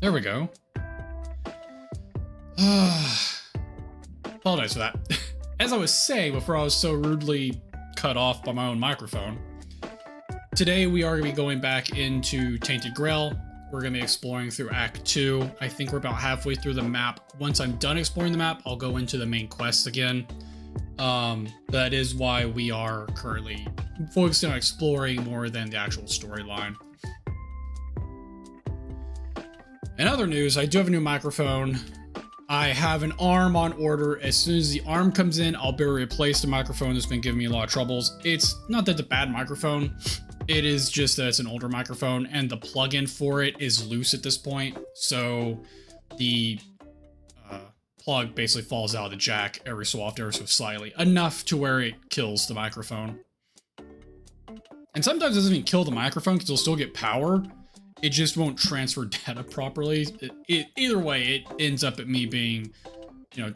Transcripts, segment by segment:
There we go. Apologize for that. As I was saying before I was so rudely cut off by my own microphone, today we are going to be going back into Tainted Grail. We're going to be exploring through Act 2. I think we're about halfway through the map. Once I'm done exploring the map, I'll go into the main quest again. That is why we are currently focused on exploring more than the actual storyline. In other news, I do have a new microphone. I have an arm on order. As soon as the arm comes in, I'll be able to replace the microphone that's been giving me a lot of troubles. It's not that it's a bad microphone. It is just that it's an older microphone and the plug-in for it is loose at this point. So the plug basically falls out of the jack every so often, ever so slightly. Enough to where it kills the microphone. And sometimes it doesn't even kill the microphone because it'll still get power. It just won't transfer data properly. Either way, it ends up at me being,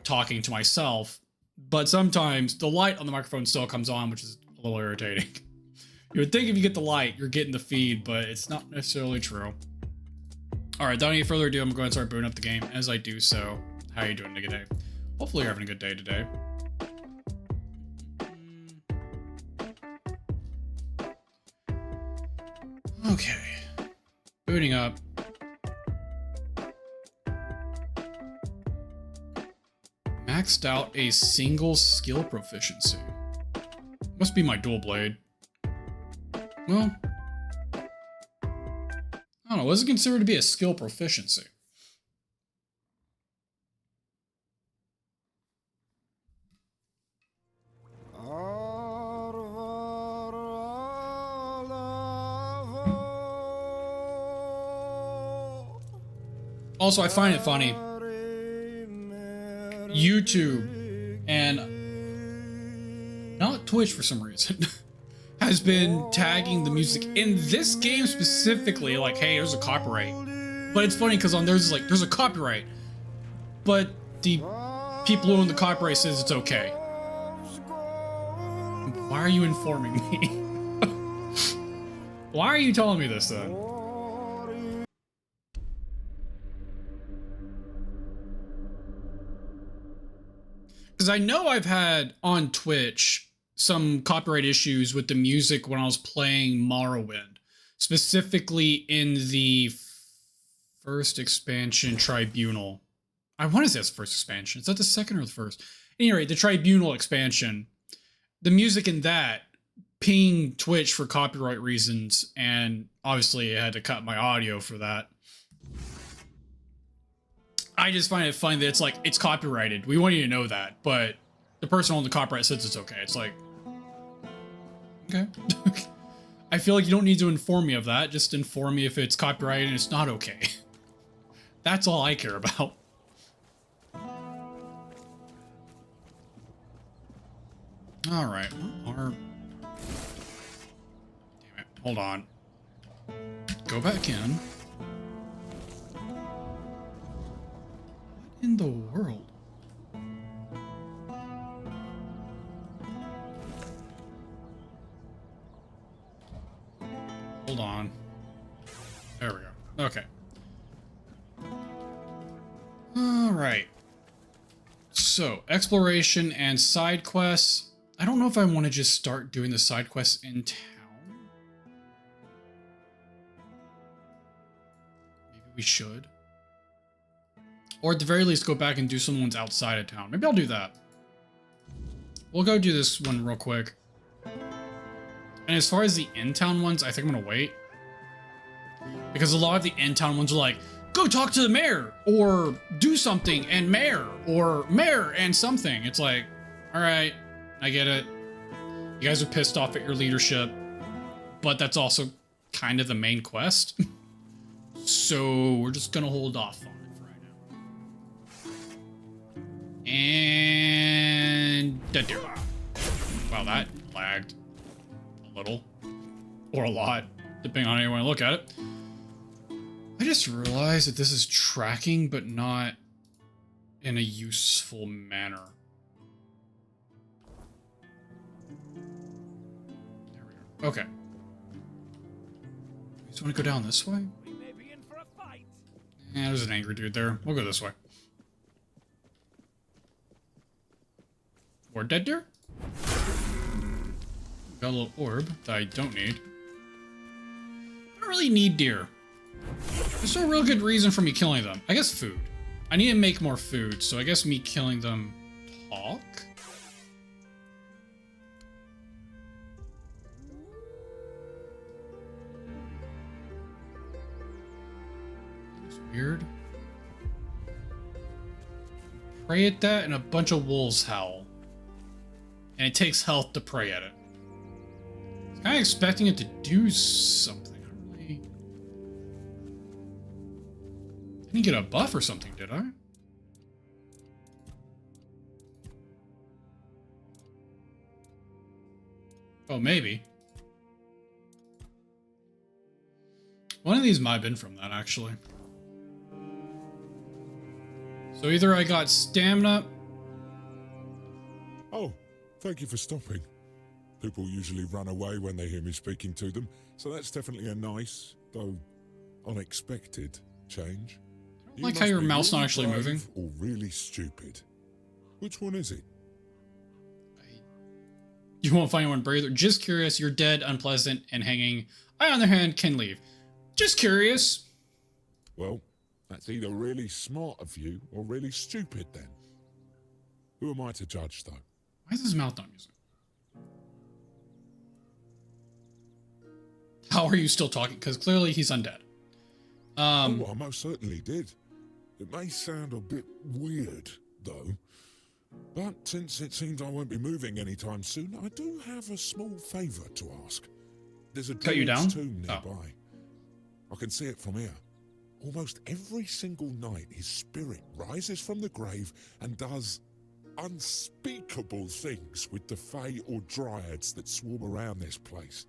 talking to myself. But sometimes the light on the microphone still comes on, which is a little irritating. You would think if you get the light, you're getting the feed, but it's not necessarily true. All right, without any further ado, I'm going to start booting up the game. As I do so, how are you doing today? Hopefully you're having a good day today. Okay. Booting up. Maxed out a single skill proficiency. Must be my dual blade. Well, I don't know. What is it considered to be a skill proficiency? Also, I find it funny. YouTube and not Twitch for some reason has been tagging the music in this game specifically like, hey, there's a copyright. But it's funny because on theirs is like, there's a copyright, but the people who own the copyright says it's okay. Why are you informing me? Why are you telling me this then? Because I know I've had on Twitch some copyright issues with the music when I was playing Morrowind, specifically in the first expansion, Tribunal. I want to say it's the first expansion. Is that the second or the first? At any rate, the Tribunal expansion, the music in that pinged Twitch for copyright reasons, and obviously I had to cut my audio for that. I just find it funny that it's like, it's copyrighted. We want you to know that, but the person on the copyright says it's okay. It's like, okay. I feel like you don't need to inform me of that. Just inform me if it's copyrighted and it's not okay. That's all I care about. All right. Damn it. Hold on. Go back in. In the world? Hold on. There we go. Okay. All right. So, exploration and side quests. I don't know if I want to just start doing the side quests in town. Maybe we should. Or at the very least, go back and do some ones outside of town. Maybe I'll do that. We'll go do this one real quick. And as far as the in-town ones, I think I'm going to wait. Because a lot of the in-town ones are like, go talk to the mayor, or do something and mayor, or mayor and something. It's like, all right, I get it. You guys are pissed off at your leadership, but that's also kind of the main quest. So we're just going to hold off on it. And dead deer. Wow, that lagged a little or a lot, depending on how you want to look at it. I just realized that this is tracking, but not in a useful manner. There we go. Okay. You just want to go down this way? We may be in for a fight. Yeah, there's an angry dude there. We'll go this way. More dead deer? Got a little orb that I don't need. I don't really need deer. There's no real good reason for me killing them. I guess food. I need to make more food, so I guess me killing them talk? It's weird. Pray at that and a bunch of wolves howl. And it takes health to pray at it. I was kind of expecting it to do something. I don't really... Didn't get a buff or something, did I? Oh, maybe. One of these might have been from that, actually. So either I got stamina... Oh, thank you for stopping. People usually run away when they hear me speaking to them, so that's definitely a nice, though unexpected, change. I don't like how your mouth's not actually moving. Or really stupid. Which one is it? You won't find anyone brave. Just curious, you're dead, unpleasant, and hanging. I, on the other hand, can leave. Just curious. Well, that's either really smart of you or really stupid then. Who am I to judge, though? Why is his mouth not music? How are you still talking? Because clearly he's undead. Oh, I most certainly did. It may sound a bit weird, though. But since it seems I won't be moving anytime soon, I do have a small favour to ask. There's a druid's tomb nearby. I can see it from here. Almost every single night, his spirit rises from the grave and does unspeakable things with the fae or dryads that swarm around this place.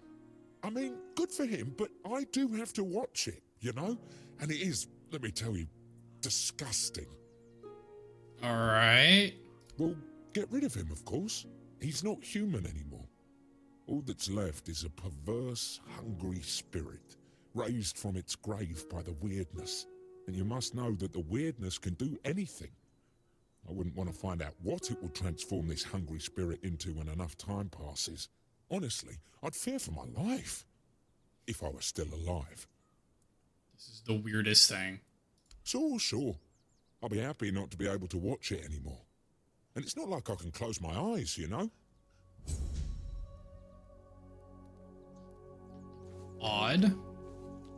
I mean, good for him, but I do have to watch it, you know? And it is, let me tell you, disgusting. Alright. Well, get rid of him, of course. He's not human anymore. All that's left is a perverse, hungry spirit, raised from its grave by the weirdness. And you must know that the weirdness can do anything. I wouldn't want to find out what it will transform this hungry spirit into when enough time passes. Honestly, I'd fear for my life. If I were still alive. This is the weirdest thing. Sure. I'll be happy not to be able to watch it anymore. And it's not like I can close my eyes, you know? Odd.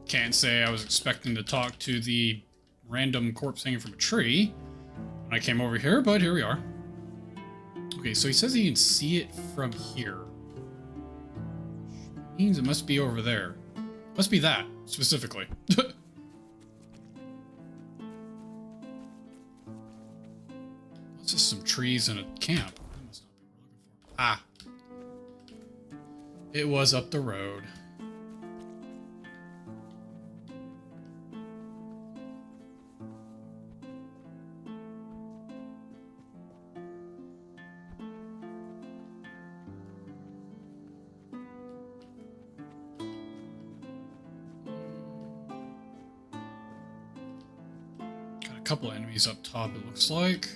Can't say I was expecting to talk to the random corpse hanging from a tree when I came over here, but here we are. Okay, so he says he can see it from here. Which means it must be over there. Must be that, specifically. What's just some trees and a camp? That must not be what we're looking for. Ah. It was up the road. Couple enemies up top, it looks like.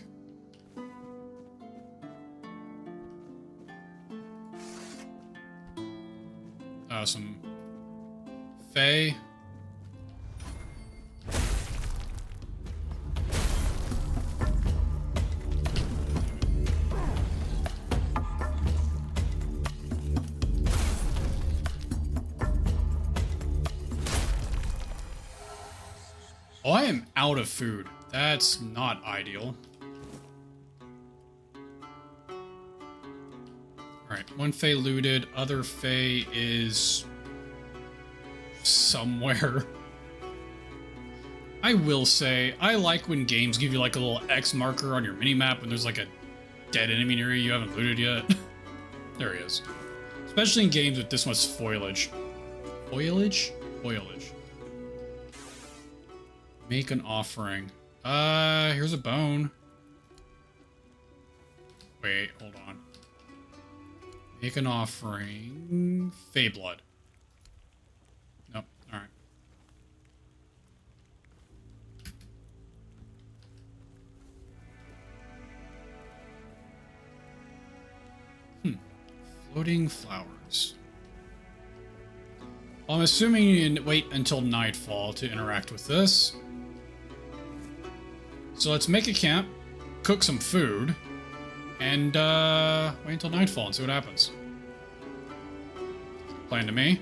Some fae. Oh, I am out of food. That's not ideal. Alright, one fae looted, other fae is somewhere. I will say, I like when games give you like a little X marker on your minimap when there's like a dead enemy near you haven't looted yet. There he is. Especially in games with this much foliage. Foliage? Foliage. Make an offering. Here's a bone. Wait, hold on. Make an offering. Fae blood. Nope, alright. Floating flowers. Well, I'm assuming you wait until nightfall to interact with this. So let's make a camp, cook some food, and wait until nightfall and see what happens. Plan to me.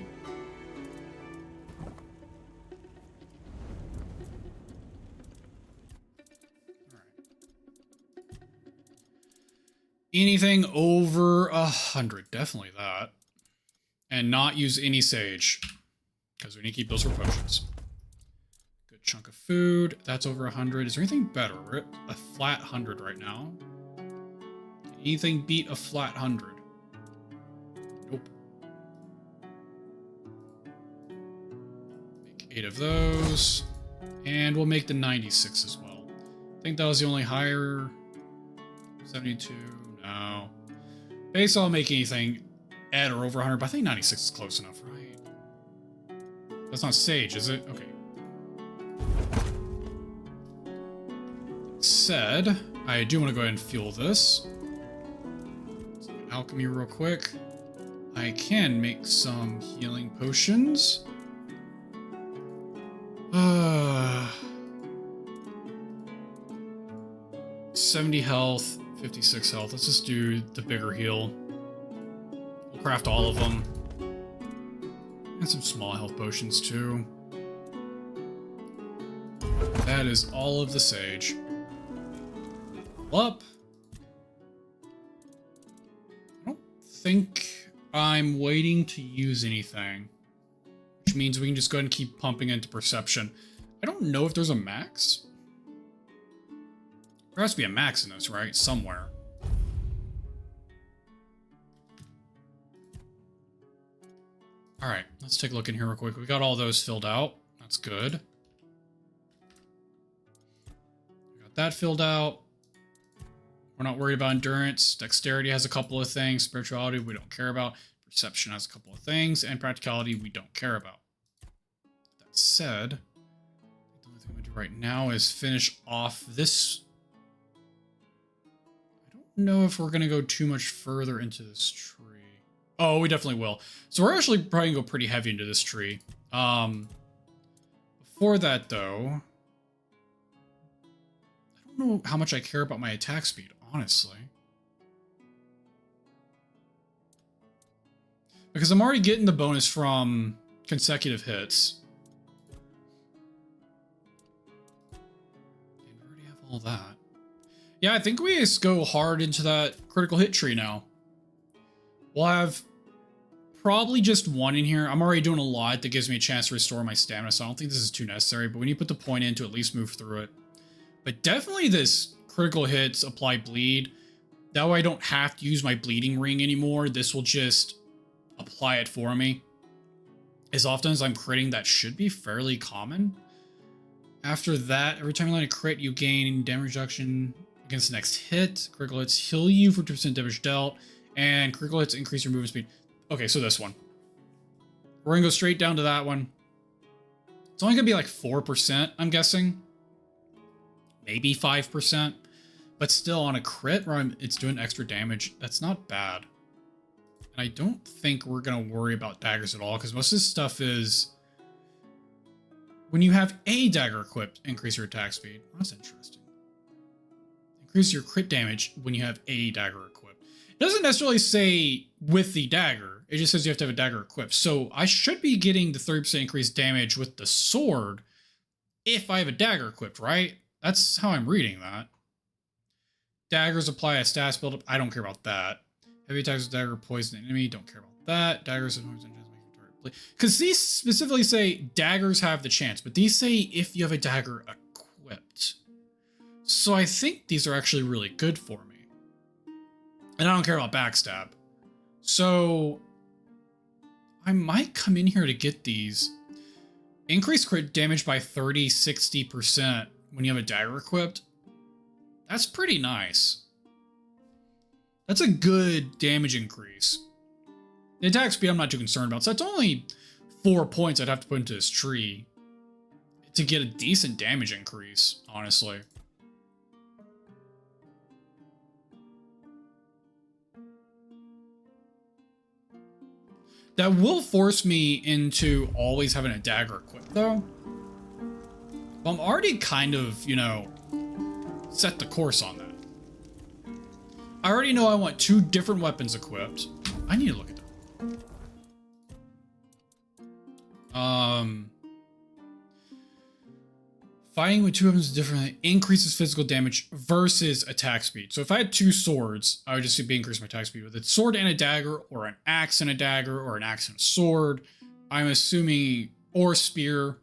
Anything over 100, definitely that. And not use any sage, because we need to keep those for potions. Good chunk of food. That's over 100. Is there anything better? We're at a flat 100 right now. Can anything beat a flat 100? Nope. Make 8 of those. And we'll make the 96 as well. I think that was the only higher. 72. No. Base, I'll make anything at or over 100, but I think 96 is close enough, right? That's not sage, is it? Okay. Said, I do want to go ahead and fuel this. Let's look at alchemy real quick. I can make some healing potions. 70 health. 56 health. Let's just do the bigger heal. We'll craft all of them. And some small health potions too. That is all of the sage. Up. I don't think I'm waiting to use anything. Which means we can just go ahead and keep pumping into perception. I don't know if there's a max. There has to be a max in this, right? Somewhere. Alright, let's take a look in here real quick. We got all those filled out. That's good. We got that filled out. We're not worried about endurance. Dexterity has a couple of things. Spirituality, we don't care about. Perception has a couple of things. And practicality, we don't care about. That said, the only thing I'm going to do right now is finish off this. Know if we're gonna go too much further into this tree. Oh, we definitely will. So we're actually probably gonna go pretty heavy into this tree. Before that though, I don't know how much I care about my attack speed, honestly. Because I'm already getting the bonus from consecutive hits. And we already have all that. Yeah, I think we just go hard into that critical hit tree now. We'll have probably just one in here. I'm already doing a lot that gives me a chance to restore my stamina, so I don't think this is too necessary, but we need to put the point in to at least move through it. But definitely this critical hits apply bleed. That way I don't have to use my bleeding ring anymore. This will just apply it for me. As often as I'm critting, that should be fairly common. After that, every time you land a crit, you gain damage reduction against the next hit. Critical hits heal you for 2% damage dealt, and critical hits increase your movement speed. Okay, so this one. We're gonna go straight down to that one. It's only gonna be like 4%, I'm guessing. Maybe 5%. But still, on a crit where it's doing extra damage, that's not bad. And I don't think we're gonna worry about daggers at all, because most of this stuff is... When you have a dagger equipped, increase your attack speed. Oh, that's interesting. Increase your crit damage when you have a dagger equipped. It doesn't necessarily say with the dagger. It just says you have to have a dagger equipped. So I should be getting the 30% increased damage with the sword if I have a dagger equipped, right? That's how I'm reading that. Daggers apply a stats buildup. I don't care about that. Heavy attacks with dagger poison an enemy. Don't care about that. Daggers and poison because these specifically say daggers have the chance, but these say if you have a dagger equipped. So I think these are actually really good for me. And I don't care about backstab. So I might come in here to get these. Increase crit damage by 30-60% when you have a dagger equipped. That's pretty nice. That's a good damage increase. The attack speed I'm not too concerned about. So that's only 4 points I'd have to put into this tree to get a decent damage increase, honestly. That will force me into always having a dagger equipped, though. I'm already kind of, you know, set the course on that. I already know I want 2 different weapons equipped. I need to look at that. Fighting with 2 weapons differently increases physical damage versus attack speed. So if I had 2 swords, I would just be increasing my attack speed with a sword and a dagger, or an axe and a dagger, or an axe and a sword. I'm assuming, or spear.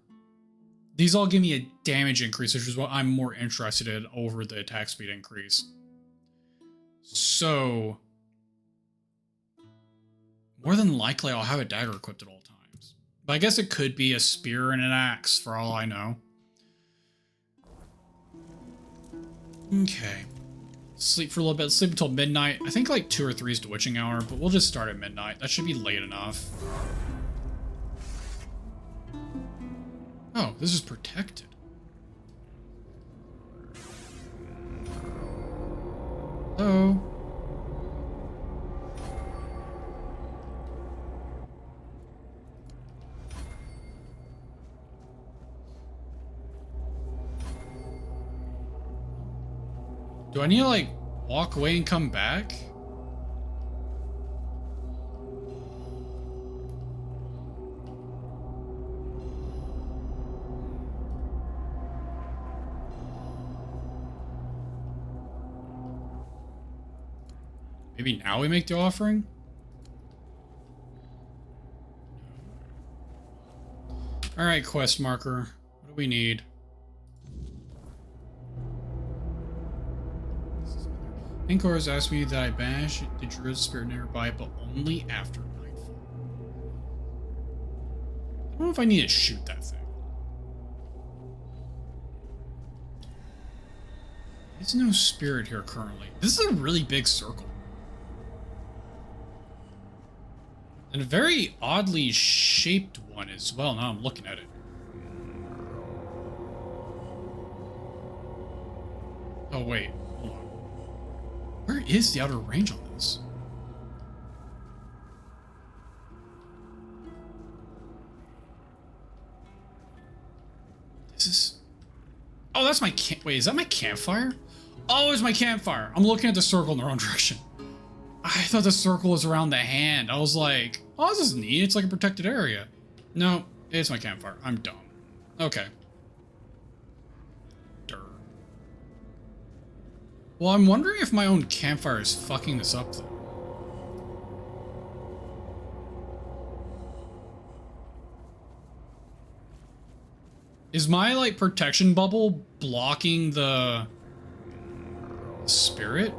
These all give me a damage increase, which is what I'm more interested in over the attack speed increase. So, more than likely, I'll have a dagger equipped at all times. But I guess it could be a spear and an axe, for all I know. Okay. Sleep for a little bit. Sleep until midnight. I think like 2 or 3 is the witching hour, but we'll just start at midnight. That should be late enough. Oh, this is protected. Hello? Do I need to, like, walk away and come back? Maybe now we make the offering? Alright, quest marker. What do we need? Inkor has asked me that I banish the druid's spirit nearby, but only after nightfall. I don't know if I need to shoot that thing. There's no spirit here currently. This is a really big circle. And a very oddly shaped one as well, now I'm looking at it. Oh wait, hold on. Where is the outer range on this? This is... Oh, that's my wait, is that my campfire? Oh, it's my campfire. I'm looking at the circle in the wrong direction. I thought the circle was around the hand. I was like, oh, this is neat. It's like a protected area. No, it's my campfire. I'm dumb. Okay. Durr. Well, I'm wondering if my own campfire is fucking this up, though. Is my, like, protection bubble blocking the spirit?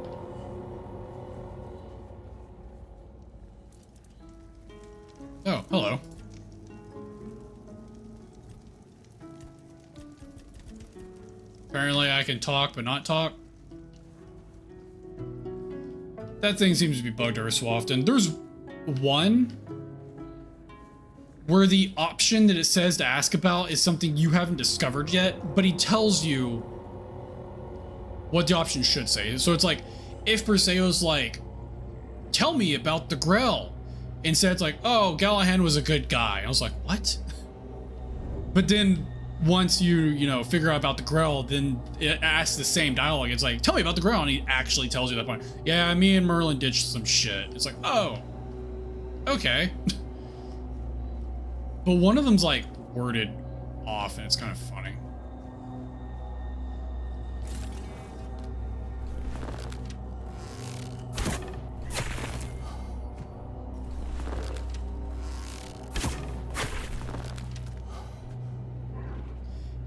Oh, hello. Apparently I can talk, but not talk. That thing seems to be bugged every so often. There's one where the option that it says to ask about is something you haven't discovered yet, but he tells you what the option should say. So it's like, if Perseo's like, tell me about the Grail. Instead, it's like, oh, Galahad was a good guy. I was like, what? But then once you know, figure out about the Grail, then it asks the same dialogue. It's like, tell me about the Grail. And he actually tells you that point. Yeah, me and Merlin did some shit. It's like, oh, okay. But one of them's like worded off and it's kind of funny.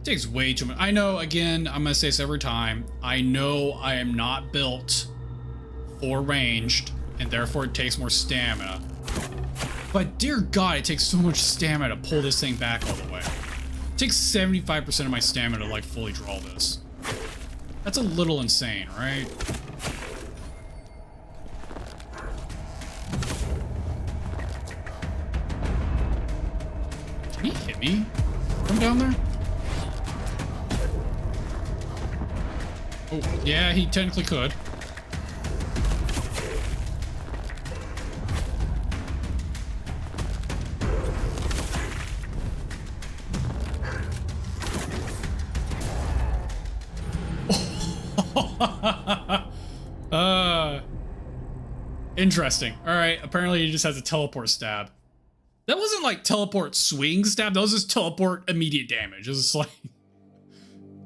It takes way too much. I know, again, I'm gonna say this every time. I know I am not built for ranged, and therefore it takes more stamina. But dear God, it takes so much stamina to pull this thing back all the way. It takes 75% of my stamina to like fully draw this. That's a little insane, right? Can he hit me from down there? Oh, yeah, he technically could. Interesting. All right. Apparently, he just has a teleport stab. That wasn't like teleport swing stab. That was just teleport immediate damage. It was like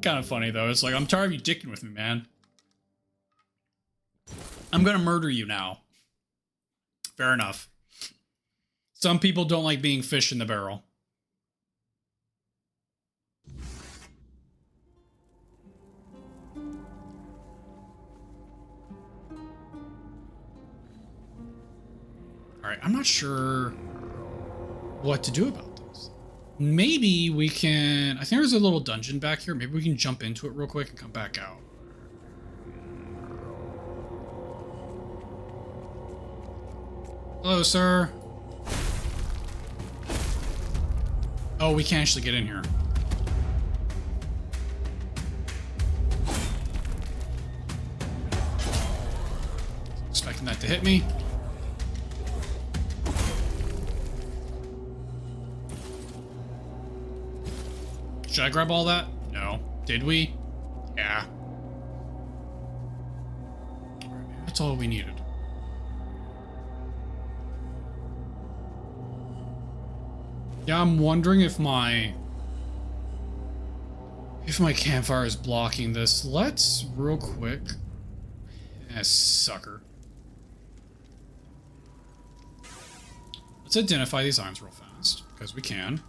kind of funny though. It's like, I'm tired of you dicking with me, man. I'm gonna murder you now. Fair enough. Some people don't like being fish in the barrel. All right, I'm not sure what to do about this. Maybe we can... I think there's a little dungeon back here. Maybe we can jump into it real quick and come back out. Hello, sir. Oh, we can't actually get in here. Expecting that to hit me. Should I grab all that? No. Did we? Yeah. That's all we needed. Yeah, I'm wondering if my campfire is blocking this. Let's real quick. Sucker. Let's identify these items real fast, because we can.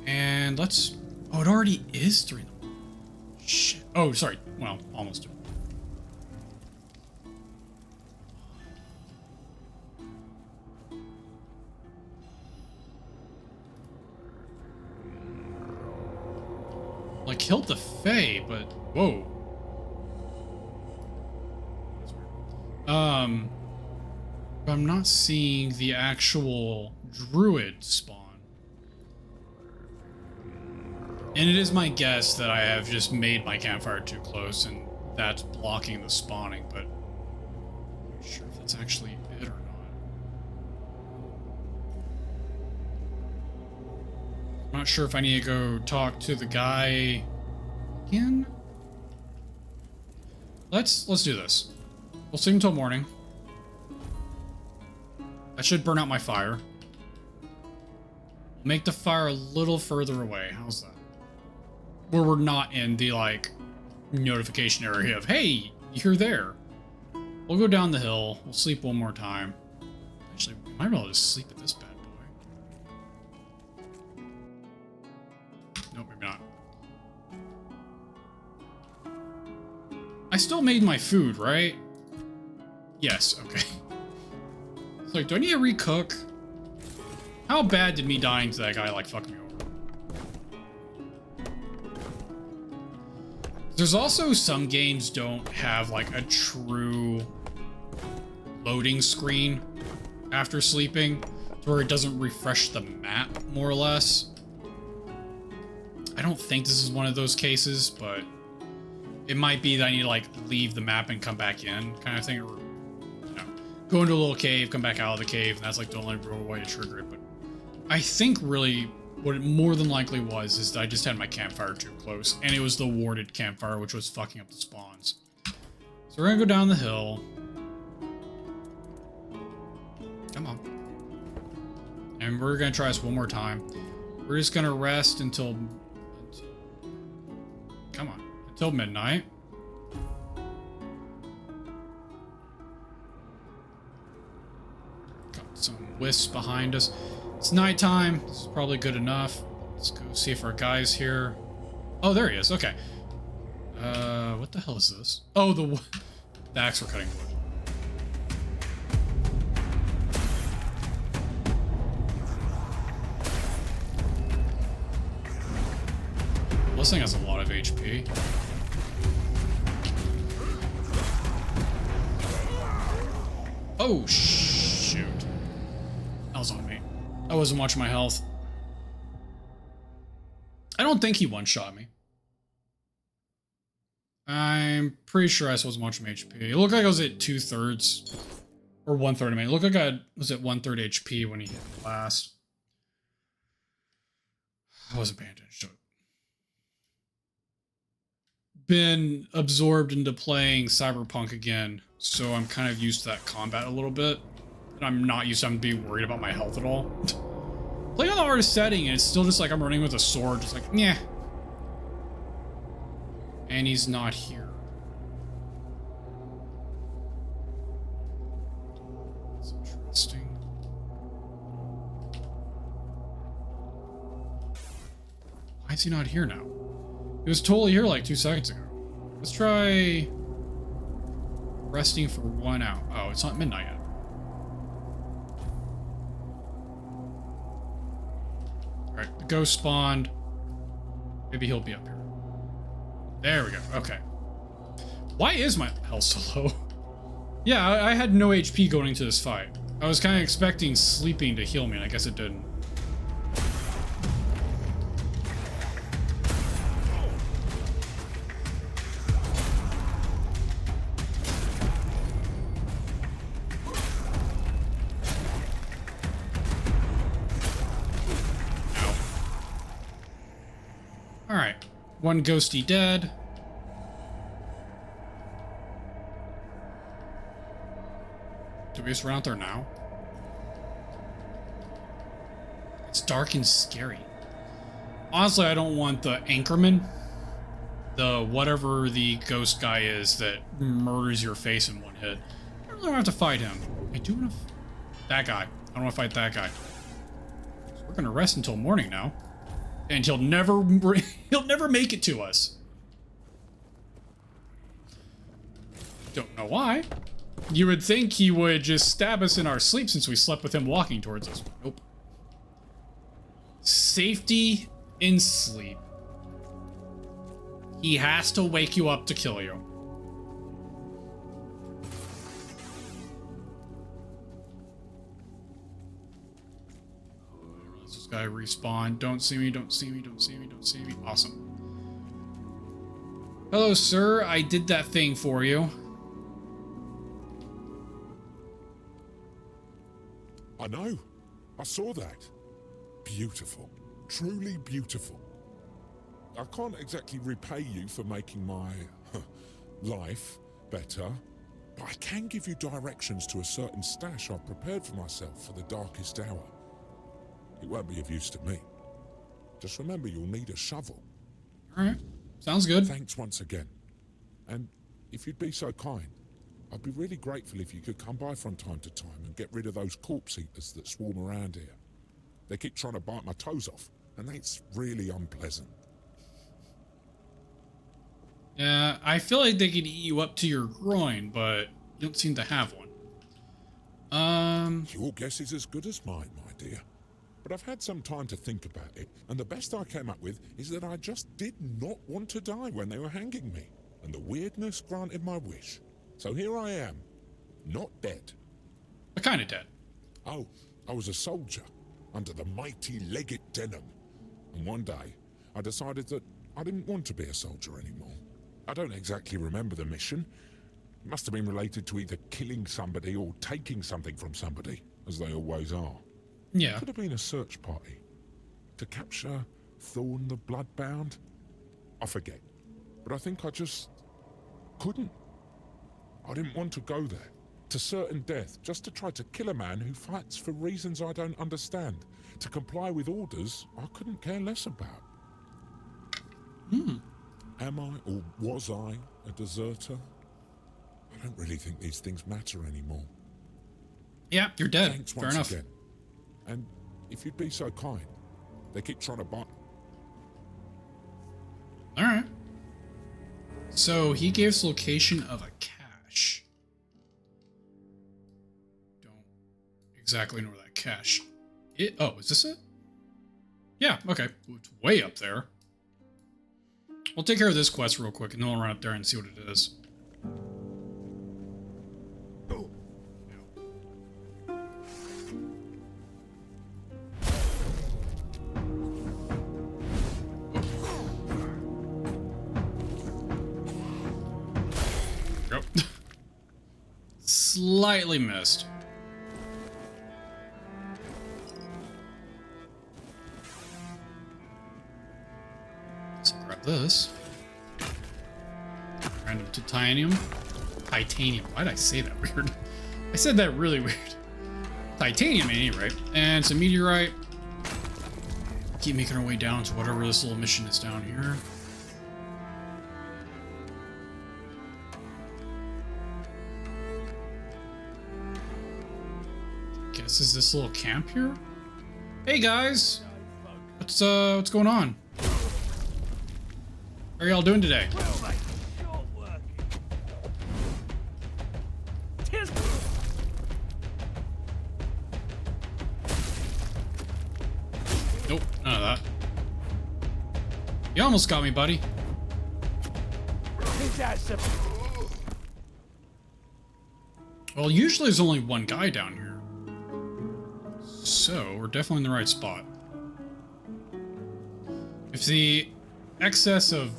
And let's... Oh, it already is 3 in the morning. Shit. Oh, sorry. Well, almost. Like, killed the Fae, but... Whoa. I'm not seeing the actual druid spawn. And it is my guess that I have just made my campfire too close and that's blocking the spawning, but I'm not sure if that's actually it or not. I'm not sure if I need to go talk to the guy again. Let's do this. We'll sleep until morning. That should burn out my fire. Make the fire a little further away. How's that? Where we're not in the, like, notification area of, hey, you're there. We'll go down the hill. We'll sleep one more time. Actually, we might be able to sleep at this bad boy. Nope, maybe not. I still made my food, right? Yes, okay. It's like, do I need to recook? How bad did me dying to that guy, like, fuck me over? There's also some games don't have, like, a true loading screen after sleeping, to where it doesn't refresh the map, more or less. I don't think this is one of those cases, but it might be that I need to, like, leave the map and come back in, kind of thing, or, you know, go into a little cave, come back out of the cave, and that's, like, the only real way to trigger it, but I think, really, what it more than likely was is that I just had my campfire too close, and it was the warded campfire, which was fucking up the spawns. So we're gonna go down the hill. Come on. And we're gonna try this one more time. We're just gonna rest until come on, until midnight. Got some wisps behind us. It's nighttime. This is probably good enough. Let's go see if our guy's here. Oh, there he is. Okay. What the hell is this? Oh, the axe for cutting wood. This thing has a lot of HP. Oh, shoot. That was on me. I wasn't watching my health. I don't think he one-shot me. I'm pretty sure I wasn't watching my HP. It looked like I was at 2/3. Or 1/3, I mean. It looked like I was at 1/3 HP when he hit me last. I wasn't paying attention to it. been absorbed into playing Cyberpunk again, so I'm kind of used to that combat a little bit. And I'm not used to having to be worried about my health at all. Playing on the hardest setting, and it's still just like I'm running with a sword, just like, yeah. And he's not here. That's interesting. Why is he not here now? He was totally here like 2 seconds ago. Let's try resting for 1 hour. Oh, it's not midnight yet. Alright, the ghost spawned. Maybe he'll be up here. There we go. Okay. Why is my health so low? Yeah, I had no HP going into this fight. I was kind of expecting sleeping to heal me, and I guess it didn't. Alright. 1 ghosty dead. Do we just run out there now? It's dark and scary. Honestly, I don't want the Anchorman. The whatever the ghost guy is that murders your face in 1 hit. I don't really have to fight him. I do want to... That guy. I don't want to fight that guy. So we're going to rest until morning now. And he'll never make it to us. Don't know why. You would think he would just stab us in our sleep since we slept with him walking towards us. Nope. Safety in sleep. He has to wake you up to kill you. This guy respawn. Don't see me, don't see me, don't see me, don't see me. Awesome. Hello, sir. I did that thing for you. I know. I saw that. Beautiful. Truly beautiful. I can't exactly repay you for making my life better, but I can give you directions to a certain stash I've prepared for myself for the darkest hour. It won't be of use to me. Just remember, you'll need a shovel. All right. Sounds good. Thanks once again. And if you'd be so kind, I'd be really grateful if you could come by from time to time and get rid of those corpse eaters that swarm around here. They keep trying to bite my toes off, and that's really unpleasant. Yeah, I feel like they could eat you up to your groin, but you don't seem to have one. Your guess is as good as mine, my dear. But I've had some time to think about it, and the best I came up with is that I just did not want to die when they were hanging me, and the weirdness granted my wish. So here I am, not dead. But kind of dead. Oh, I was a soldier under the mighty Legate Denham, and one day I decided that I didn't want to be a soldier anymore. I don't exactly remember the mission. It must have been related to either killing somebody or taking something from somebody, as they always are. Yeah. It could have been a search party. To capture Thorn the Bloodbound? I forget. But I think I just couldn't. I didn't want to go there, to certain death, just to try to kill a man who fights for reasons I don't understand, to comply with orders I couldn't care less about. Am I, or was I, a deserter? I don't really think these things matter anymore. Yeah, you're dead. Thanks Fair once enough. again. And if you'd be so kind, they keep trying to bite. All right. So he gave us location of a cache. Don't exactly know where that cache. Oh, is this it? Yeah. Okay. It's way up there. We'll take care of this quest real quick, and then we'll run up there and see what it is. Yep. Slightly missed. Let's grab this. random titanium. Titanium. Why did I say that weird? I said that really weird. Titanium at any rate. And some meteorite. Keep making our way down to whatever this little mission is down here. Guess is this little camp here? Hey guys! What's going on? How are y'all doing today? Nope, none of that. You almost got me, buddy. Well, usually there's only one guy down here. So, we're definitely in the right spot. If the excess of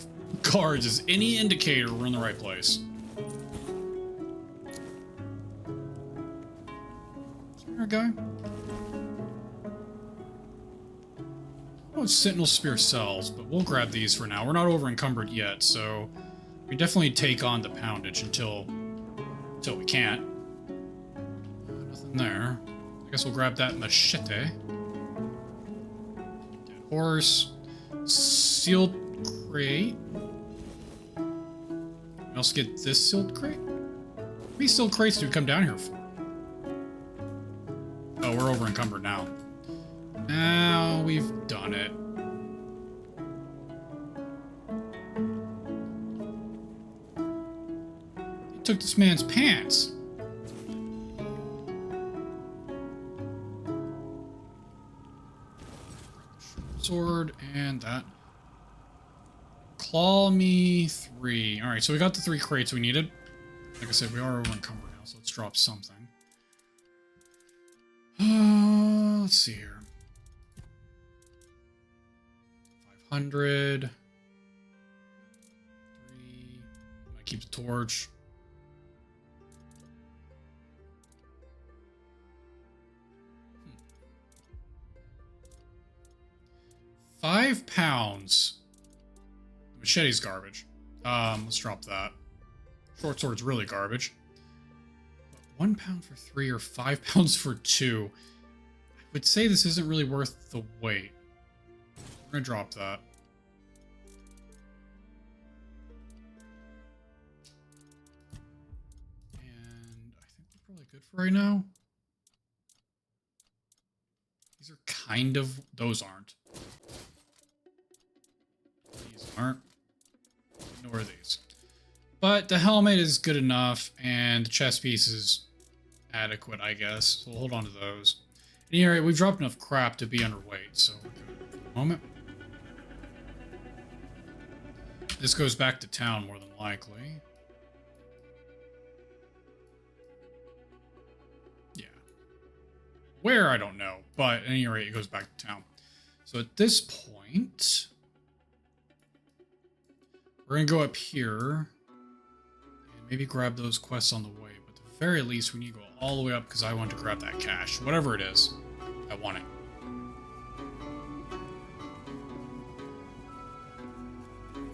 guards is any indicator, we're in the right place. Is there a guy? Oh, Sentinel Spear cells, but we'll grab these for now. We're not over encumbered yet, so we definitely take on the poundage until we can't. Nothing there. I guess we'll grab that machete. Dead horse. Sealed crate. We also get this sealed crate? How many sealed crates do we come down here for? Oh, we're over encumbered now. Now we've done it. They took this man's pants. Sword and that. Claw me 3. Alright, so we got the 3 crates we needed. Like I said, we are over encumbered now, so let's drop something. Let's see here. 500. 3. I keep the torch. £5. Machete's garbage. Let's drop that. Short sword's really garbage. But £1 for 3 or £5 for 2. I would say this isn't really worth the wait. We're gonna drop that. And I think we're probably good for right now. These are kind of... Those aren't. These aren't. Ignore these. But the helmet is good enough, and the chest piece is adequate, I guess. So we'll hold on to those. Anyway, we've dropped enough crap to be underweight, so we're good for the moment. This goes back to town more than likely. Yeah. Where, I don't know, but at any rate, it goes back to town. So at this point, we're going to go up here and maybe grab those quests on the way. But at the very least, we need to go all the way up because I want to grab that cash. Whatever it is, I want it.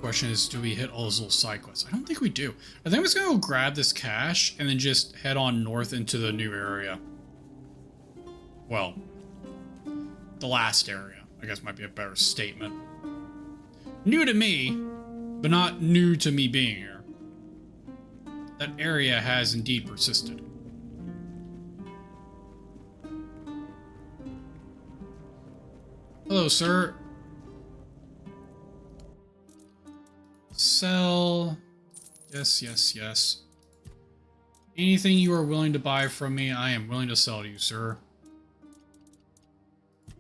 Question is, do we hit all those little side quests? I don't think we do. I think I'm just going to go grab this cash and then just head on north into the new area. Well, the last area, I guess might be a better statement. New to me, but not new to me being here. That area has indeed persisted. Hello, sir. Sell. Yes, yes, yes. Anything you are willing to buy from me, I am willing to sell to you, sir. Do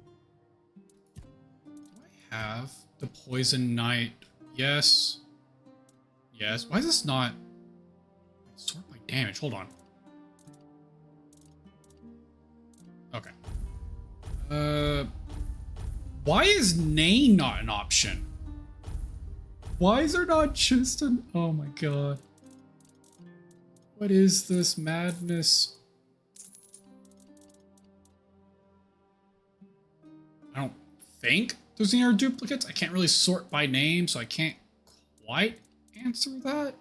I have the Poison Knight? Yes. Yes. Why is this not... Sort by damage. Hold on. Okay. Why is Nay not an option? Why is there not just an... Oh my god. What is this madness? I don't think there's any other duplicates. I can't really sort by name, so I can't quite answer that.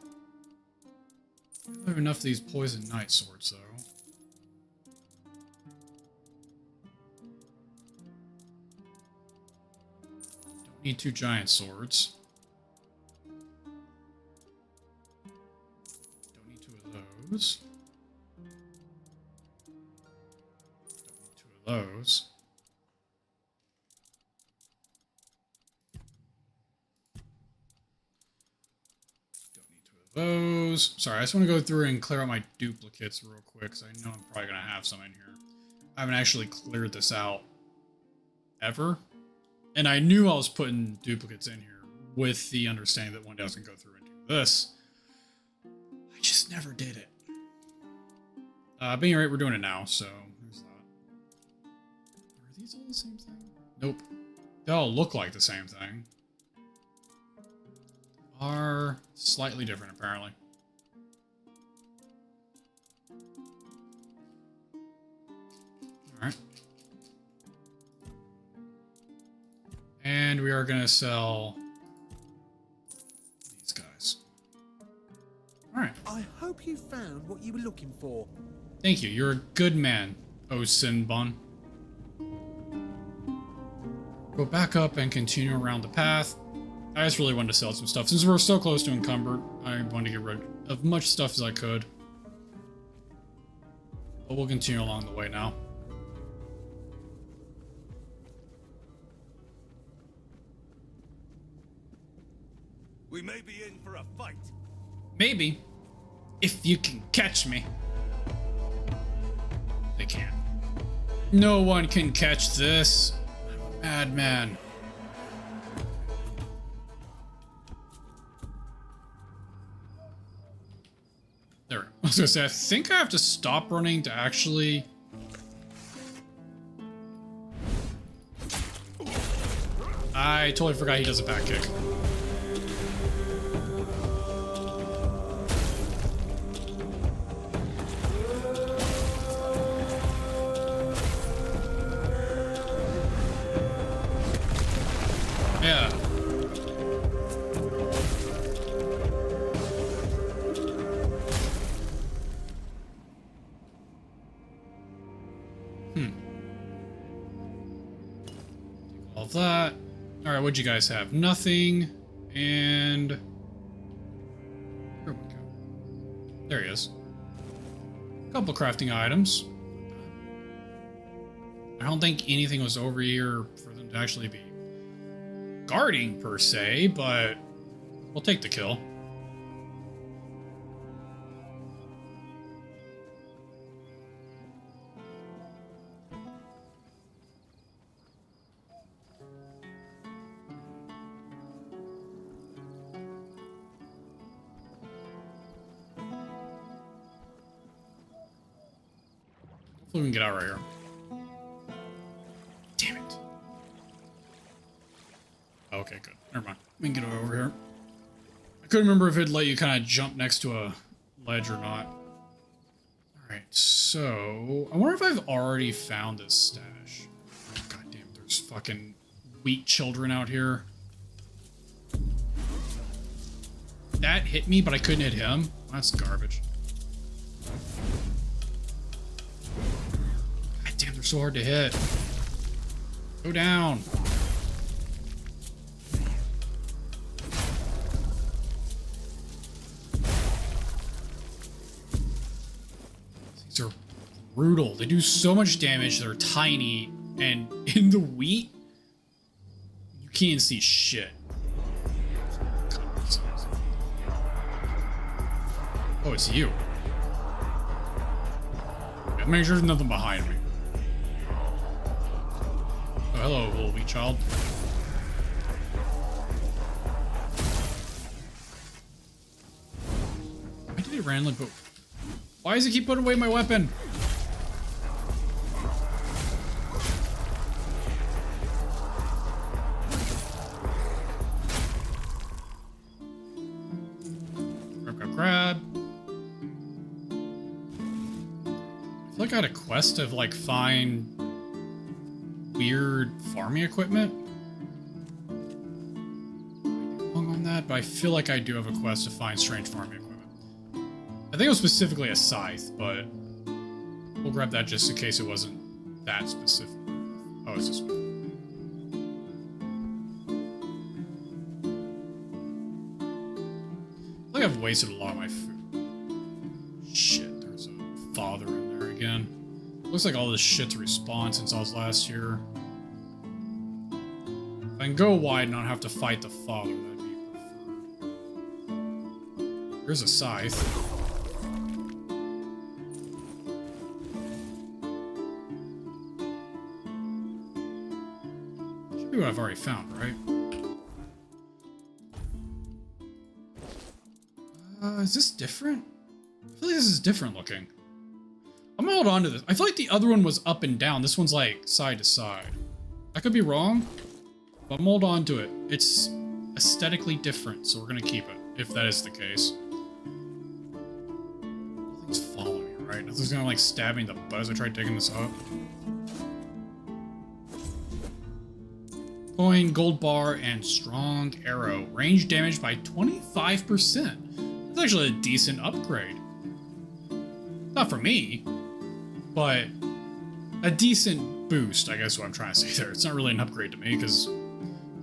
I don't have enough of these poison knight swords, though. Don't need 2 giant swords. Don't need 2 of those. Don't need 2 of those. Those. Sorry, I just want to go through and clear out my duplicates real quick, because I know I'm probably going to have some in here. I haven't actually cleared this out ever. And I knew I was putting duplicates in here with the understanding that one day I was going to go through and do this. I just never did it. But anyway, we're doing it now, so there's that. Are these all the same thing? Nope. They all look like the same thing. Are slightly different, apparently. Alright. And we are going to sell these guys. Alright. I hope you found what you were looking for. Thank you. You're a good man, O Sinbon. Go back up and continue around the path. I just really wanted to sell some stuff. Since we're so close to encumbered, I wanted to get rid of much stuff as I could. But we'll continue along the way now. We may be in for a fight. Maybe. If you can catch me. They can't. No one can catch this. I'm a madman. There. I was gonna say, I think I have to stop running to actually... I totally forgot he does a back kick. Yeah. All of that. Alright, what'd you guys have? Nothing. And... Where'd we go? There he is. Couple crafting items. I don't think anything was over here for them to actually be guarding, per se, but we'll take the kill. Hopefully we can get out right here. Damn it. Okay, good. Never mind. We can get over here. I couldn't remember if it'd let you kind of jump next to a ledge or not. Alright, so... I wonder if I've already found this stash. God damn, there's fucking wheat children out here. That hit me, but I couldn't hit him. That's garbage. God damn, they're so hard to hit. Go down. These are brutal. They do so much damage. They're tiny, and in the wheat, you can't see shit. Oh, it's you. Okay, make sure there's nothing behind me. Oh, hello, little wee child. Why did it randomly put... Why does it keep putting away my weapon? Grab, grab, grab. I feel like I had a quest of, like, find weird farming equipment. Wrong on that, but I feel like I do have a quest to find strange farming equipment. I think it was specifically a scythe, but we'll grab that just in case it wasn't that specific. Oh, it's this one. I think I've wasted a lot of my food. Shit, there's a father in there again. Looks like all this shit's respawned since I was last here. If I can go wide and not have to fight the father, that'd be preferred. Here's a scythe. Should be what I've already found, right? Is this different? I feel like this is different looking. I'm gonna hold on to this. I feel like the other one was up and down. This one's like side to side. I could be wrong, but I'm gonna hold on to it. It's aesthetically different, so we're gonna keep it, if that is the case. Nothing's following me, right? Nothing's gonna like stab me in the butt as I try digging this up. Coin, gold bar, and strong arrow. Range damage by 25%. That's actually a decent upgrade. Not for me, but a decent boost, I guess what I'm trying to say there. It's not really an upgrade to me, because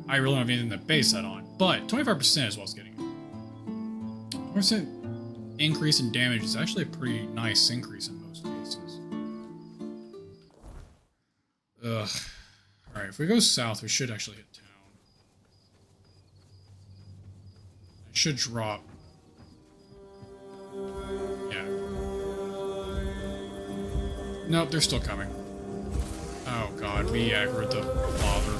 I really don't have anything to base that on. But 25% is what I was getting. 20% increase in damage is actually a pretty nice increase in most cases. Ugh. Alright, if we go south, we should actually hit town. It should drop. Yeah. Nope, they're still coming. Oh god, we aggroed the father.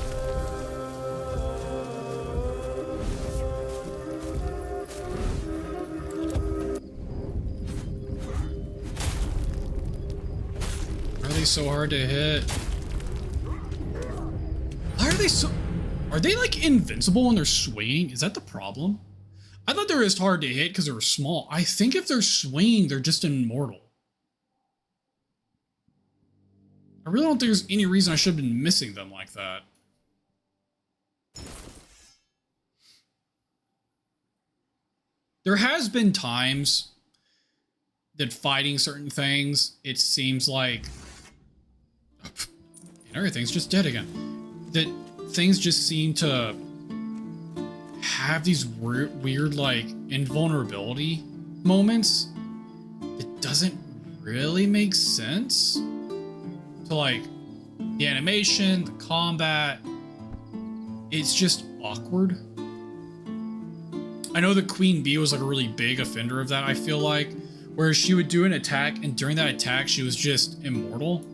Are they so hard to hit? Why are they so... Are they like invincible when they're swinging? Is that the problem? I thought they were just hard to hit because they were small. I think if they're swinging, they're just immortal. I really don't think there's any reason I should have been missing them like that. There has been times that fighting certain things, it seems like... everything's just dead again. That things just seem to have these weird like invulnerability moments that doesn't really make sense to like the animation, the combat. It's just awkward. I know the Queen Bee was like a really big offender of that, I feel like, where she would do an attack and during that attack she was just immortal.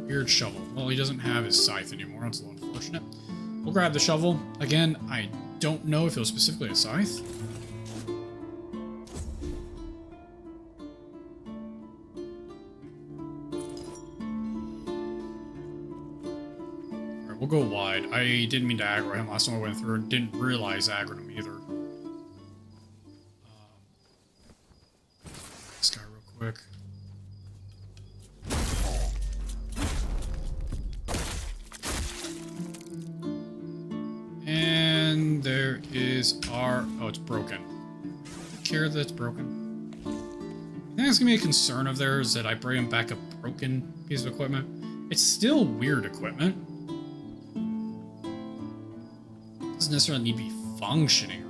Weird shovel. Well, he doesn't have his scythe anymore. That's a little unfortunate. We'll grab the shovel. Again, I don't know if it was specifically a scythe. Alright, we'll go wide. I didn't mean to aggro him last time I went through and didn't realize I aggroed him either. This guy real quick. And there is our... Oh, it's broken. I care that it's broken. I think it's gonna be a concern of theirs that I bring them back a broken piece of equipment. It's still weird equipment. It doesn't necessarily need to be functioning,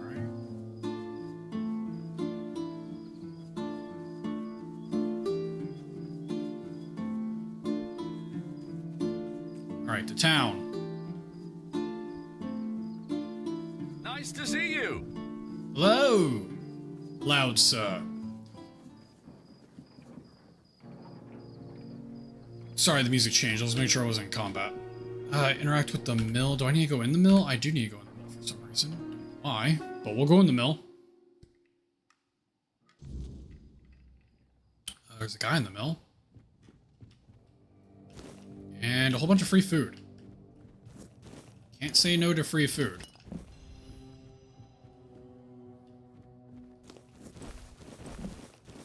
right? Alright, to town. Nice to see you. Hello, loud sir. Sorry, the music changed. I was making sure I wasn't in combat. Interact with the mill. Do I need to go in the mill? I do need to go in the mill for some reason. Don't know why, but we'll go in the mill. There's a guy in the mill. And a whole bunch of free food. Can't say no to free food.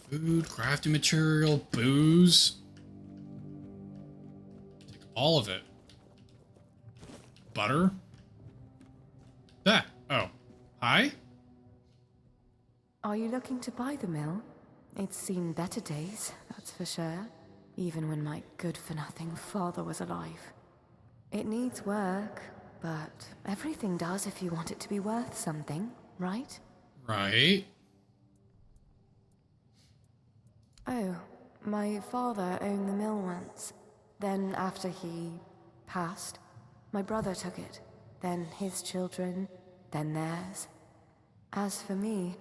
Food, crafting material, booze. Take all of it. Butter. Ah, oh, hi. Hi? Are you looking to buy the mill? It's seen better days, that's for sure. Even when my good-for-nothing father was alive. It needs work, but everything does if you want it to be worth something, right? Right. Oh, my father owned the mill once. Then after he passed, my brother took it. Then his children, then theirs. As for me,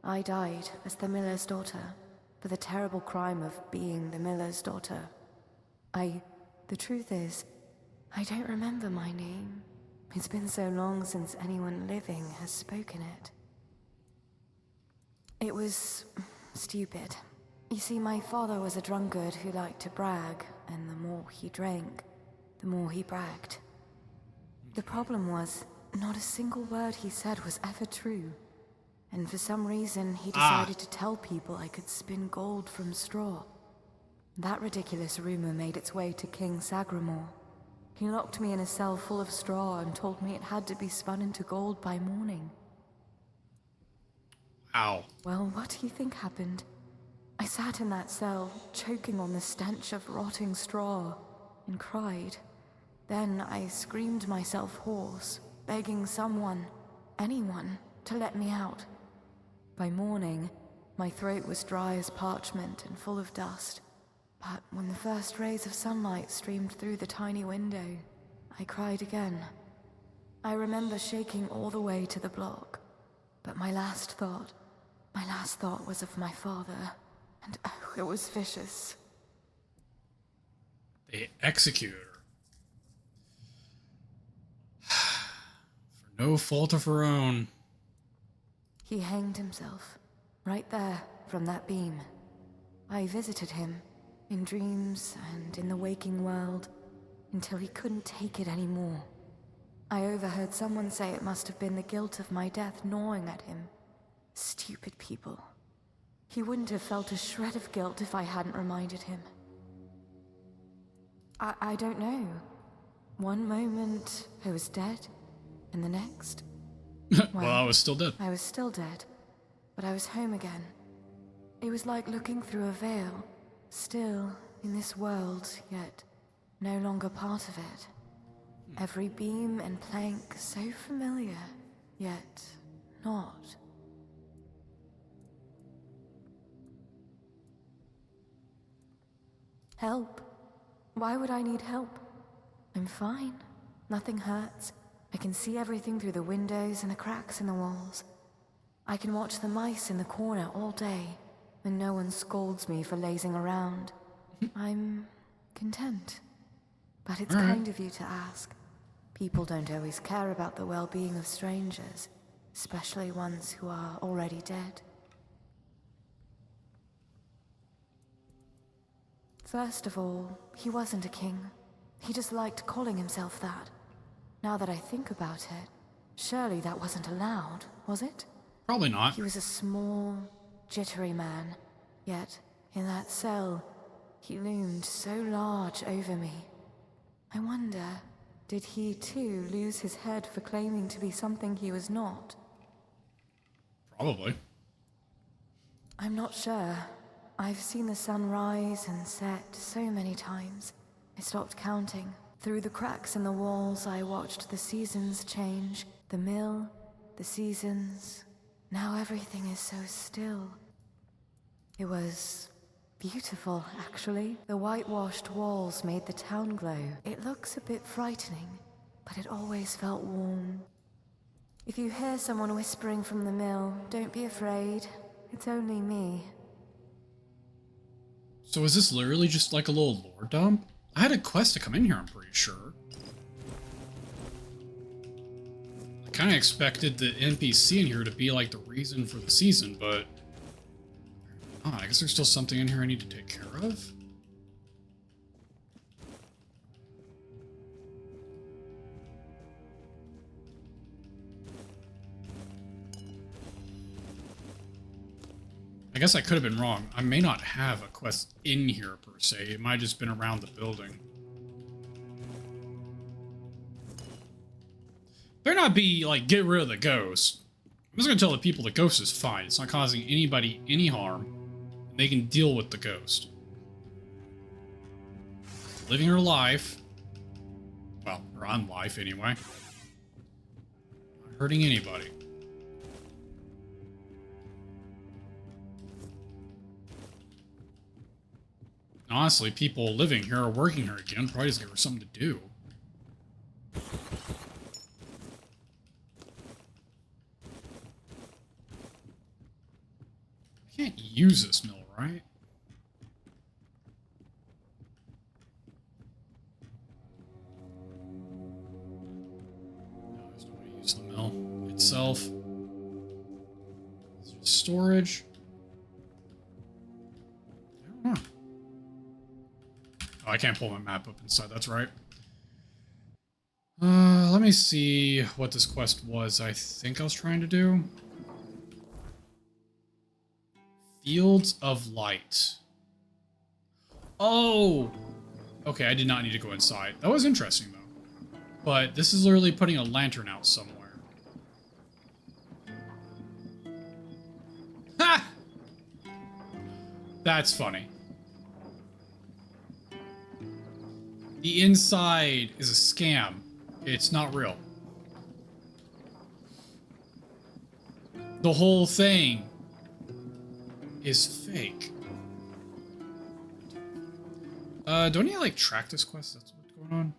I died as the miller's daughter, for the terrible crime of being the miller's daughter. The truth is, I don't remember my name. It's been so long since anyone living has spoken it. It was stupid. You see, my father was a drunkard who liked to brag, and the more he drank, the more he bragged. The problem was, not a single word he said was ever true. And for some reason, he decided to tell people I could spin gold from straw. That ridiculous rumor made its way to King Sagramore. He locked me in a cell full of straw and told me it had to be spun into gold by morning. Ow. Well, what do you think happened? I sat in that cell, choking on the stench of rotting straw, and cried. Then I screamed myself hoarse, begging someone, anyone, to let me out. By morning, my throat was dry as parchment and full of dust. But when the first rays of sunlight streamed through the tiny window, I cried again. I remember shaking all the way to the block, but my last thought was of my father, and oh, it was vicious. They executed her. For no fault of her own. He hanged himself, right there, from that beam. I visited him, in dreams and in the waking world, until he couldn't take it anymore. I overheard someone say it must have been the guilt of my death gnawing at him. Stupid people. He wouldn't have felt a shred of guilt if I hadn't reminded him. I don't know. One moment, I was dead, and the next... Well, I was still dead. I was still dead, but I was home again. It was like looking through a veil, still in this world, yet no longer part of it. Every beam and plank so familiar, yet not. Help? Why would I need help? I'm fine. Nothing hurts. I can see everything through the windows and the cracks in the walls. I can watch the mice in the corner all day, and no one scolds me for lazing around. I'm content. But it's kind of you to ask. People don't always care about the well-being of strangers, especially ones who are already dead. First of all, he wasn't a king. He just liked calling himself that. Now that I think about it, surely that wasn't allowed, was it? Probably not. He was a small, jittery man, yet in that cell, he loomed so large over me. I wonder, did he too lose his head for claiming to be something he was not? Probably. I'm not sure. I've seen the sun rise and set so many times. I stopped counting. Through the cracks in the walls, I watched the seasons change. The mill, the seasons. Now everything is so still. It was beautiful, actually. The whitewashed walls made the town glow. It looks a bit frightening, but it always felt warm. If you hear someone whispering from the mill, don't be afraid. It's only me. So is this literally just like a little lore dump? I had a quest to come in here, I'm pretty sure. I kind of expected the NPC in here to be like the reason for the season, but... Oh, I guess there's still something in here I need to take care of. I guess I could have been wrong. I may not have a quest in here, per se. It might have just been around the building. Better not be, like, get rid of the ghost. just gonna tell the people the ghost is fine. It's not causing anybody any harm. And they can deal with the ghost. Living her life. Well, her on life anyway. Not hurting anybody. Honestly, people living here are working here again. Probably just give her something to do. I can't use this mill, right? No, there's no way to use the mill itself. Is there storage? I don't know. Oh, I can't pull my map up inside, that's right. Let me see what this quest was I think I was trying to do. Fields of Light. Oh! Okay, I did not need to go inside. That was interesting, though. But this is literally putting a lantern out somewhere. Ha! That's funny. The inside is a scam. It's not real. The whole thing is fake. Do I need to, like, track this quest? That's what's going on.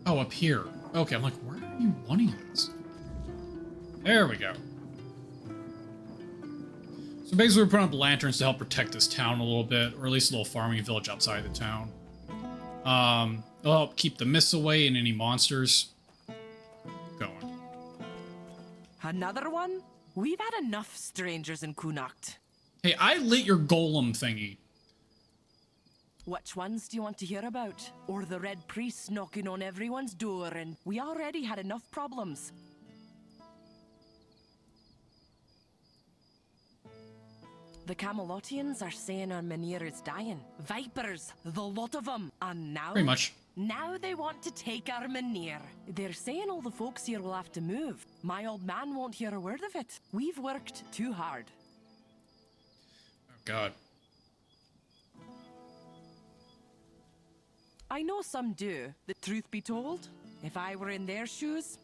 Oh, up here. Okay, I'm like, where are you wanting this? There we go. So basically we're putting up lanterns to help protect this town a little bit, or at least a little farming village outside the town. It'll help keep the mists away and any monsters going. Another one? We've had enough strangers in Kunakt. Hey, I lit your golem thingy. Which ones do you want to hear about? Or the red priests knocking on everyone's door and we already had enough problems. The Camelotians are saying our Mynheer is dying. Vipers, the lot of them. And now... Pretty much. Now they want to take our Mynheer. They're saying all the folks here will have to move. My old man won't hear a word of it. We've worked too hard. Oh, God. I know some do. The truth be told, if I were in their shoes...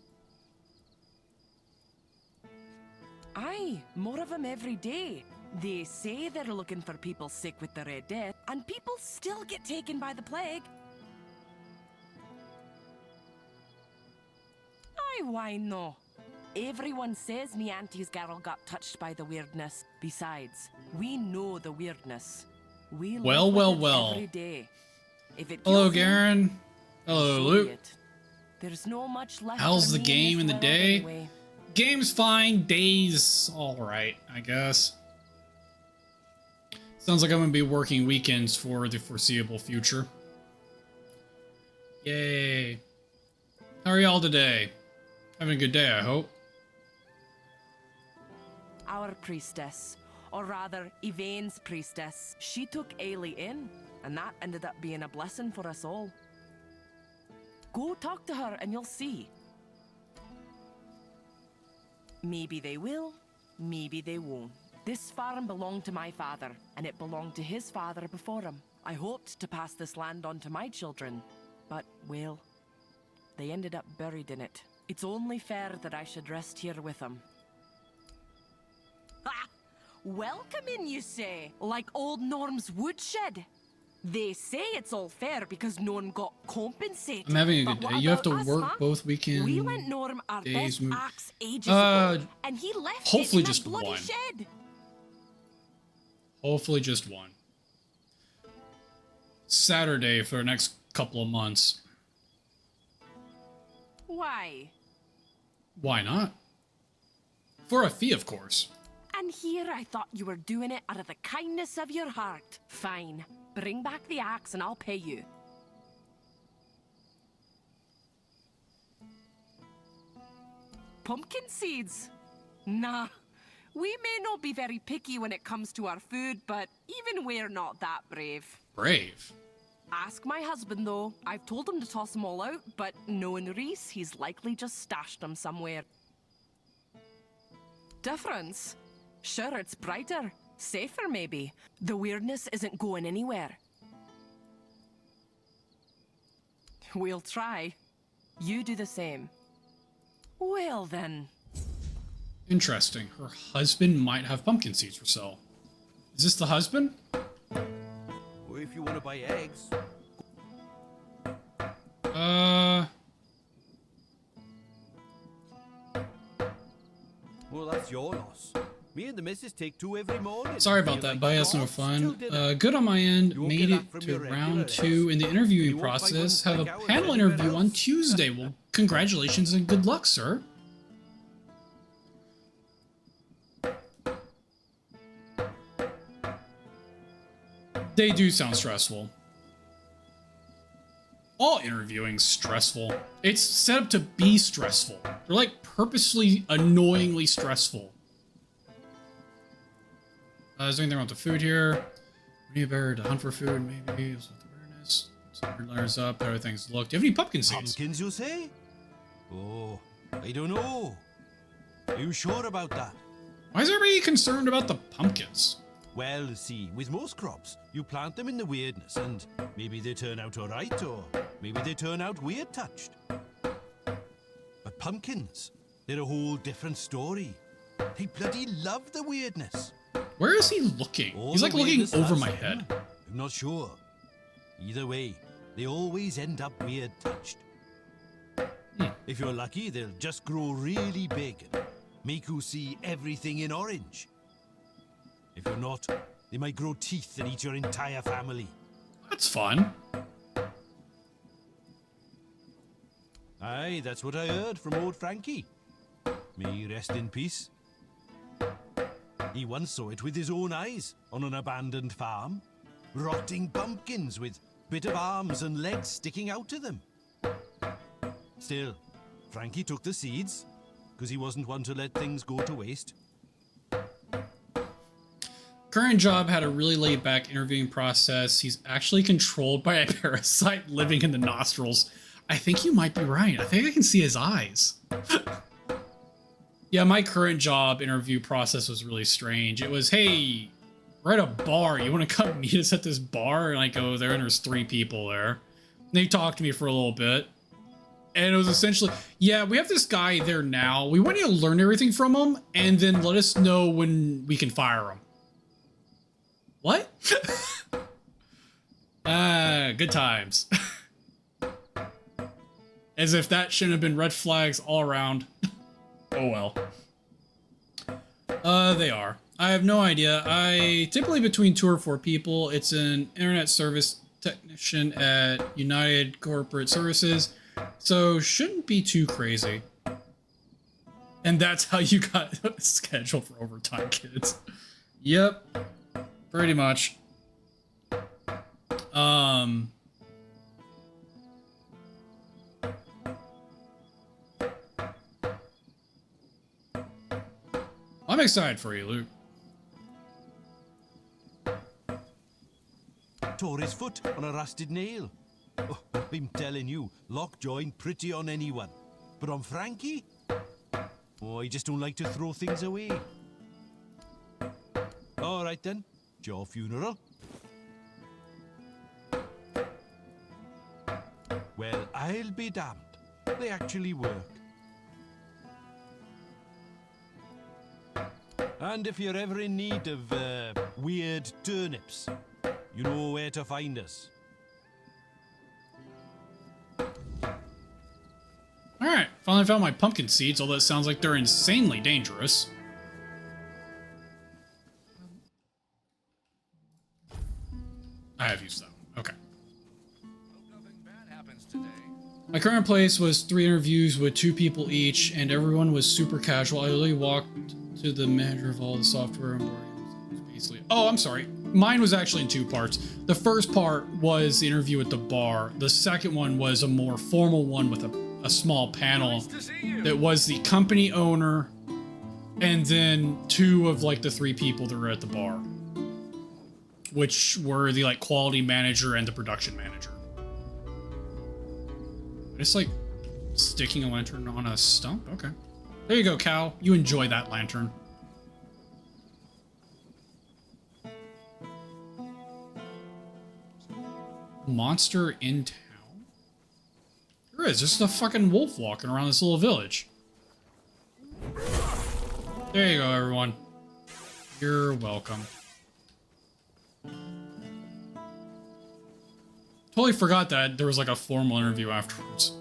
Aye, more of them every day. They say they're looking for people sick with the Red Death, and people still get taken by the plague. Aye, why no? Everyone says me auntie's girl got touched by the weirdness. Besides, we know the weirdness. We live with it every day. If it Hello, kills you, Garen. Hello, so Luke. be it. There's no much left. How's for the me game in this the world day? anyway. Game's fine. Day's alright, I guess. Sounds like I'm gonna be working weekends for the foreseeable future. Yay. How are y'all today? Having a good day, I hope. Our priestess, or rather, Yvain's priestess, she took Ailey in, and that ended up being a blessing for us all. Go talk to her and you'll see. Maybe they will, maybe they won't. This farm belonged to my father, and it belonged to his father before him. I hoped to pass this land on to my children, but, well, they ended up buried in it. It's only fair that I should rest here with them. Ha! Welcome in, you say? Like old Norm's woodshed? They say it's all fair because Norm got compensated. I'm having a But good what day. You have to about us, work huh? both weekends. We lent Norm our days best move- axe ages ago, and he left hopefully it in just that bloody one. shed. Hopefully just one. Saturday for the next couple of months. Why? Why not? For a fee, of course. And here I thought you were doing it out of the kindness of your heart. Fine. Bring back the axe and I'll pay you. Pumpkin seeds? Nah. We may not be very picky when it comes to our food, but even we're not that brave. Brave. Ask my husband, though. I've told him to toss them all out, but knowing Reese, he's likely just stashed them somewhere. Difference? Sure, it's brighter. Safer, maybe. The weirdness isn't going anywhere. We'll try. You do the same. Well, then. Interesting. Her husband might have pumpkin seeds for sale. Is this the husband? Or if you want to buy eggs. Well, that's your loss. Me and the missus take 2 every morning. Sorry about that, but that's no fun. Good on my end. Made it to round 2 in the interviewing process. Have a panel interview on Tuesday. Well, congratulations and good luck, sir. They do sound stressful. All interviewing's stressful. It's set up to be stressful. They're like purposely annoyingly stressful. Is there anything wrong with the food here? We need better to hunt for food, maybe. With awareness. Some layers up, how things look. Do you have any pumpkin seeds? Pumpkins, you say? Oh, I don't know. Are you sure about that? Why is everybody concerned about the pumpkins? Well, see, with most crops, you plant them in the weirdness, and maybe they turn out alright, or maybe they turn out weird touched. But pumpkins, they're a whole different story. They bloody love the weirdness. Where is he looking? All He's the like looking weirdness over has my some. head. I'm not sure. Either way, they always end up weird touched. If you're lucky, they'll just grow really big and make you see everything in orange. If you're not, they might grow teeth and eat your entire family. That's fun. Aye, that's what I heard from old Frankie. May he rest in peace. He once saw it with his own eyes on an abandoned farm. Rotting pumpkins with bit of arms and legs sticking out of them. Still, Frankie took the seeds, because he wasn't one to let things go to waste. Current job had a really laid back interviewing process. He's actually controlled by a parasite living in the nostrils. I think you might be right. I think I can see his eyes. Yeah, my current job interview process was really strange. It was, hey, we're at a bar. You want to come meet us at this bar? And I go there and there's 3 people there. And they talked to me for a little bit. And it was essentially, yeah, we have this guy there now. We want you to learn everything from him and then let us know when we can fire him. What? Good times. As if that shouldn't have been red flags all around. Oh well. They are. I have no idea. I typically between 2 or 4 people. It's an internet service technician at United Corporate Services, so shouldn't be too crazy. And that's how you got scheduled for overtime, kids. Yep. Pretty much. I'm excited for you, Luke. Tore his foot on a rusted nail. Oh, I'm telling you, lockjaw pretty on anyone. But on Frankie? Oh, I just don't like to throw things away. All right then, your funeral. Well, I'll be damned. They actually work. And if you're ever in need of weird turnips, you know where to find us. Alright, finally found my pumpkin seeds, although it sounds like they're insanely dangerous. I have used them. Okay. Hope nothing bad happens today. My current place was 3 interviews with 2 people each, and everyone was super casual. I literally walked to the manager of all the software and basically. Oh, I'm sorry. Mine was actually in 2 parts. The first part was the interview at the bar. The second one was a more formal one with a small panel Nice to see you. that was the company owner and then 2 of like the 3 people that were at the bar. which were the like quality manager and the production manager. Just like sticking a lantern on a stump? Okay. There you go, Cal. You enjoy that lantern. Monster in town? There is. There's just a fucking wolf walking around this little village. There you go, everyone. You're welcome. Totally forgot that there was like a formal interview afterwards.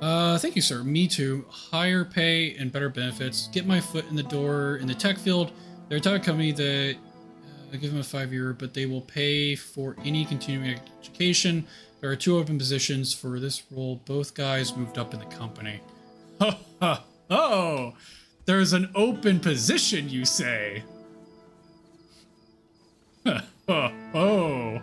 Thank you, sir. Me too. Higher pay and better benefits. Get my foot in the door in the tech field. They're a type of company that give them a 5-year, but they will pay for any continuing education. There are 2 open positions for this role. Both guys moved up in the company. Ha ha. Oh, there's an open position, you say? Oh.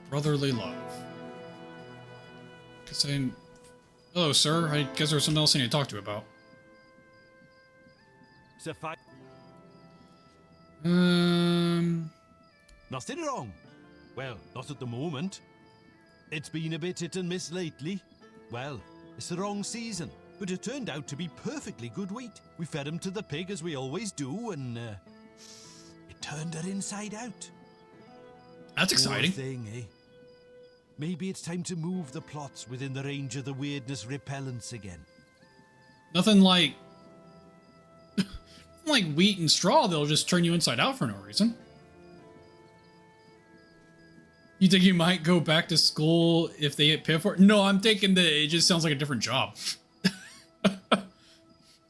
Brotherly love. Hello, sir. I guess there's something else I need to talk to you about. Nothing wrong. Well, not at the moment. It's been a bit hit and miss lately. Well, it's the wrong season, but it turned out to be perfectly good wheat. We fed him to the pig as we always do, and it turned her inside out. That's exciting. Poor thing, eh? Maybe it's time to move the plots within the range of the weirdness repellents again. Nothing like like wheat and straw. They'll just turn you inside out for no reason. You think you might go back to school if they get paid for it? No, I'm thinking that it just sounds like a different job.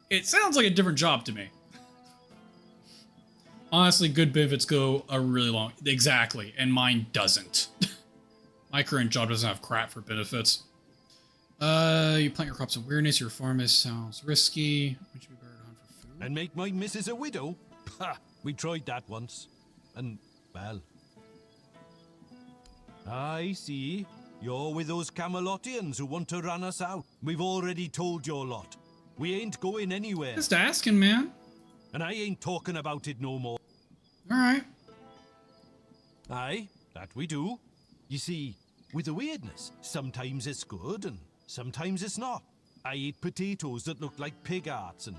It sounds like a different job to me. Honestly, good benefits go a really long... Exactly, and mine doesn't. My current job doesn't have crap for benefits. You plant your crops in weirdness, your farm sounds risky. Would you be better to hunt for food? And make my missus a widow? Ha! We tried that once. And, well... I see. You're with those Camelotians who want to run us out. We've already told your lot. We ain't going anywhere. Just asking, man. And I ain't talking about it no more. Alright. Aye, that we do. You see, with the weirdness, sometimes it's good and sometimes it's not. I ate potatoes that looked like pig hearts and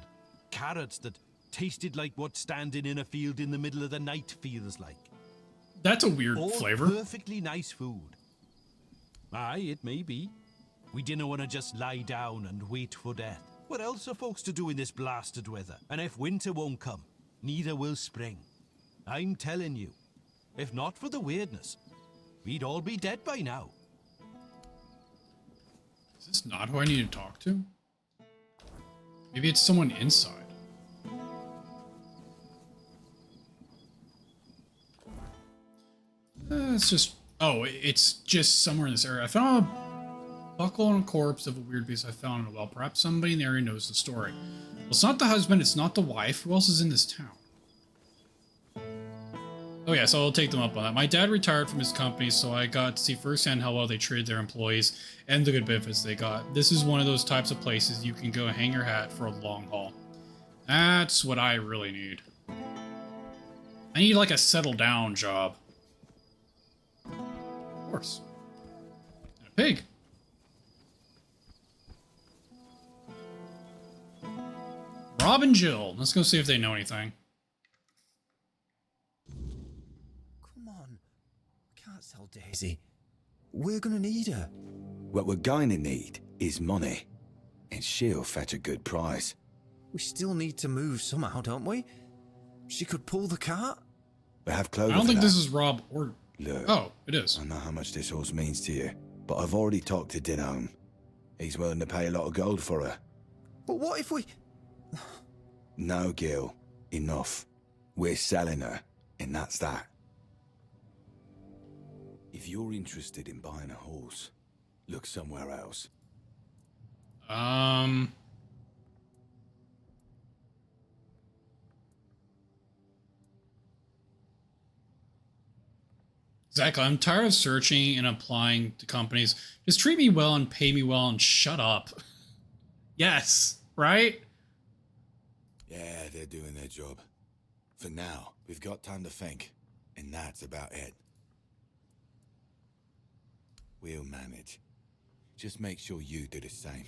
carrots that tasted like what standing in a field in the middle of the night feels like. That's a weird All flavor. Perfectly nice food. Aye, it may be. We didn't want to just lie down and wait for death. What else are folks to do in this blasted weather? And if winter won't come, neither will spring. I'm telling you, if not for the weirdness, we'd all be dead by now. Is this not who I need to talk to? Maybe it's someone inside. It's just... Oh, it's just somewhere in this area. I found a buckle on a corpse of a weird beast I found in a well. Perhaps somebody in the area knows the story. Well, it's not the husband, it's not the wife. Who else is in this town? Oh yeah, so I'll take them up on that. My dad retired from his company, so I got to see firsthand how well they treated their employees and the good benefits they got. This is one of those types of places you can go hang your hat for a long haul. That's what I really need. I need like a settle down job. Of course. And a pig. Rob and Jill. Let's go see if they know anything. Come on. I can't sell Daisy. We're gonna need her. What we're going to need is money. And she'll fetch a good price. We still need to move somehow, don't we? She could pull the cart. We have clothes. I don't think this is Rob or... Look. Oh, it is. I know how much this horse means to you, but I've already talked to Dinham. He's willing to pay a lot of gold for her. But what if we... No, Gil. Enough. We're selling her, and that's that. If you're interested in buying a horse, look somewhere else. Exactly. I'm tired of searching and applying to companies. Just treat me well and pay me well and shut up. Yes, right? Yeah, they're doing their job. For now, we've got time to think, and that's about it. We'll manage. Just make sure you do the same.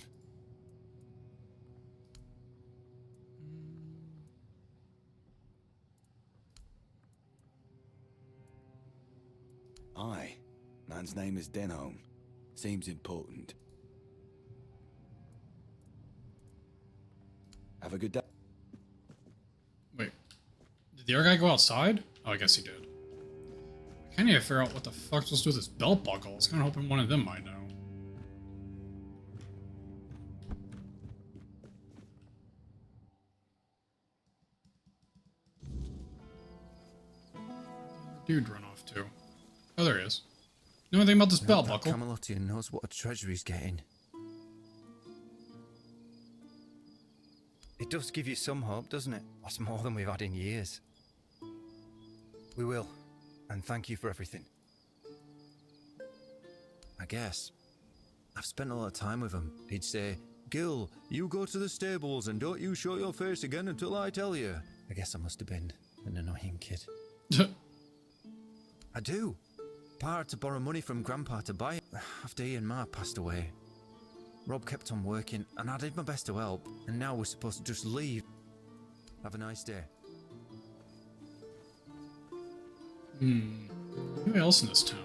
Aye. Man's name is Denholm. Seems important. Have a good day. Wait. Did the other guy go outside? Oh, I guess he did. I can't even figure out what the fuck supposed to do with this belt buckle. I was kind of hoping one of them might know. Dude run off too. Oh, there he is. Know anything about this belt buckle? Camelotian knows what a treasure he's getting. It does give you some hope, doesn't it? That's more than we've had in years. We will, and thank you for everything. I guess. I've spent a lot of time with him. He'd say, Gil, you go to the stables and don't you show your face again until I tell you. I guess I must have been an annoying kid. I do. Pa had to borrow money from Grandpa to buy it after he and Ma passed away. Rob kept on working, and I did my best to help, and now we're supposed to just leave. Have a nice day. Who else in this town?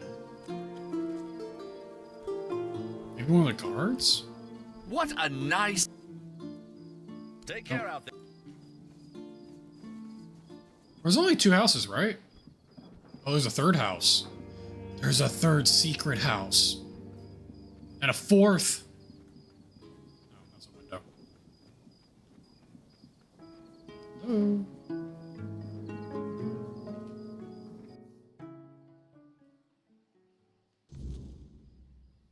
Maybe one of the guards? What a nice... Take care out there. There's only 2 houses, right? Oh, there's a 3rd house. There's a 3rd secret house. And a 4th. Oh, that's a window. Hello.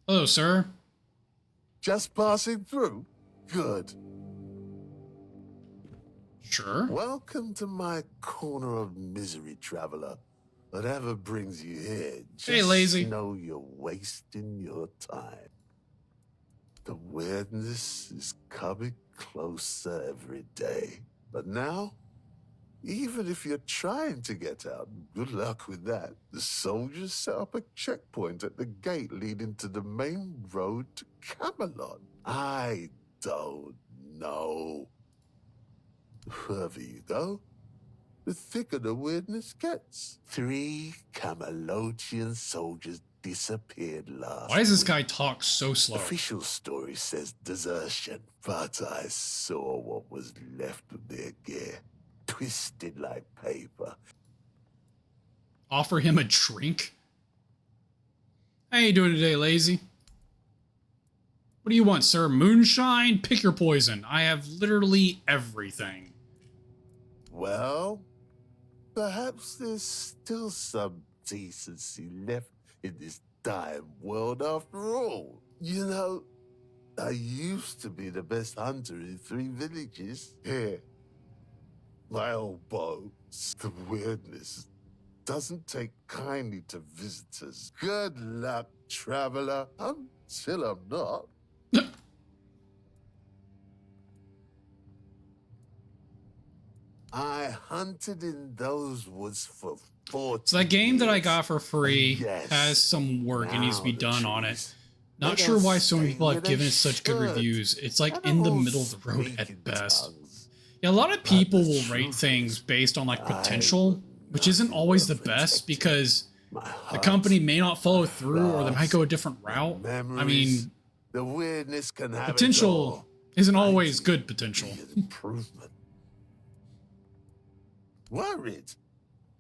Hello, sir. Just passing through? Good. Sure. Welcome to my corner of misery, traveler. Whatever brings you here, just Hey, lazy. know you're wasting your time. The weirdness is coming closer every day. But now, even if you're trying to get out, good luck with that. The soldiers set up a checkpoint at the gate leading to the main road to Camelot. I don't know. Wherever you go, the thicker the weirdness gets. 3 Camelotian soldiers disappeared last Why does this week. guy talk so slow? Official story says desertion, but I saw what was left of their gear, twisted like paper. Offer him a drink? How you doing today, lazy? What do you want, sir? Moonshine? Pick your poison. I have literally everything. Well, perhaps there's still some decency left in this dying world after all. You know, I used to be the best hunter in 3 villages. Here, my old bow. The weirdness doesn't take kindly to visitors. Good luck, traveler. Until I'm not. I hunted in those woods for 40 So that game that I years. got for free Yes. has some work that needs to be Now the done on it. trees, Not they sure don't why so many stay people where have they given it such good should. reviews. It's like And in the all middle of the road speak at in best. tongues. Yeah, a lot of But people the will rate truth things is, based on like I potential, would which isn't not always the have best protected because my the heart, company may not follow my through or they might go a flaws, different my route. I memories. mean, The weirdness can have it potential all. isn't I always see good potential. an improvement. Worried.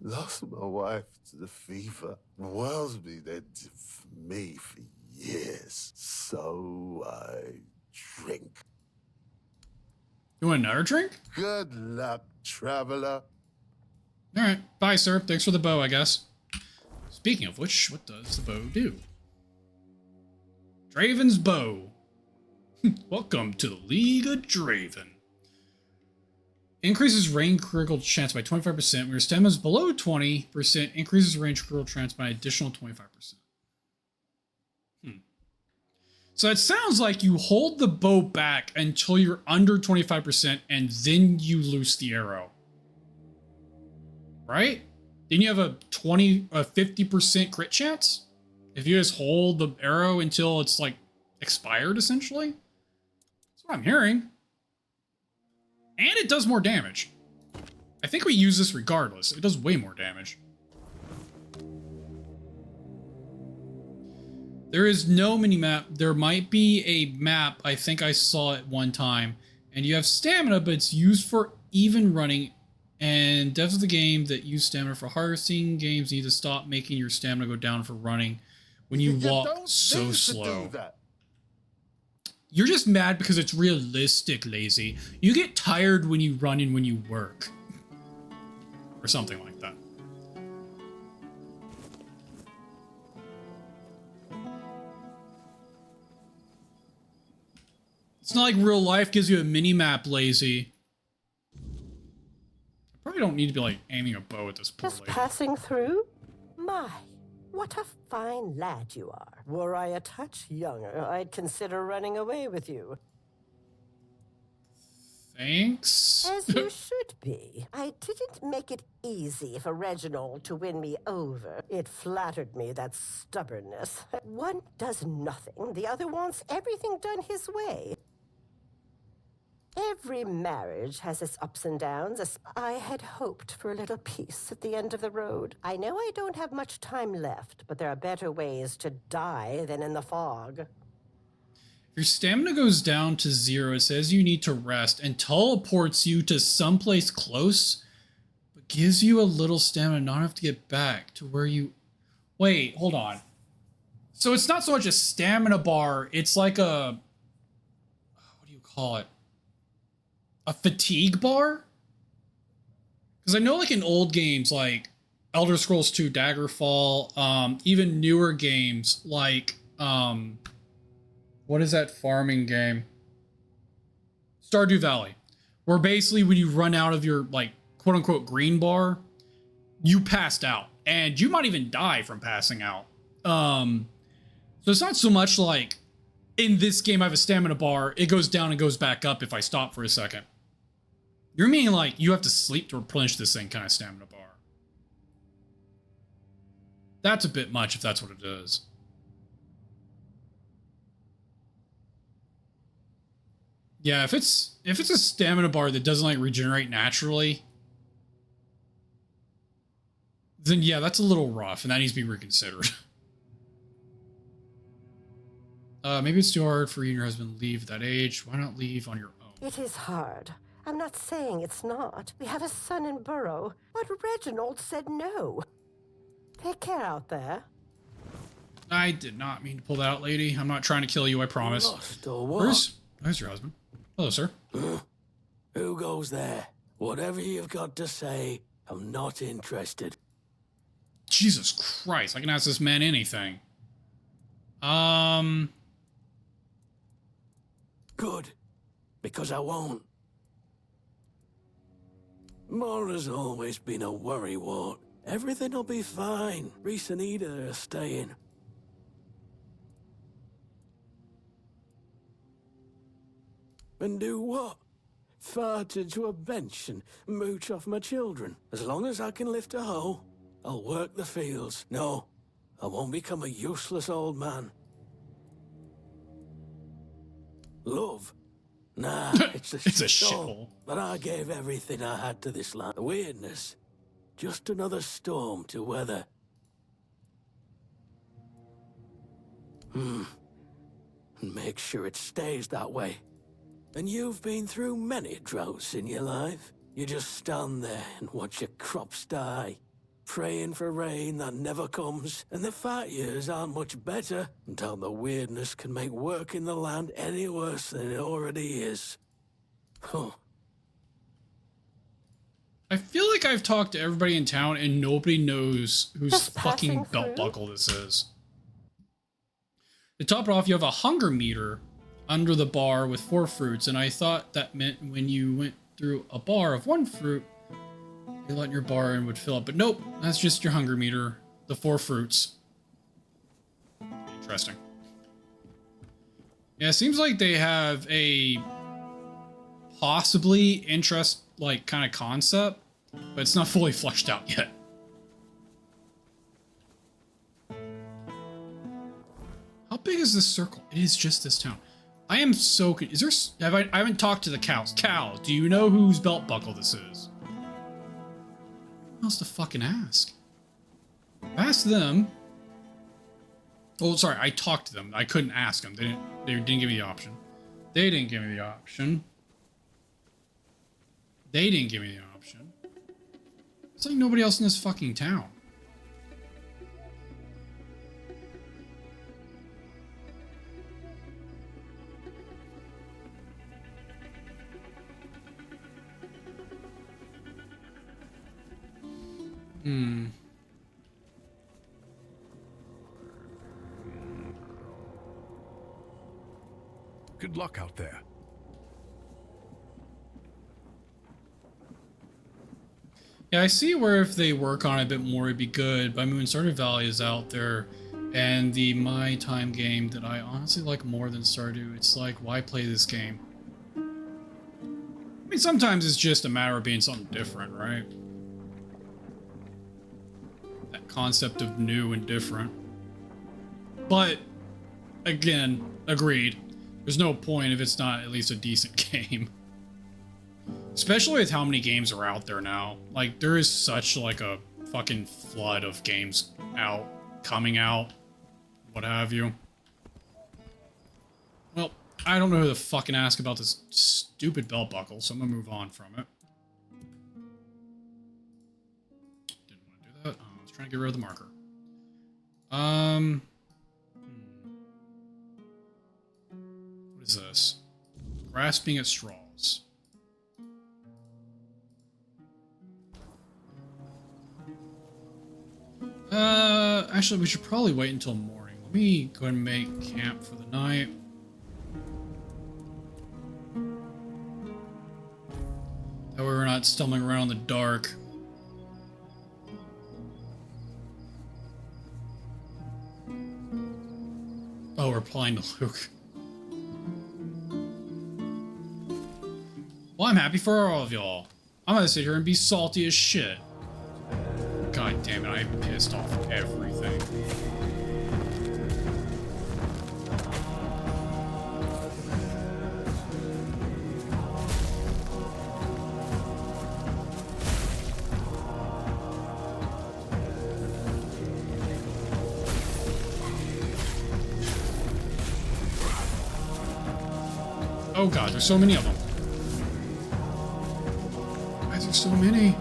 Lost my wife to the fever. Wellesby then did for me for years. So I drink. You want another drink? Good luck, traveler. Alright, bye sir. Thanks for the bow, I guess. Speaking of which, what does the bow do? Draven's bow. Welcome to the League of Draven. Increases range critical chance by 25%. When your stamina is below 20%, increases range critical chance by an additional 25%. So it sounds like you hold the bow back until you're under 25% and then you loose the arrow. Right? Then you have a 50% crit chance? If you just hold the arrow until it's like expired, essentially? That's what I'm hearing. And it does more damage. I think we use this regardless. It does way more damage. There is no mini-map. There might be a map. I think I saw it one time. And you have stamina, but it's used for even running. And devs of the game that use stamina for harvesting games need to stop making your stamina go down for running when you walk so slow. You're just mad because it's realistic, lazy. You get tired when you run and when you work. Or something like that. It's not like real life gives you a mini-map, lazy. I probably don't need to be like aiming a bow at this poor Just lady. passing through? My, what a fine lad you are. Were I a touch younger, I'd consider running away with you. Thanks. As you should be. I didn't make it easy for Reginald to win me over. It flattered me, that stubbornness. One does nothing, the other wants everything done his way. Every marriage has its ups and downs. I had hoped for a little peace at the end of the road. I know I don't have much time left, but there are better ways to die than in the fog. If your stamina goes down to 0, it says you need to rest and teleports you to someplace close, but gives you a little stamina not enough to get back to where you... Wait, hold on. So it's not so much a stamina bar, it's like a... What do you call it? A fatigue bar? Because I know like in old games like Elder Scrolls 2 Daggerfall, even newer games like... what is that farming game? Stardew Valley. Where basically when you run out of your like quote unquote green bar, you passed out. And you might even die from passing out. So it's not so much like in this game I have a stamina bar, it goes down and goes back up if I stop for a second. You're meaning like you have to sleep to replenish this thing kind of stamina bar. That's a bit much if that's what it is. Yeah, if it's a stamina bar that doesn't like regenerate naturally, then yeah, that's a little rough and that needs to be reconsidered. Maybe it's too hard for you and your husband to leave at that age. Why not leave on your own? It is hard. I'm not saying it's not. We have a son in Burrow, but Reginald said no. Take care out there. I did not mean to pull that out, lady. I'm not trying to kill you, I promise. Lost or what? Where's your husband? Hello, sir. Who goes there? Whatever you've got to say, I'm not interested. Jesus Christ, I can ask this man anything. Good, because I won't. Mora's always been a worrywart. Everything'll be fine. Reese and Ida are staying. And do what? Fart into a bench and mooch off my children. As long as I can lift a hoe, I'll work the fields. No, I won't become a useless old man. Love? Nah, it's a shithole. But I gave everything I had to this land. Weirdness. Just another storm to weather. And make sure it stays that way. And you've been through many droughts in your life. You just stand there and watch your crops die, praying for rain that never comes, and the fat years aren't much better until the weirdness can make work in the land any worse than it already is. Huh. I feel like I've talked to everybody in town and nobody knows whose Just fucking passing belt through? buckle this is. To top it off, you have a hunger meter under the bar with 4 fruits, and I thought that meant when you went through a bar of one fruit, you let your bar and would fill up. But nope, that's just your hunger meter. The 4 fruits. Interesting. Yeah, it seems like they have a possibly kind of concept, but it's not fully fleshed out yet. How big is this circle? It is just this town. I am so... Is there... I haven't talked to the cows. Cows, do you know whose belt buckle this is? Who else to fucking ask? Ask them. Oh, sorry, I talked to them. I couldn't ask them. They didn't give me the option. They didn't give me the option. They didn't give me the option. It's like nobody else in this fucking town. Good luck out there. Yeah, I see where if they work on it a bit more, it'd be good. But I mean, Stardew Valley is out there, and the My Time game that I honestly like more than Stardew. It's like, why play this game? I mean, sometimes it's just a matter of being something different, right? That concept of new and different. But, again, agreed. There's no point if it's not at least a decent game. Especially with how many games are out there now. Like, there is such, like, a fucking flood of games out, coming out, what have you. Well, I don't know who to fucking ask about this stupid belt buckle, so I'm gonna move on from it. Didn't want to do that. I was trying to get rid of the marker. What is this? Grasping at straws. Actually, we should probably wait until morning. Let me go ahead and make camp for the night. That way we're not stumbling around in the dark. Oh, we're replying to Luke. Well, I'm happy for all of y'all. I'm gonna sit here and be salty as shit. God damn it, I pissed off everything. Oh god, there's so many of them. Why is there so many?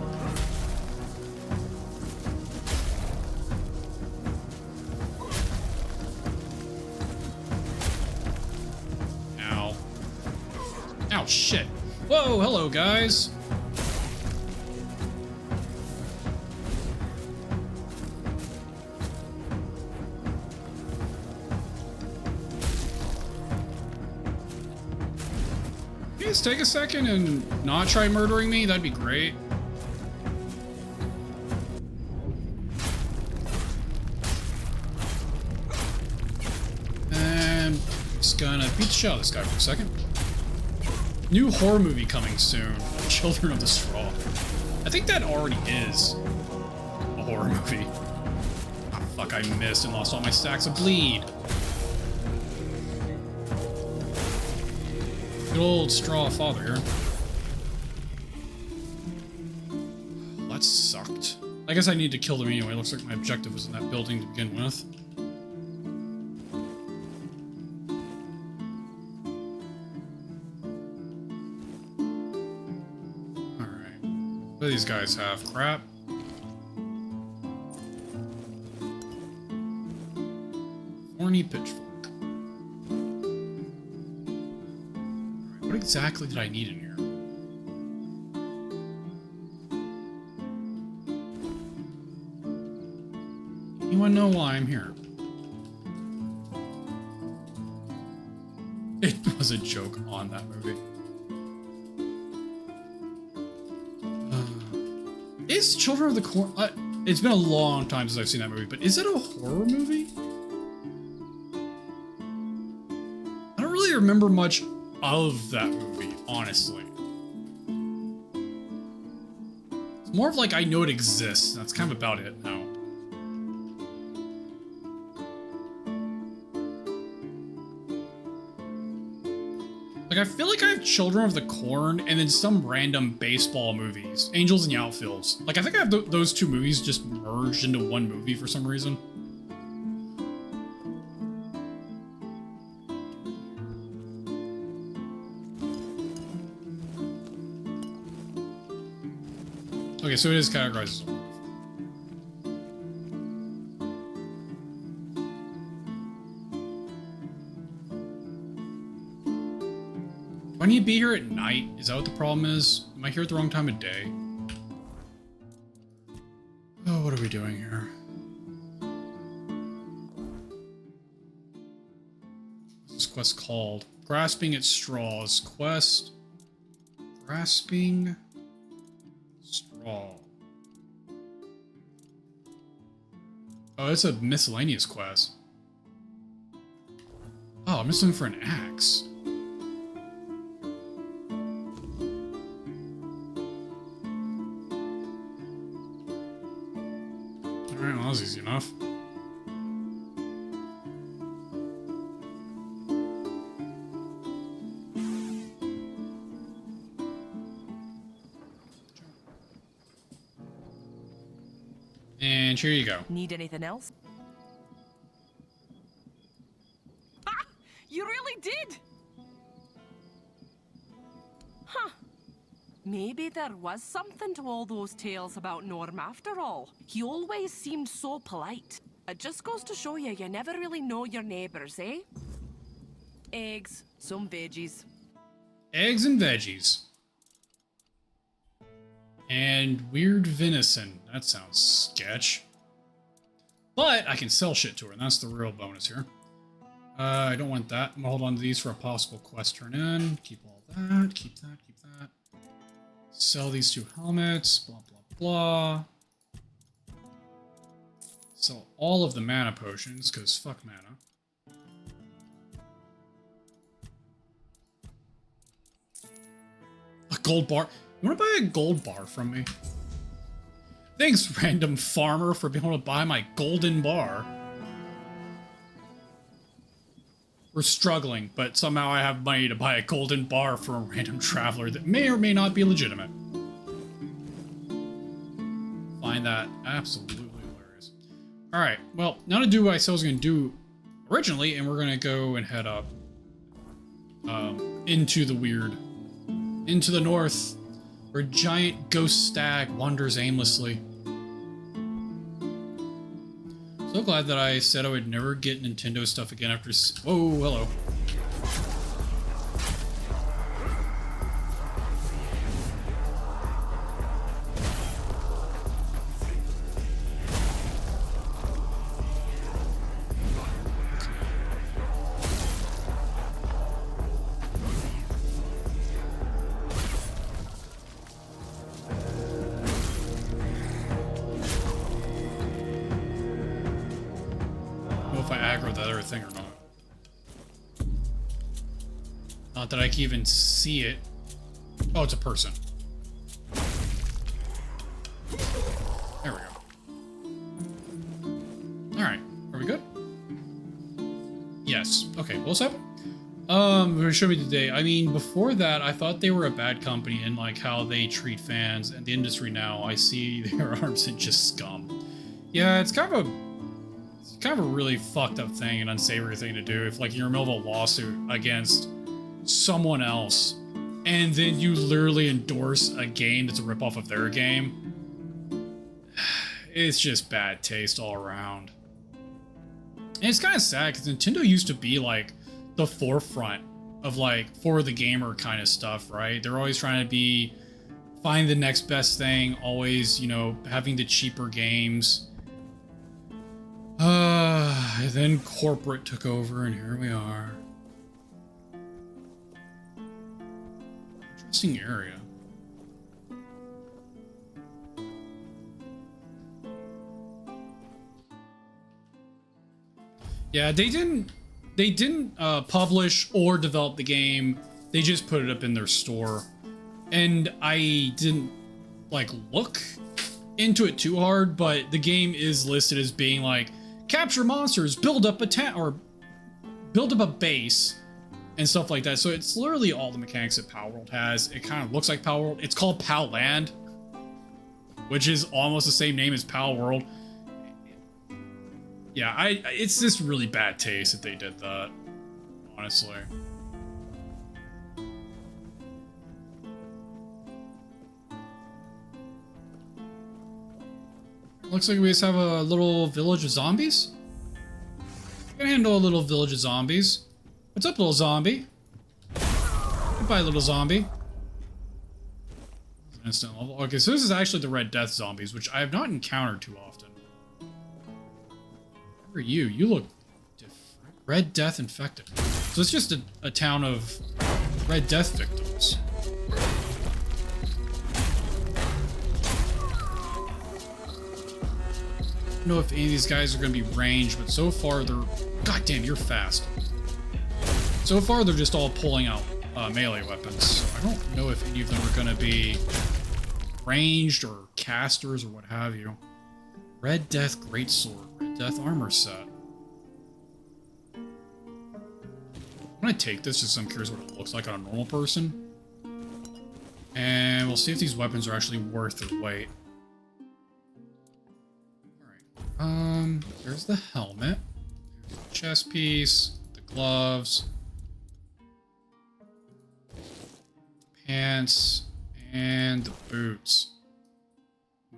Ow. Ow, shit. Whoa, hello, guys. Just take a second and not try murdering me? That'd be great. And just gonna beat the shit out of this guy for a second. New horror movie coming soon. Children of the Straw. I think that already is a horror movie. Ah, fuck, I missed and lost all my stacks of bleed. Good old straw father here. That sucked. I guess I need to kill them anyway. Looks like my objective was in that building to begin with. Alright. What do these guys have? Crap. Thorny pitchfork. What exactly did I need in here? Anyone know why I'm here? It was a joke on that movie. Is Children of the Corn... it's been a long time since I've seen that movie, but is it a horror movie? I don't really remember much of that movie, honestly. It's more of like I know it exists. That's kind of about it now. Like, I feel like I have Children of the Corn and then some random baseball movies. Angels in the Outfields. Like, I think I have those two movies just merged into one movie for some reason. Okay, so it is categorized as horror. Do I need to be here at night? Is that what the problem is? Am I here at the wrong time of day? Oh, what are we doing here? What's this quest called? Grasping at Straws. Quest. Grasping Straw. Oh, it's a miscellaneous quest. Oh, I'm just looking for an axe. Alright, well, that was easy enough. And here you go. Need anything else? Ah! You really did! Huh. Maybe there was something to all those tales about Norm after all. He always seemed so polite. It just goes to show you never really know your neighbors, eh? Eggs, some veggies. Eggs and veggies. And weird venison. That sounds sketch. But I can sell shit to her, and that's the real bonus here. I don't want that. I'm gonna hold on to these for a possible quest turn in. Keep all that. Keep that. Keep that. Sell these 2 helmets. Blah, blah, blah. Sell all of the mana potions, because fuck mana. A gold bar. You want to buy a gold bar from me? Thanks, random farmer, for being able to buy my golden bar. We're struggling, but somehow I have money to buy a golden bar for a random traveler that may or may not be legitimate. Find that absolutely hilarious. Alright, well, now to do what I said I was going to do originally, and we're going to go and head up into the weird, into the north, where a giant ghost stag wanders aimlessly. So glad that I said I would never get Nintendo stuff again after... Whoa, hello. Thing or not. Not that I can even see it. Oh, it's a person. There we go. Alright, are we good? Yes. Okay, what's up? Show me today. I mean, before that, I thought they were a bad company in like how they treat fans, and the industry now, I see their arms in just scum. Yeah, it's kind of a really fucked up thing, an unsavory thing to do if like you're in the middle of a lawsuit against someone else and then you literally endorse a game that's a ripoff of their game. It's just bad taste all around. And it's kind of sad because Nintendo used to be like the forefront of like for the gamer kind of stuff, right? They're always trying to find the next best thing, always, you know, having the cheaper games. Then corporate took over, and here we are. Interesting area. Yeah, they didn't publish or develop the game. They just put it up in their store. And I didn't like look into it too hard, but the game is listed as being like capture monsters, build up a town, or build up a base and stuff like that. So it's literally all the mechanics that Power World has. It kind of looks like Power World. It's called Pow Land, which is almost the same name as Power World. Yeah, it's just really bad taste that they did that, honestly. Looks like we just have a little village of zombies. I can handle a little village of zombies. What's up, little zombie? Goodbye, little zombie. Instant level. Okay, so this is actually the Red Death zombies, which I have not encountered too often. Who are you? You look different. Red Death infected. So it's just a town of Red Death victims. I don't know if any of these guys are going to be ranged, but so far they're... God damn, you're fast. So far they're just all pulling out melee weapons. So I don't know if any of them are going to be ranged or casters or what have you. Red Death Greatsword. Red Death armor set. I'm going to take this just so I'm curious what it looks like on a normal person. And we'll see if these weapons are actually worth their weight. Alright. There's the helmet. There's the chest piece. The gloves. Pants. And the boots.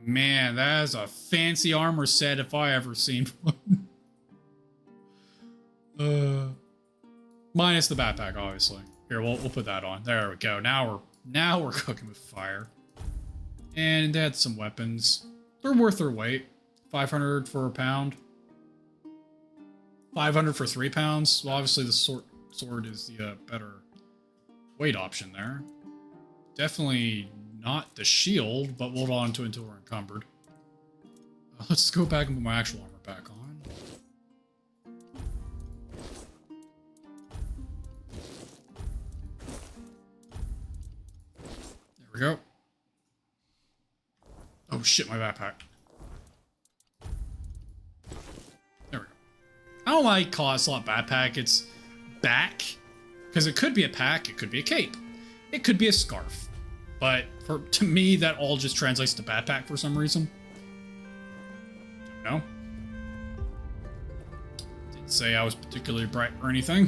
Man, that is a fancy armor set if I ever seen one. Minus the backpack, obviously. Here, we'll put that on. There we go. Now we're cooking with fire. And they had some weapons. They're worth their weight. 500 for a pound. 500 for 3 pounds. Well, obviously the sword is the better weight option there. Definitely not the shield, but we'll hold on to it until we're encumbered. Let's go back and put my actual armor back on. There we go. Oh shit, my backpack. There we go. I don't like calling it a slot backpack. It's back. Because it could be a pack, it could be a cape. It could be a scarf. But to me, that all just translates to backpack for some reason. Don't know. Didn't say I was particularly bright or anything.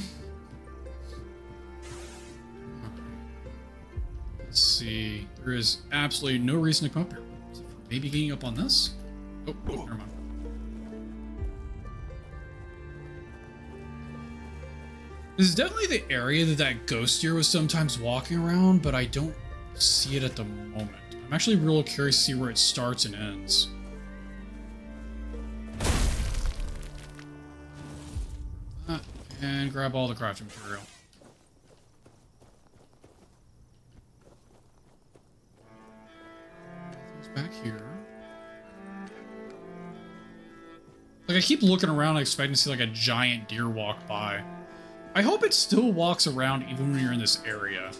Let's see. There is absolutely no reason to come up here. Except for maybe getting up on this? Oh, never mind. This is definitely the area that ghost deer was sometimes walking around, but I don't see it at the moment. I'm actually real curious to see where it starts and ends. And grab all the crafting material. Things back here. Like, I keep looking around expecting to see like a giant deer walk by. I hope it still walks around even when you're in this area.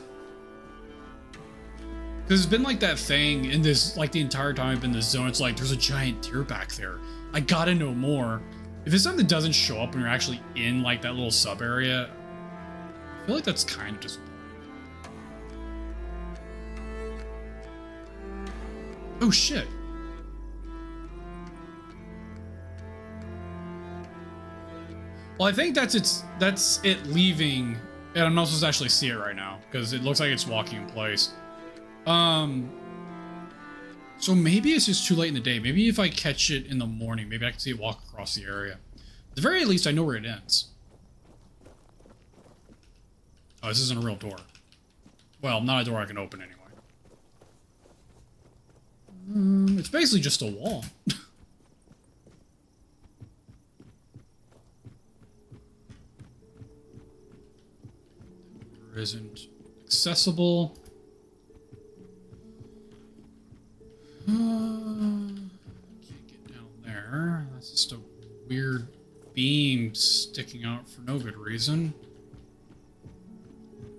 Because it's been like that thing in this, like the entire time I've been in this zone, it's like, there's a giant deer back there. I gotta know more. If it's something that doesn't show up when you're actually in like that little sub area, I feel like that's kind of disappointing. Oh shit. Well, I think that's it leaving, and I'm not supposed to actually see it right now, because it looks like it's walking in place. So maybe it's just too late in the day. Maybe if I catch it in the morning, maybe I can see it walk across the area. At the very least, I know where it ends. Oh, this isn't a real door. Well, not a door I can open anyway. It's basically just a wall. Door isn't accessible. Can't get down there. That's just a weird beam sticking out for no good reason.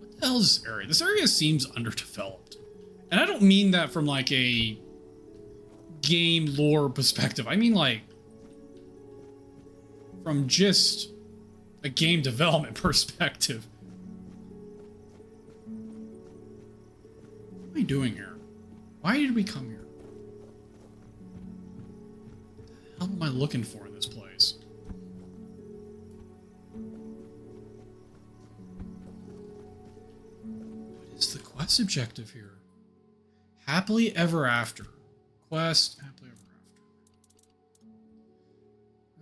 What the hell is this area? This area seems underdeveloped. And I don't mean that from like a game lore perspective. I mean like from just a game development perspective. What am I doing here? Why did we come here? What the hell am I looking for in this place? What is the quest objective here? Happily ever after. Quest, happily ever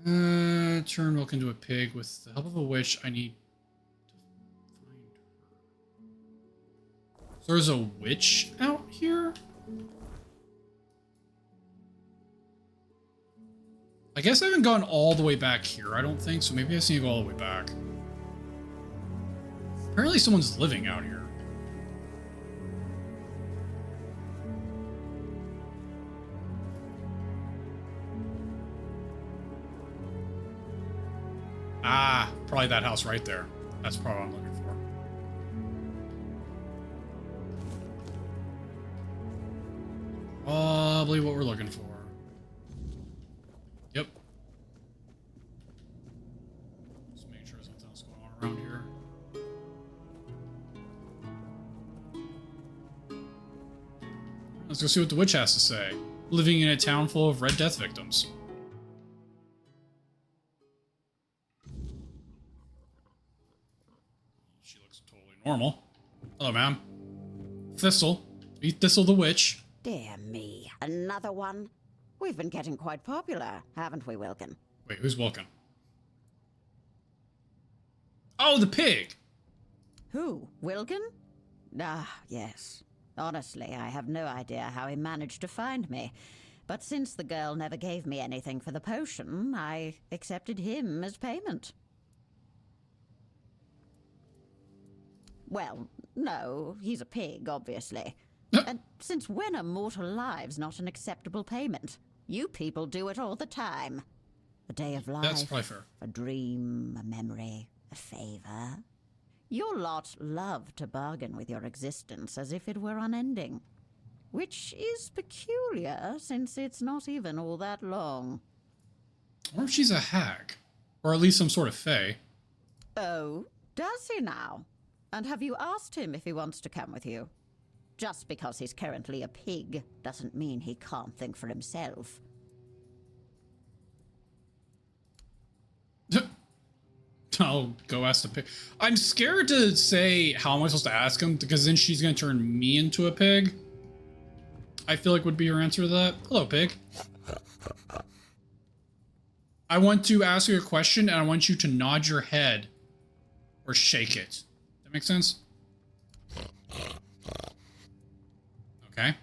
after. Turn Wilk into a pig. With the help of a witch, I need to find her. So there's a witch out here? I guess I haven't gone all the way back here, I don't think, so maybe I just need to go all the way back. Apparently someone's living out here. Ah, probably that house right there. That's probably what I'm looking for. Probably what we're looking for. Yep. Just making sure there's nothing else going on around here. Let's go see what the witch has to say. Living in a town full of Red Death victims. She looks totally normal. Hello, ma'am. Thistle. Eat Thistle the witch. Dear me, another one? We've been getting quite popular, haven't we, Wilkin? Wait, who's Wilkin? Oh, the pig! Who? Wilkin? Ah, yes. Honestly, I have no idea how he managed to find me. But since the girl never gave me anything for the potion, I accepted him as payment. Well, no, he's a pig, obviously. And since when are mortal lives not an acceptable payment? You people do it all the time. A day of life, that's probably fair. A dream, a memory, a favor. Your lot love to bargain with your existence as if it were unending. Which is peculiar, since it's not even all that long. I wonder if she's a hag. Or at least some sort of fae. Oh, does he now? And have you asked him if he wants to come with you? Just because he's currently a pig doesn't mean he can't think for himself. I'll go ask the pig. I'm scared to say how am I supposed to ask him, because then she's going to turn me into a pig. I feel like would be her answer to that. Hello, pig. I want to ask you a question, and I want you to nod your head or shake it. That makes sense? Okay.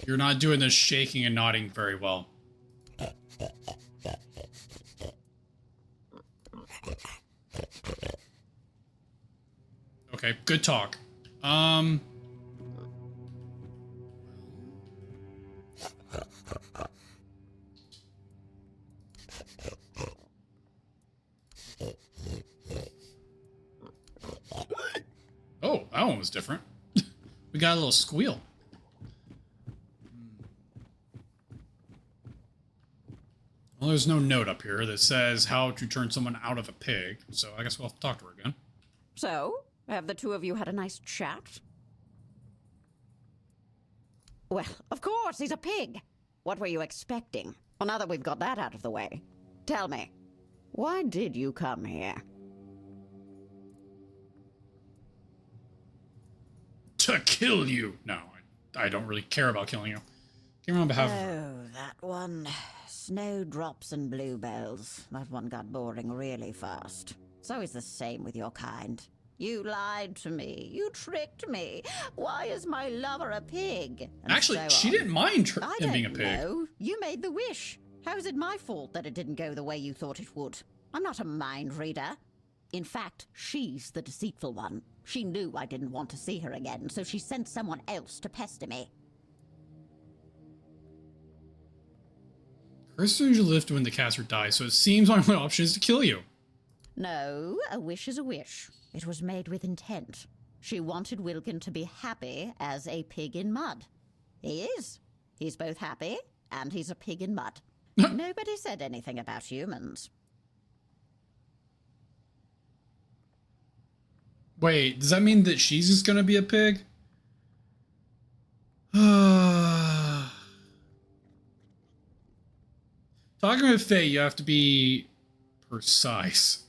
You're not doing this shaking and nodding very well. Okay, good talk. Oh, that one was different. We got a little squeal. Well, there's no note up here that says how to turn someone out of a pig, so I guess we'll have to talk to her again. So, have the two of you had a nice chat? Well, of course, he's a pig. What were you expecting? Well, now that we've got that out of the way, tell me, why did you come here? To kill you! No, I don't really care about killing you. Came on behalf of her. Oh, that one. Snowdrops and bluebells. That one got boring really fast. It's always the same with your kind. You lied to me. You tricked me. Why is my lover a pig? And actually, so she on. didn't mind him being a pig. No, you made the wish. How is it my fault that it didn't go the way you thought it would? I'm not a mind reader. In fact, she's the deceitful one. She knew I didn't want to see her again, so she sent someone else to pester me. Person usually live when the cats or die, so it seems my only option is to kill you. No, a wish is a wish. It was made with intent. She wanted Wilkin to be happy as a pig in mud. He is. He's both happy and he's a pig in mud. Nobody said anything about humans. Wait, does that mean that she's just gonna be a pig? Talking with Faye, you have to be precise.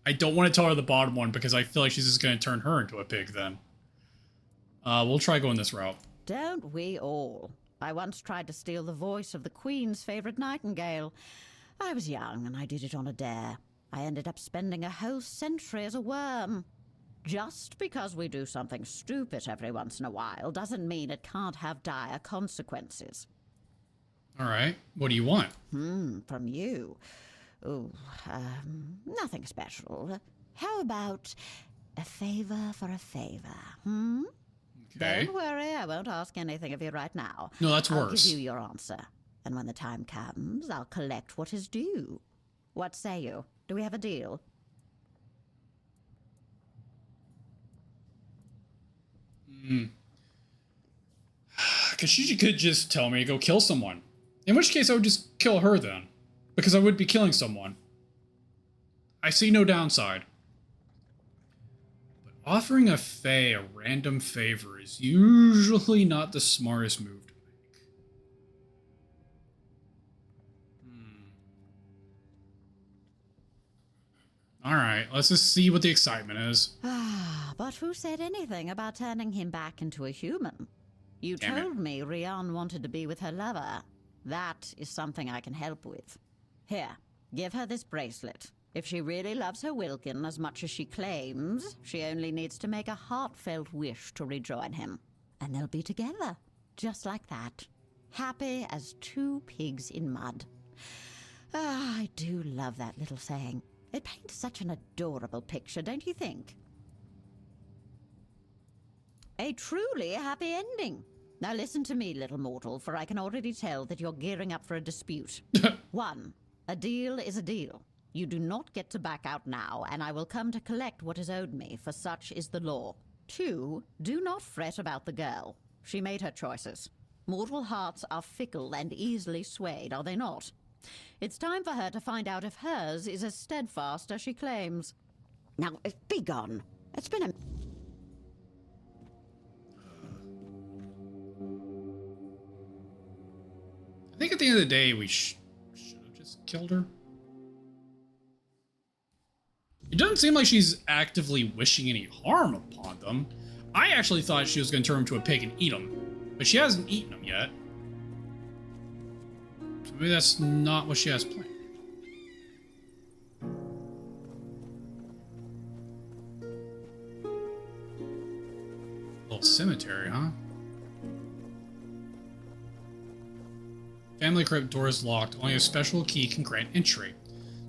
I don't want to tell her the bottom one because I feel like she's just going to turn her into a pig then. We'll try going this route. Don't we all? I once tried to steal the voice of the Queen's favorite nightingale. I was young and I did it on a dare. I ended up spending a whole century as a worm. Just because we do something stupid every once in a while doesn't mean it can't have dire consequences. All right. What do you want? From you. Oh, nothing special. How about a favor for a favor, Okay. Don't worry, I won't ask anything of you right now. No, that's I'll worse. give you your answer. And when the time comes, I'll collect what is due. What say you? Do we have a deal? Because she could just tell me to go kill someone. In which case, I would just kill her then. Because I would be killing someone. I see no downside. But offering a Fae a random favor is usually not the smartest move to make. Alright, let's just see what the excitement is. But who said anything about turning him back into a human? You Damn it. told me Rian wanted to be with her lover. That is something I can help with. Here, give her this bracelet. If she really loves her Wilkin as much as she claims, she only needs to make a heartfelt wish to rejoin him. And they'll be together, just like that. Happy as two pigs in mud. I do love that little saying. It paints such an adorable picture, don't you think? A truly happy ending. Now listen to me, little mortal, for I can already tell that you're gearing up for a dispute. 1. A deal is a deal. You do not get to back out now, and I will come to collect what is owed me, for such is the law. 2. Do not fret about the girl. She made her choices. Mortal hearts are fickle and easily swayed, are they not? It's time for her to find out if hers is as steadfast as she claims. Now, be gone. It's been a... I think at the end of the day, we should have just killed her. It doesn't seem like she's actively wishing any harm upon them. I actually thought she was going to turn him into a pig and eat him, but she hasn't eaten him yet. So maybe that's not what she has planned. Little cemetery, huh? Family crypt door is locked. Only a special key can grant entry.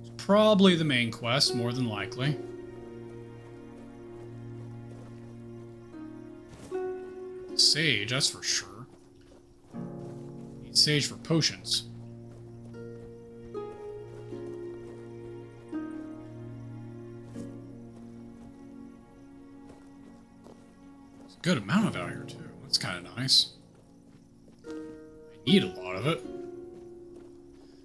It's probably the main quest, more than likely. Sage, that's for sure. Need sage for potions. There's a good amount of it out here, too. That's kind of nice. I need a lot of it.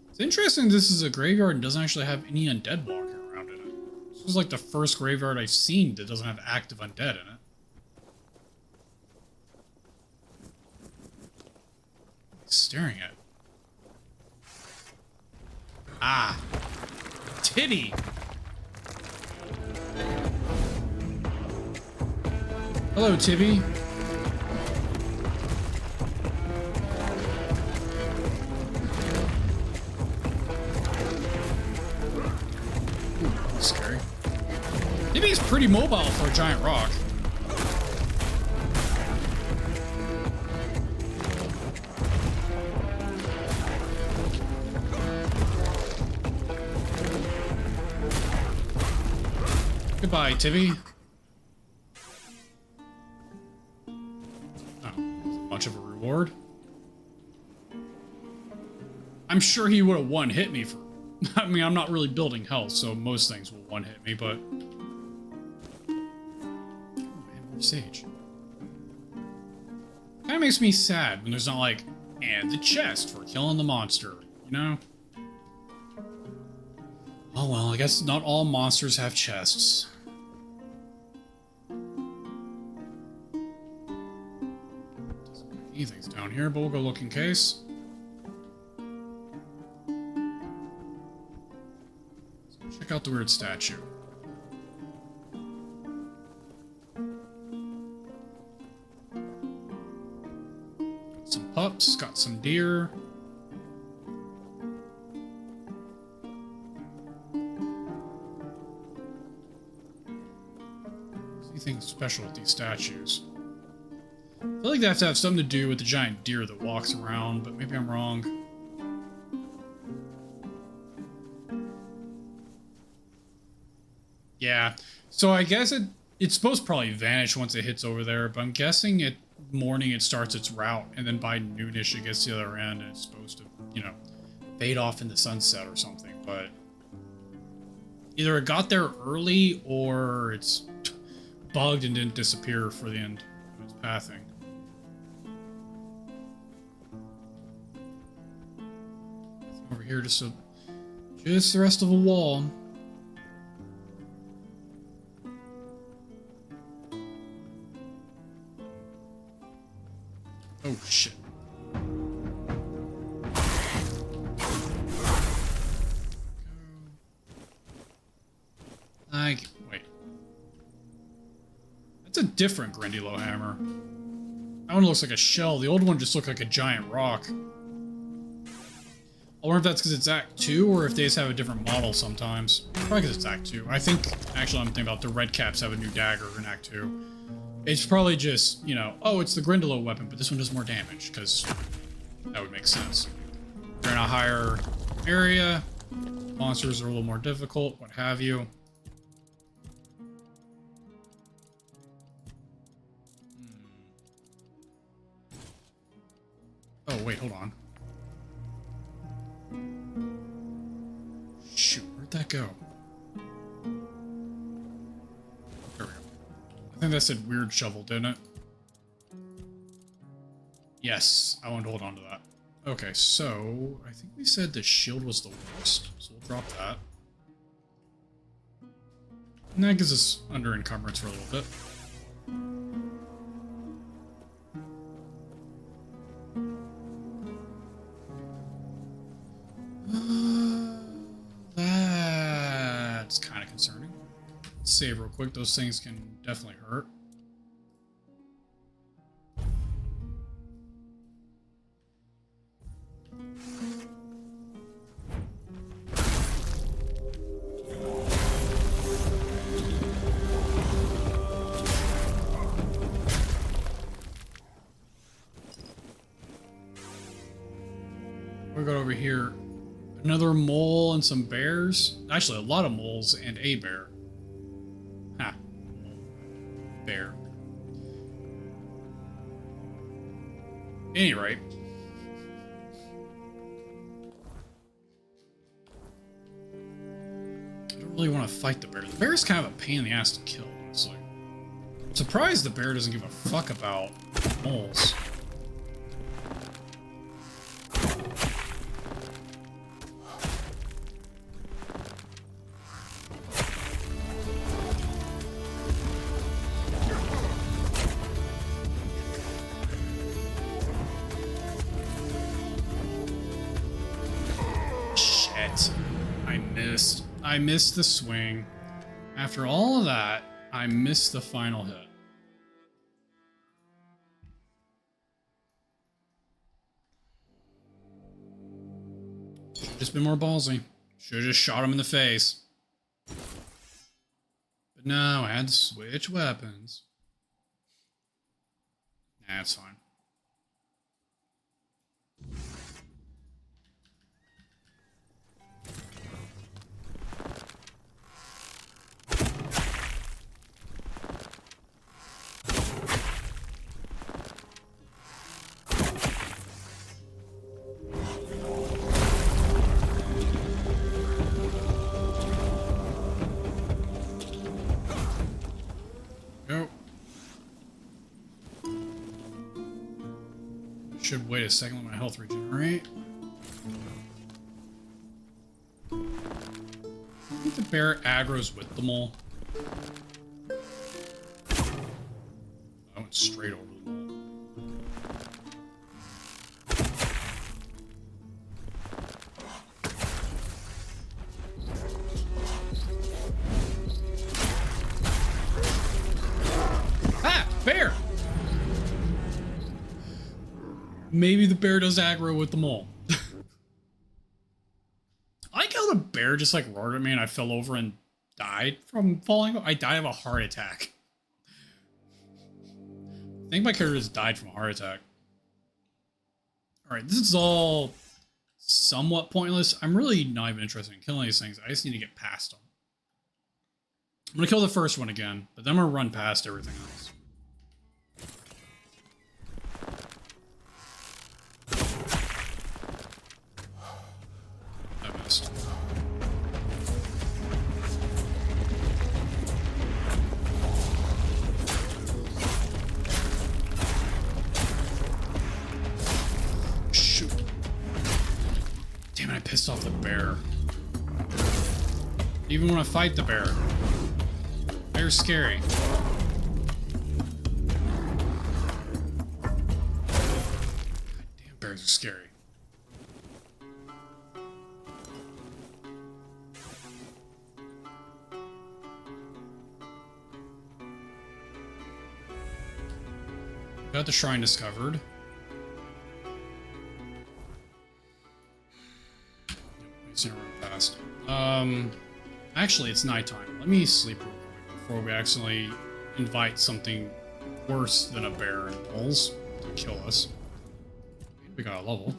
It's interesting this is a graveyard and doesn't actually have any undead walking around in it. This is like the first graveyard I've seen that doesn't have active undead in it. Staring at. Ah. Titty. Hello, Tibby. Scary. Tibby's pretty mobile for a giant rock. Goodbye, Tibby. Oh, much of a reward. I'm sure he would have one-hit me for... I mean, I'm not really building health, so most things will one-hit me, but... Oh, man, more sage. Kinda makes me sad when there's not like, and the chest for killing the monster, you know? Oh well, I guess not all monsters have chests. Anything's down here, but we'll go look in case. So check out the weird statue. Got some pups, got some deer. Anything special with these statues? I feel like they have to have something to do with the giant deer that walks around, but maybe I'm wrong. Yeah, so I guess it's supposed to probably vanish once it hits over there, but I'm guessing at morning it starts its route, and then by noonish it gets to the other end, and it's supposed to, you know, fade off in the sunset or something, but either it got there early, or it's bugged and didn't disappear for the end of its pathing. Over here, just the rest of a wall. Oh shit. Wait. That's a different Grindylow hammer. That one looks like a shell. The old one just looked like a giant rock. I wonder if that's because it's Act 2 or if they just have a different model sometimes. Probably because it's Act 2. I think, actually, I'm thinking about the red caps have a new dagger in Act 2. It's probably just, you know, oh, it's the Grindylow weapon, but this one does more damage, because that would make sense. They're in a higher area. Monsters are a little more difficult, what have you. Oh, wait, hold on. Shoot, where'd that go? There we go. I think that said weird shovel, didn't it? Yes, I wanted to hold on to that. Okay, so I think we said the shield was the worst, so we'll drop that. And that gives us under encumbrance for a little bit. That's kind of concerning. Let's save real quick. Those things can definitely hurt. We got over here. Another mole and some bears. Actually, a lot of moles and a bear. Ha. Bear. Any rate. I don't really want to fight the bear. The bear is kind of a pain in the ass to kill, honestly. I'm surprised the bear doesn't give a fuck about moles. I missed the swing. After all of that, I missed the final hit. Should've just been more ballsy. Should've just shot him in the face. But no, I had to switch weapons. That's fine. should wait a second, let my health regenerate. I think the bear aggro's with the mole. I went straight over the mole. Ah! Bear! Maybe the bear does aggro with the mole. I like how the bear just like roared at me and I fell over and died from falling. I died of a heart attack. I think my character just died from a heart attack. Alright, this is all somewhat pointless. I'm really not even interested in killing these things. I just need to get past them. I'm gonna kill the first one again, but then I'm gonna run past everything else. I missed. Shoot. Damn it, I pissed off the bear. Even want to fight the bear. Bear's scary. God damn, bears are scary. Got the shrine discovered. Past. Actually, it's nighttime. Let me sleep real quick before we accidentally invite something worse than a bear and wolves to kill us. We got a level.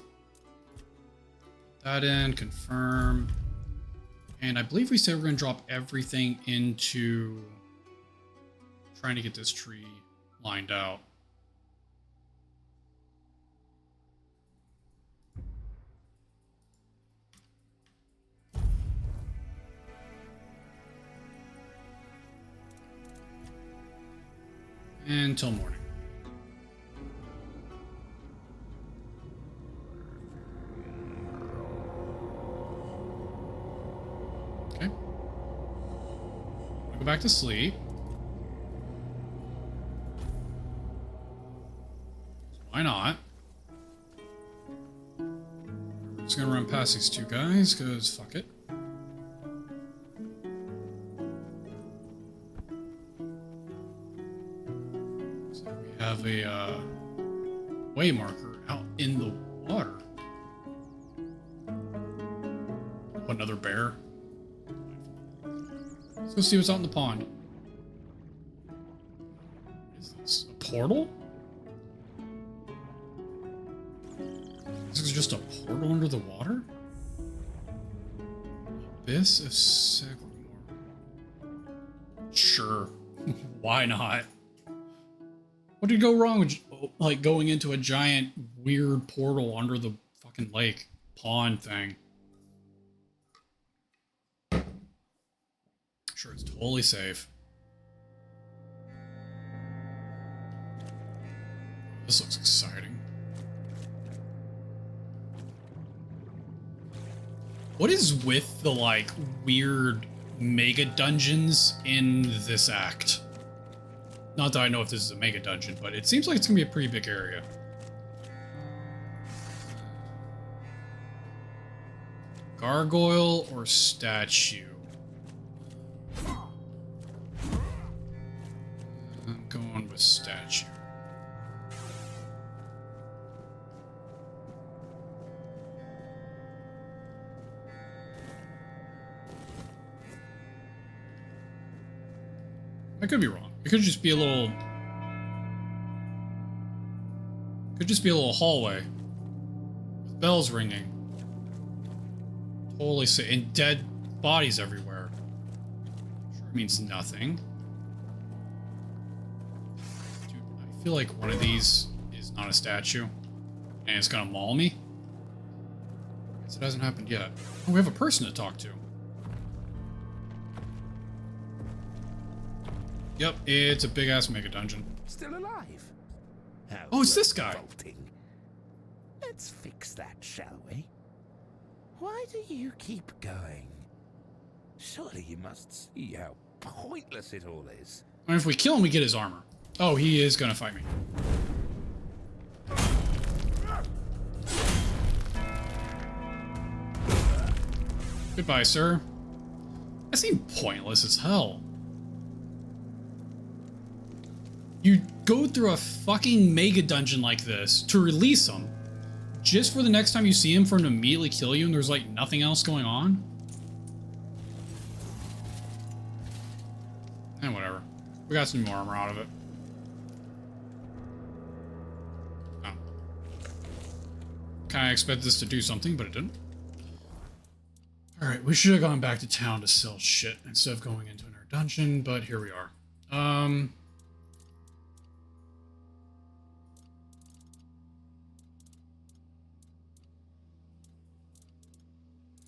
Put that in, confirm. And I believe we said we're going to drop everything into trying to get this tree lined out. Until morning. Okay. I'll go back to sleep. Why not? I'm just gonna run past these two guys, because fuck it. Have a way marker out in the water. Oh, another bear. Let's go see what's out in the pond. Is this a portal? This is just a portal under the water? Abyss of Segrimore. Sure. Why not? What did go wrong with, like, going into a giant weird portal under the fucking lake pond thing? Sure, it's totally safe. This looks exciting. What is with the, like, weird mega dungeons in this act? Not that I know if this is a mega dungeon, but it seems like it's gonna be a pretty big area. Gargoyle or statue? I'm going with statue. I could be wrong. It could just be a little... Could just be a little hallway. With bells ringing. Totally sick. And dead bodies everywhere. Sure means nothing. Dude, I feel like one of these is not a statue. And it's gonna maul me. I guess it hasn't happened yet. Oh, we have a person to talk to. Yep, it's a big-ass mega dungeon. Still alive? How oh, it's this guy. revolting. Let's fix that, shall we? Why do you keep going? Surely you must see how pointless it all is. And if we kill him, we get his armor. Oh, he is gonna fight me. Goodbye, sir. That seemed pointless as hell. You go through a fucking mega dungeon like this to release him, just for the next time you see him for him to immediately kill you and there's like nothing else going on? And whatever. We got some more armor out of it. Oh. Kinda expected this to do something, but it didn't. Alright, we should have gone back to town to sell shit instead of going into another dungeon, but here we are.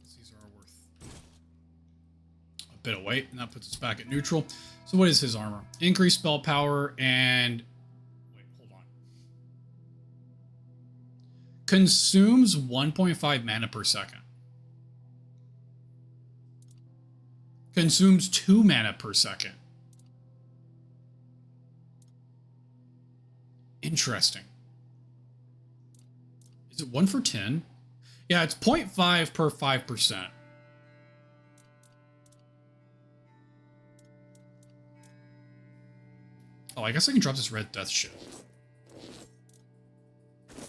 These are worth a bit of weight, and that puts us back at neutral. So what is his armor? Increased spell power and... Wait, hold on. Consumes 1.5 mana per second. Consumes 2 mana per second. Interesting. Is it 1 for 10? Yeah, it's 0.5 per 5%. Oh, I guess I can drop this red death shit. Didn't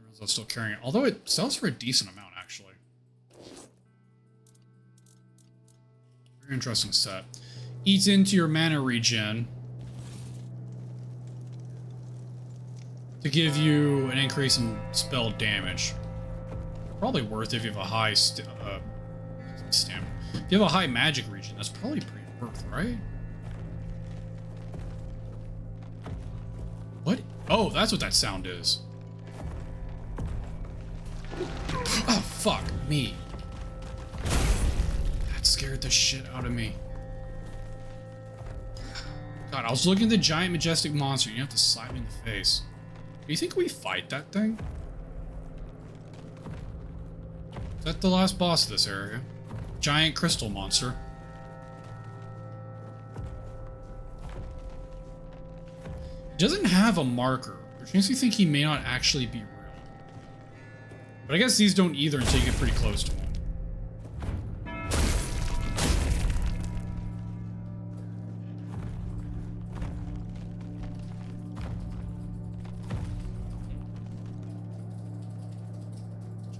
realize I was still carrying it. Although it sells for a decent amount, actually. Very interesting set. Eats into your mana regen to give you an increase in spell damage. Probably worth it if you have a high stamina. If you have a high magic regen, that's probably pretty worth, right? What? Oh, that's what that sound is. Oh, fuck me. That scared the shit out of me. God, I was looking at the giant majestic monster and you have to slap me in the face. Do you think we fight that thing? Is that the last boss of this area? Giant crystal monster. It doesn't have a marker, which makes me think he may not actually be real. But I guess these don't either until you get pretty close to him.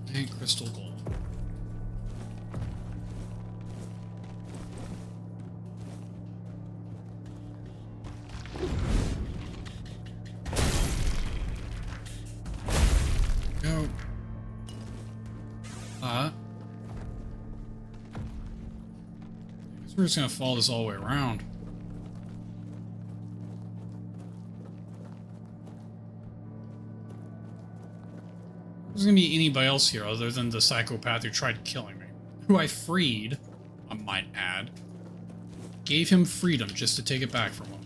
Giant crystal gold. Go. I guess we're just gonna follow this all the way around. There's gonna be anybody else here other than the psychopath who tried killing me. Who I freed, I might add. Gave him freedom just to take it back from him.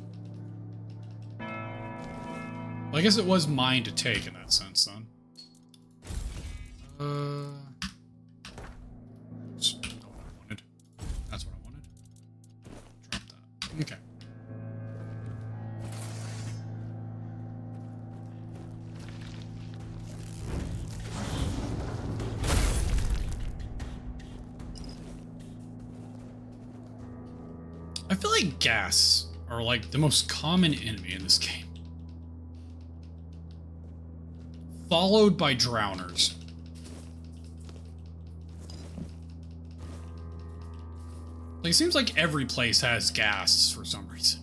Well, I guess it was mine to take in that sense, then. That's not what I wanted. That's what I wanted. Drop that. Okay. I feel like gas are like the most common enemy in this game. Followed by drowners. Like, it seems like every place has gas for some reason.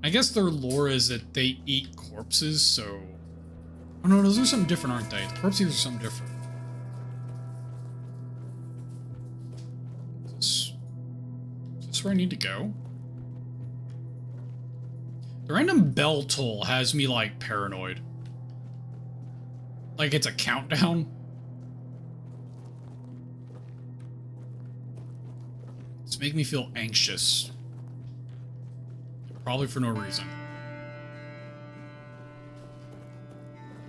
I guess their lore is that they eat corpses, so... Oh no, those are something different, aren't they? The corpses are something different. Is this where I need to go? The random bell toll has me, like, paranoid. Like, it's a countdown. It's making me feel anxious. Probably for no reason.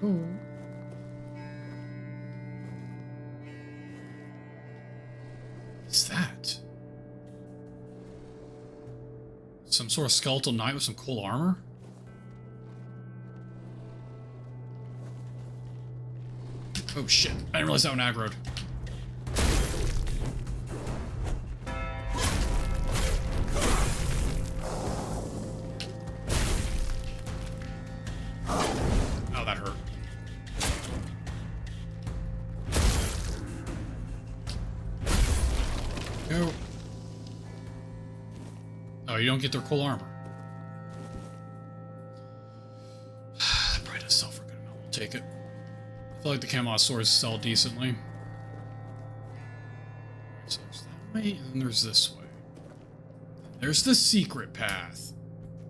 Oh. What's that? Some sort of skeletal knight with some cool armor? Oh shit, I didn't realize that one aggroed. Oh, that hurt. Go. Oh, you don't get their cool armor. That probably does sell for a good amount. We'll take it. I feel like the Camelot swords sell decently. So there's that way, and then there's this way. There's the secret path.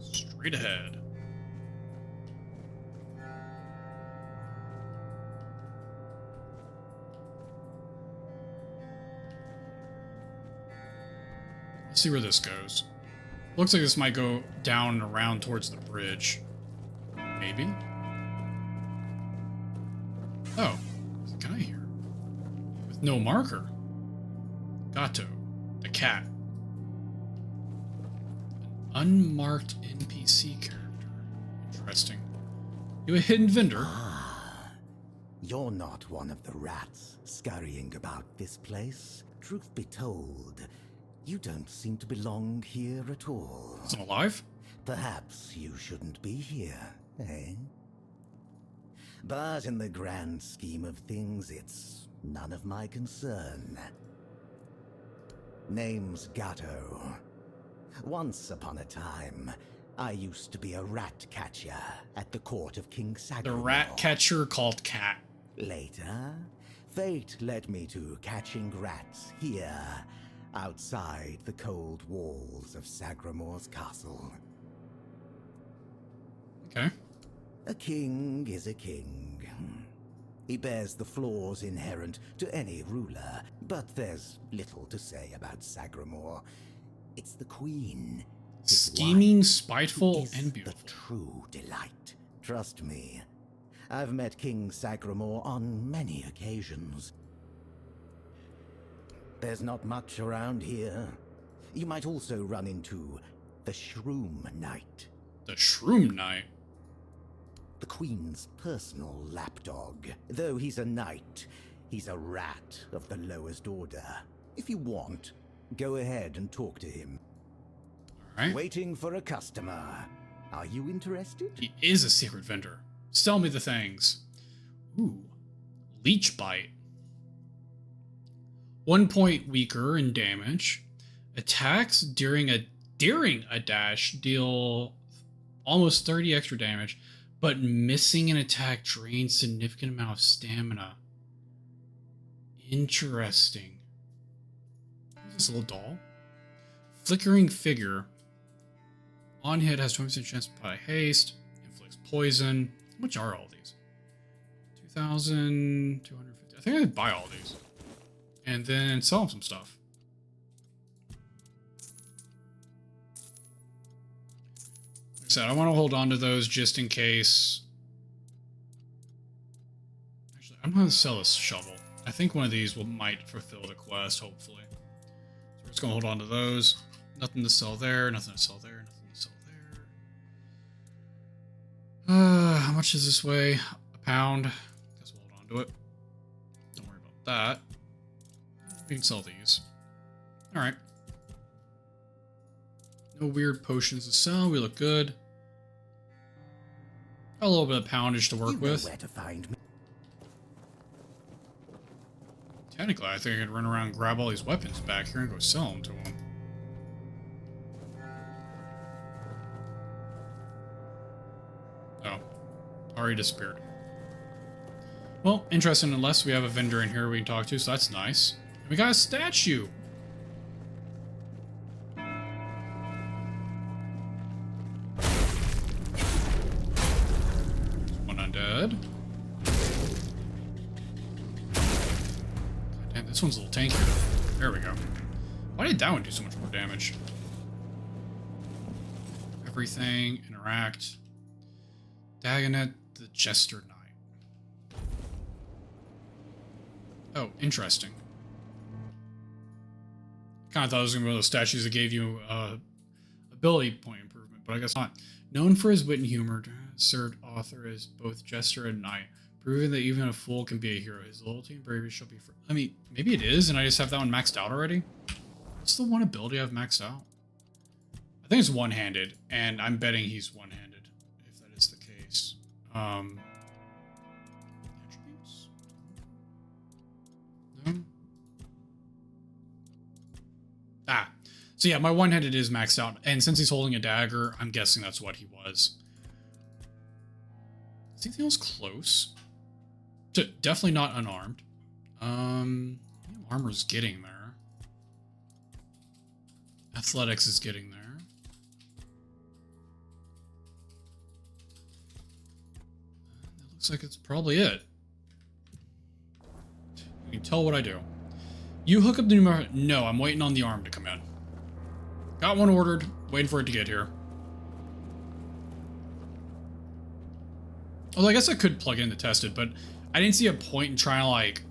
Straight ahead. Let's see where this goes. Looks like this might go down and around towards the bridge. Maybe? Oh, there's a guy here. With no marker. Gato, the cat. An unmarked NPC character. Interesting. You a hidden vendor? Ah, you're not one of the rats scurrying about this place. Truth be told, you don't seem to belong here at all. Is it alive? Perhaps you shouldn't be here, eh? But in the grand scheme of things, it's none of my concern. Name's Gatto. Once upon a time, I used to be a rat catcher at the court of King Sagramore. The rat catcher called Cat. Later, fate led me to catching rats here, outside the cold walls of Sagramore's castle. Okay. A king is a king. He bears the flaws inherent to any ruler, but there's little to say about Sagramore. It's the queen. Scheming, spiteful, and beautiful. The true delight. Trust me, I've met King Sagramore on many occasions. There's not much around here. You might also run into the Shroom Knight. The Shroom Knight? The Queen's personal lapdog. Though he's a knight, he's a rat of the lowest order. If you want, go ahead and talk to him. All right. Waiting for a customer. Are you interested? He is a secret vendor. Sell me the things. Ooh. Leech Bite. 1 point weaker in damage. Attacks during a dash deal almost 30 extra damage, but missing an attack drains significant amount of stamina. Interesting. Is this a little doll? Flickering figure. On hit has 20% chance to apply haste. Inflicts poison. How much are all these? 2,250. I think I could buy all these. And then sell them some stuff. Like I said, I want to hold on to those just in case. Actually, I'm going to sell this shovel. I think one of these might fulfill the quest, hopefully. So we're just going to hold on to those. Nothing to sell there, nothing to sell there, nothing to sell there. How much does this weigh? A pound. Guess we'll hold on to it. Don't worry about that. We can sell these. Alright. No weird potions to sell. We look good. Got a little bit of poundage to work with. Where to find me. Technically, I think I could run around and grab all these weapons back here and go sell them to him. Oh. Already disappeared. Well, interesting, unless we have a vendor in here we can talk to, so that's nice. And we got a statue! One undead. God damn, this one's a little tankier. There we go. Why did that one do so much more damage? Everything, interact. Dagonet, the Jester Knight. Oh, interesting. Kind of thought it was going to be one of those statues that gave you ability point improvement, but I guess not. Known for his wit and humor, served author as both jester and knight, proving that even a fool can be a hero. His loyalty and bravery shall be. I mean, maybe it is, and I just have that one maxed out already. What's the one ability I've maxed out? I think it's one-handed, and I'm betting he's one-handed, if that is the case. Attributes? No? Ah. So yeah, my one-handed is maxed out, and since he's holding a dagger, I'm guessing that's what he was. Is anything else close? Definitely not unarmed. Armor's getting there. Athletics is getting there. That looks like it's probably it. You can tell what I do. You hook up the new... No, I'm waiting on the arm to come in. Got one ordered, waiting for it to get here. Although I guess I could plug in to test it, but I didn't see a point in trying to, like,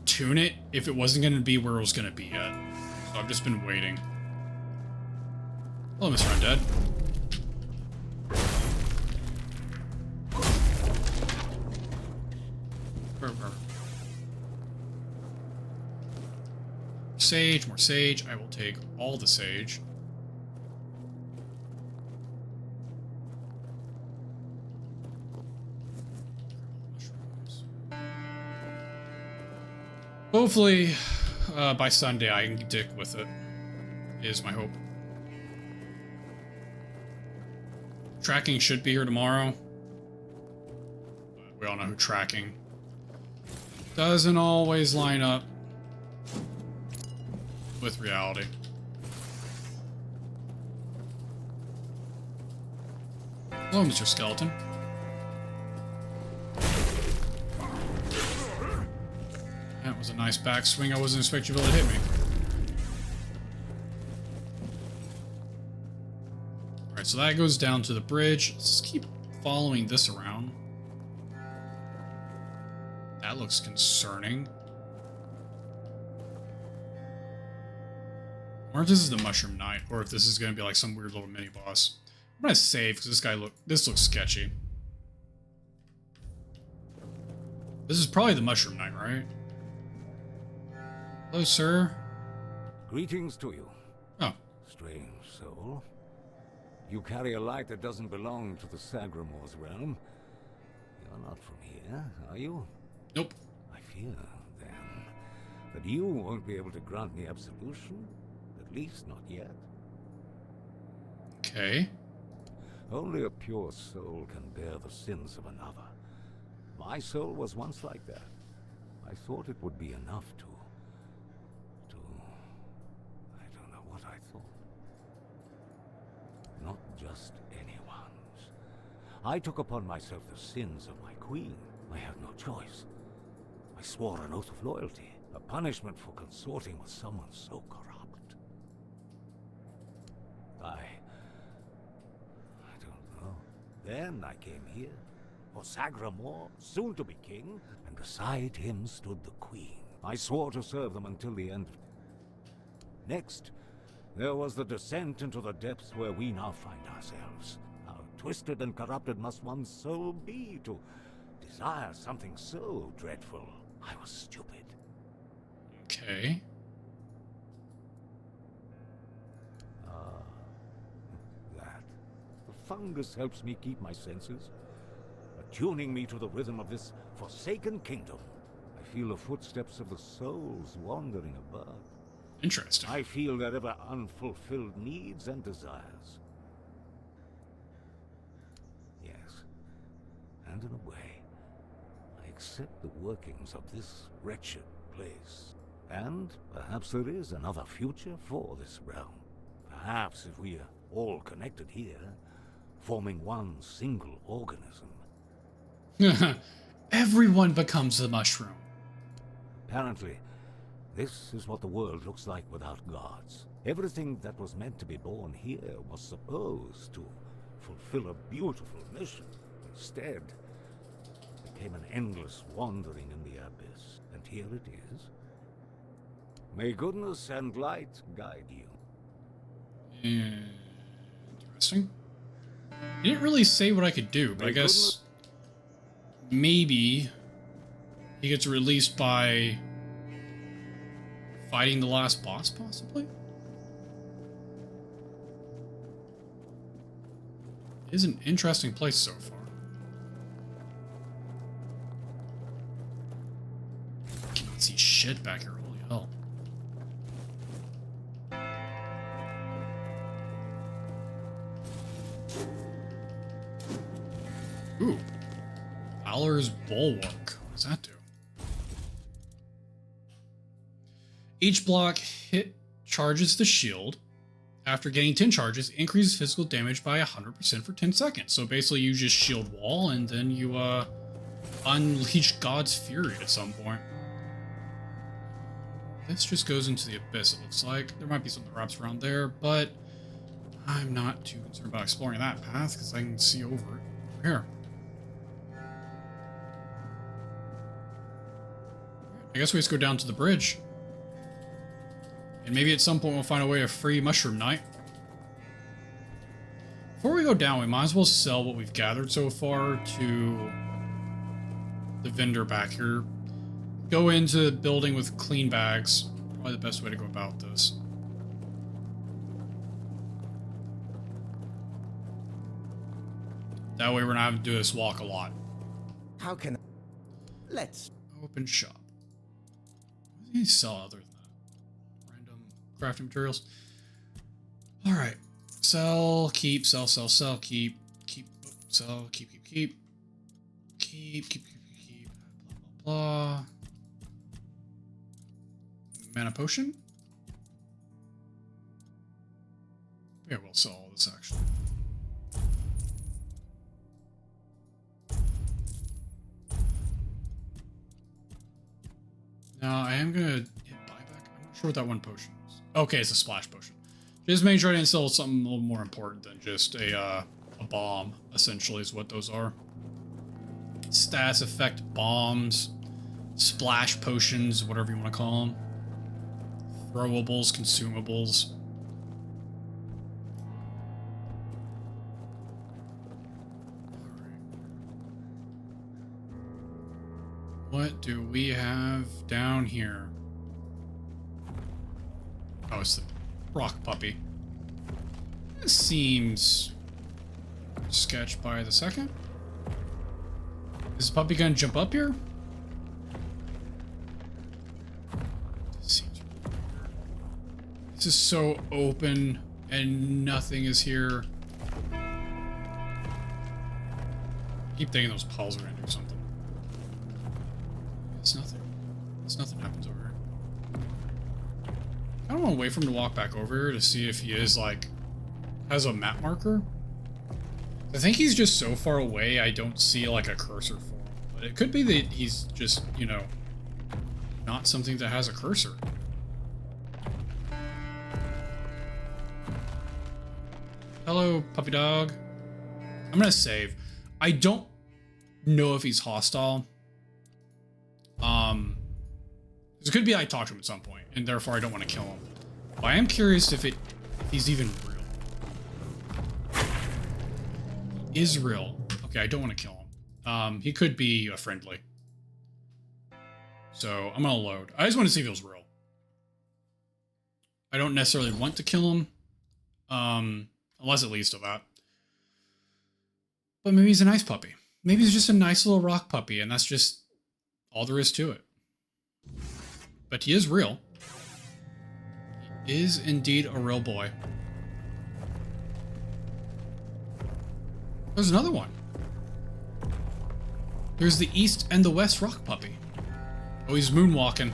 tune it if it wasn't going to be where it was going to be yet. So I've just been waiting. Hello, Mr. Undead. Sage, more sage. I will take all the sage. Hopefully, by Sunday I can dick with it, is my hope. Tracking should be here tomorrow. But we all know who tracking doesn't always line up with reality. Hello, Mr. Skeleton. That was a nice backswing. I wasn't expecting you to be able to hit me. Alright, so that goes down to the bridge. Let's just keep following this around. That looks concerning. Or if this is the Mushroom Knight, or if this is going to be like some weird little mini boss. I'm going to save because this looks sketchy. This is probably the Mushroom Knight, right? Hello, sir. Greetings to you. Oh. Strange soul. You carry a light that doesn't belong to the Sagramor's realm. You're not from here, are you? Nope. I fear, then, that you won't be able to grant me absolution. At least not yet. Okay. Only a pure soul can bear the sins of another. My soul was once like that. I thought it would be enough to... I don't know what I thought. Not just anyone's. I took upon myself the sins of my queen. I had no choice. I swore an oath of loyalty, a punishment for consorting with someone so corrupt. I don't know. Then I came here, for Sagramor, soon to be king, and beside him stood the queen. I swore to serve them until the end. Next, there was the descent into the depths where we now find ourselves. How twisted and corrupted must one's soul be to desire something so dreadful? I was stupid. Okay. The fungus helps me keep my senses, attuning me to the rhythm of this forsaken kingdom. I feel the footsteps of the souls wandering above. Interesting. I feel their ever unfulfilled needs and desires. Yes, and in a way, I accept the workings of this wretched place. And perhaps there is another future for this realm. Perhaps if we are all connected here, forming one single organism. Everyone becomes the mushroom. Apparently, this is what the world looks like without gods. Everything that was meant to be born here was supposed to fulfill a beautiful mission. Instead, it became an endless wandering in the abyss. and here it is. May goodness and light guide you. Interesting. He didn't really say what I could do, but I guess maybe he gets released by fighting the last boss, possibly? It is an interesting place so far. I can't see shit back here, holy hell. Ooh. Valor's Bulwark. What does that do? Each block hit charges the shield. After getting 10 charges, increases physical damage by 100% for 10 seconds. So basically you just shield wall and then you unleash God's Fury at some point. This just goes into the abyss, it looks like. There might be something that wraps around there, but I'm not too concerned about exploring that path because I can see over it. Here. I guess we just go down to the bridge. And maybe at some point we'll find a way to free Mushroom Knight. Before we go down, we might as well sell what we've gathered so far to the vendor back here. Go into the building with clean bags. Probably the best way to go about this. That way we're not having to do this walk a lot. How can... Let's... Open shop. What do you sell other than that? Random crafting materials. Alright. Sell, keep, sell, sell, sell, keep, sell, keep, blah, blah, blah. Mana potion? Yeah, we'll sell all this actually. Now, I am gonna hit buyback. I'm not sure what that one potion is. Okay, it's a splash potion. Just make sure I didn't sell something a little more important than just a bomb, essentially, is what those are. Stats affect bombs, splash potions, whatever you want to call them. Throwables, consumables. What do we have down here? Oh, it's the rock puppy. This seems sketched by the second. Is the puppy gonna jump up here? This seems really weird. This is so open and nothing is here. I keep thinking those piles are gonna do something. It's nothing. It's nothing happens over here. I don't want to wait for him to walk back over here to see if he is, like, has a map marker. I think he's just so far away I don't see, like, a cursor for him. But it could be that he's just, you know, not something that has a cursor. Hello, puppy dog. I'm gonna save. I don't know if he's hostile. It could be I talked to him at some point, and therefore I don't want to kill him. But I am curious if he's even real. He is real. Okay, I don't want to kill him. He could be a friendly. So I'm gonna load. I just want to see if he was real. I don't necessarily want to kill him. Unless it leads to that. But maybe he's a nice puppy. Maybe he's just a nice little rock puppy, and that's just all there is to it. But he is real. He is indeed a real boy. There's another one. There's the east and the west rock puppy. Oh, he's moonwalking.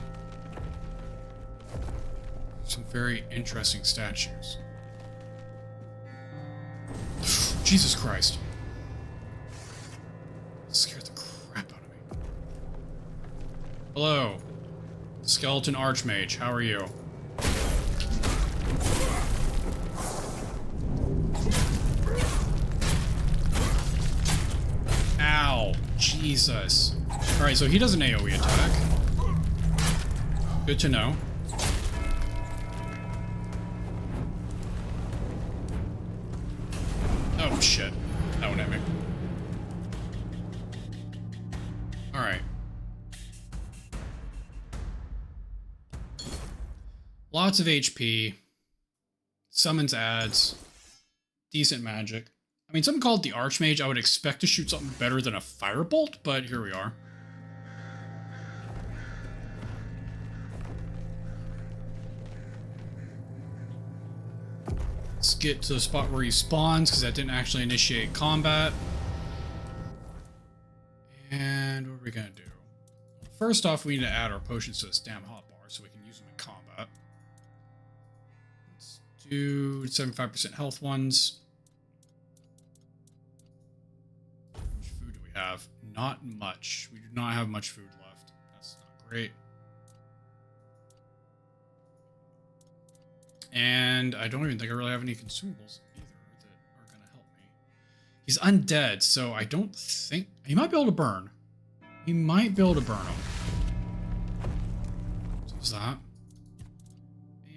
Some very interesting statues. Jesus Christ. Scared the crap out of me. Hello. Skeleton Archmage, how are you? Ow. Jesus. Alright, so he does an AoE attack. Good to know. Oh shit. That one hit me. Alright. Lots of HP. Summons adds. Decent magic. I mean, something called the Archmage, I would expect to shoot something better than a firebolt, but here we are. Let's get to the spot where he spawns, because that didn't actually initiate combat. And what are we going to do? First off, we need to add our potions to this damn hotbar so we can use them in combat. Let's do 75% health ones. How much food do we have? Not much. We do not have much food left. That's not great. And I don't even think I really have any consumables either that are going to help me. He's undead, so I don't think... He might be able to burn. He might be able to burn him. So there's that.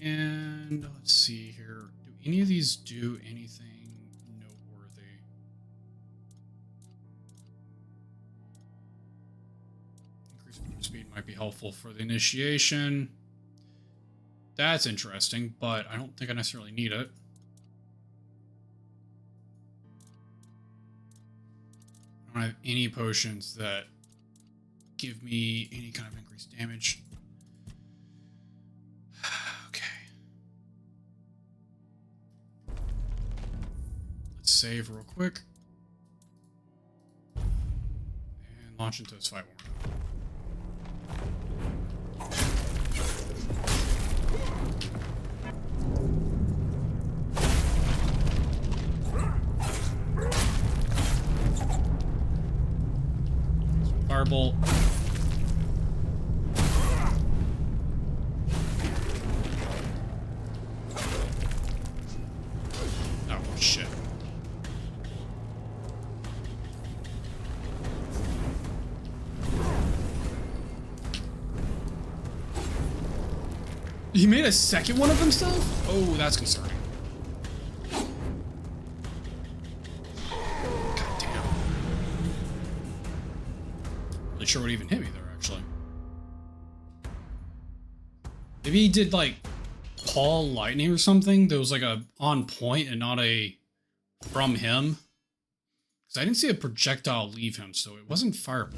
And let's see here. Do any of these do anything noteworthy? Increased movement speed might be helpful for the initiation. That's interesting, but I don't think I necessarily need it. I don't have any potions that give me any kind of increased damage. Okay. Let's save real quick. And launch into this fight war. Firebolt. Oh, shit. He made a second one of himself? Oh, that's concerning. Sure what even hit me there, actually. Maybe he did like Paul Lightning or something that was like a on point and not a from him, because I didn't see a projectile leave him, so it wasn't Firebolt.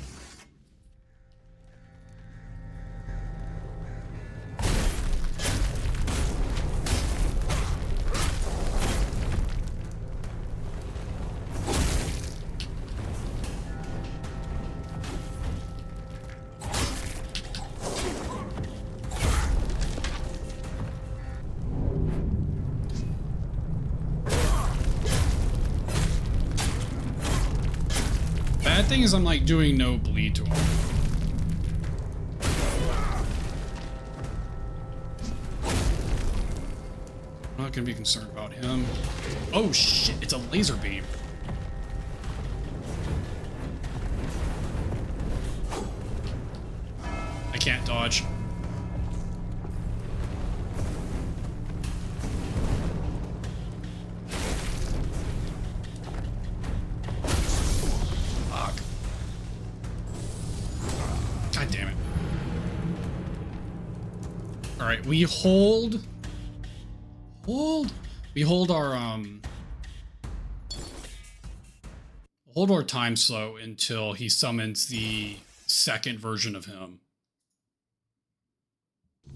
Bad thing is I'm like doing no bleed to him. I'm not gonna be concerned about him. Oh shit, it's a laser beam. I can't dodge. We hold our time slow until he summons the second version of him.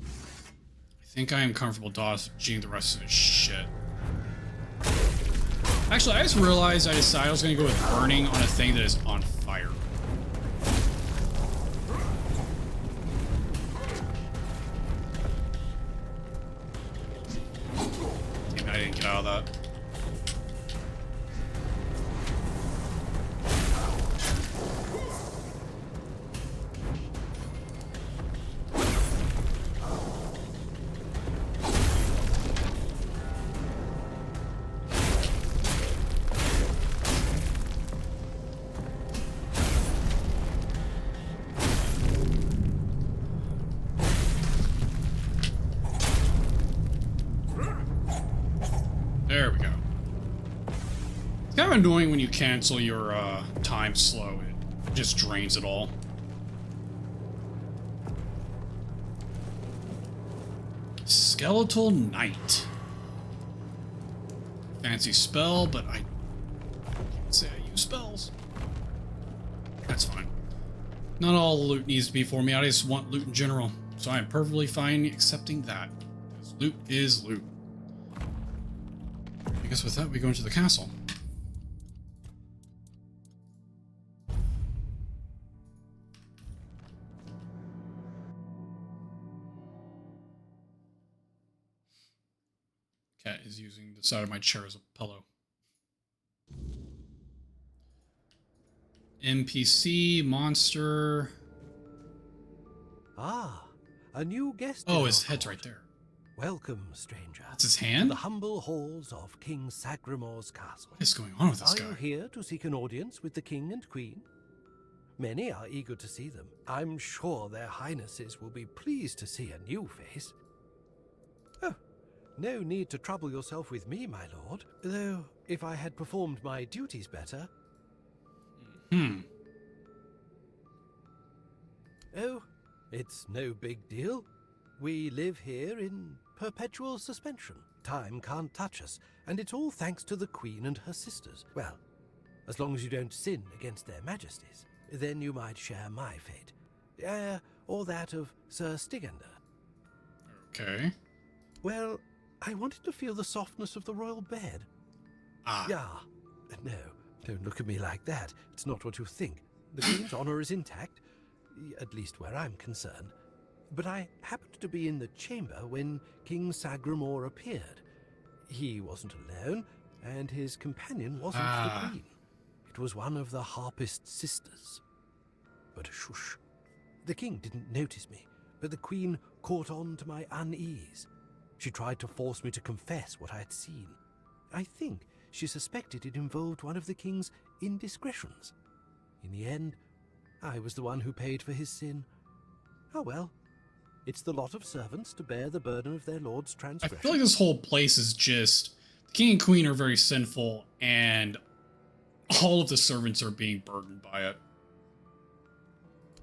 I think I am comfortable dodging the rest of his shit. Actually, I just realized I decided I was going to go with burning on a thing that is on fire. I didn't get out of that. Kind of annoying when you cancel your time slow. It just drains it all. Skeletal Knight. Fancy spell, but I can't say I use spells. That's fine. Not all the loot needs to be for me. I just want loot in general. So I am perfectly fine accepting that. Because loot is loot. I guess with that, we go into the castle. Cat is using the side of my chair as a pillow. NPC, monster. Ah, a new guest. Oh, his head's right there. Welcome, stranger. That's his hand? To the humble halls of King Sagramore's castle. What is going on with this guy? Are you here to seek an audience with the king and queen? Many are eager to see them. I'm sure their highnesses will be pleased to see a new face. Oh, no need to trouble yourself with me, my lord. Though, if I had performed my duties better... Oh, it's no big deal. We live here in perpetual suspension. Time can't touch us, and it's all thanks to the Queen and her sisters. Well, as long as you don't sin against their majesties, then you might share my fate. Or that of Sir Stygander. Okay. Well, I wanted to feel the softness of the royal bed. Yeah. No, don't look at me like that. It's not what you think. The Queen's honor is intact, at least where I'm concerned. But I happened to be in the chamber when King Sagramore appeared. He wasn't alone, and his companion wasn't the Queen. It was one of the Harpist sisters. But shush. The king didn't notice me, but the Queen caught on to my unease. She tried to force me to confess what I had seen. I think she suspected it involved one of the king's indiscretions. In the end, I was the one who paid for his sin. Oh well. It's the lot of servants to bear the burden of their lord's I transgression. feel like this whole place is just... The king and queen are very sinful, and all of the servants are being burdened by it.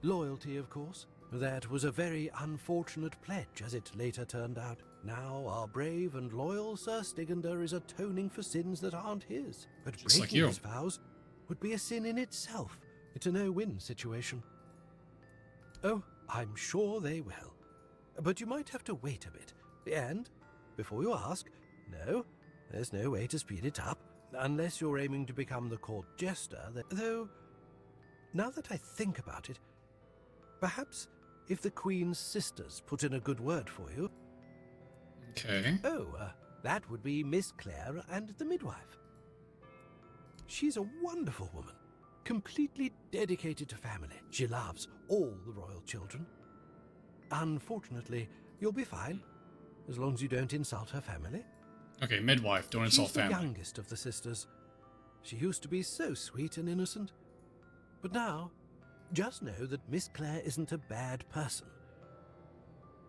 Loyalty, of course. That was a very unfortunate pledge, as it later turned out. Now our brave and loyal Sir Stygander is atoning for sins that aren't his. But Just like breaking you. his vows would be a sin in itself. It's a no-win situation. Oh, I'm sure they will. But you might have to wait a bit. And, before you ask, no, there's no way to speed it up, unless you're aiming to become the court jester, though, now that I think about it, perhaps if the Queen's sisters put in a good word for you... Okay. Oh, that would be Miss Clare and the midwife. She's a wonderful woman, completely dedicated to family. She loves all the royal children. Unfortunately, you'll be fine, as long as you don't insult her family. Okay, midwife, don't insult She's the family. youngest of the sisters. She used to be so sweet and innocent. But now, just know that Miss Clare isn't a bad person.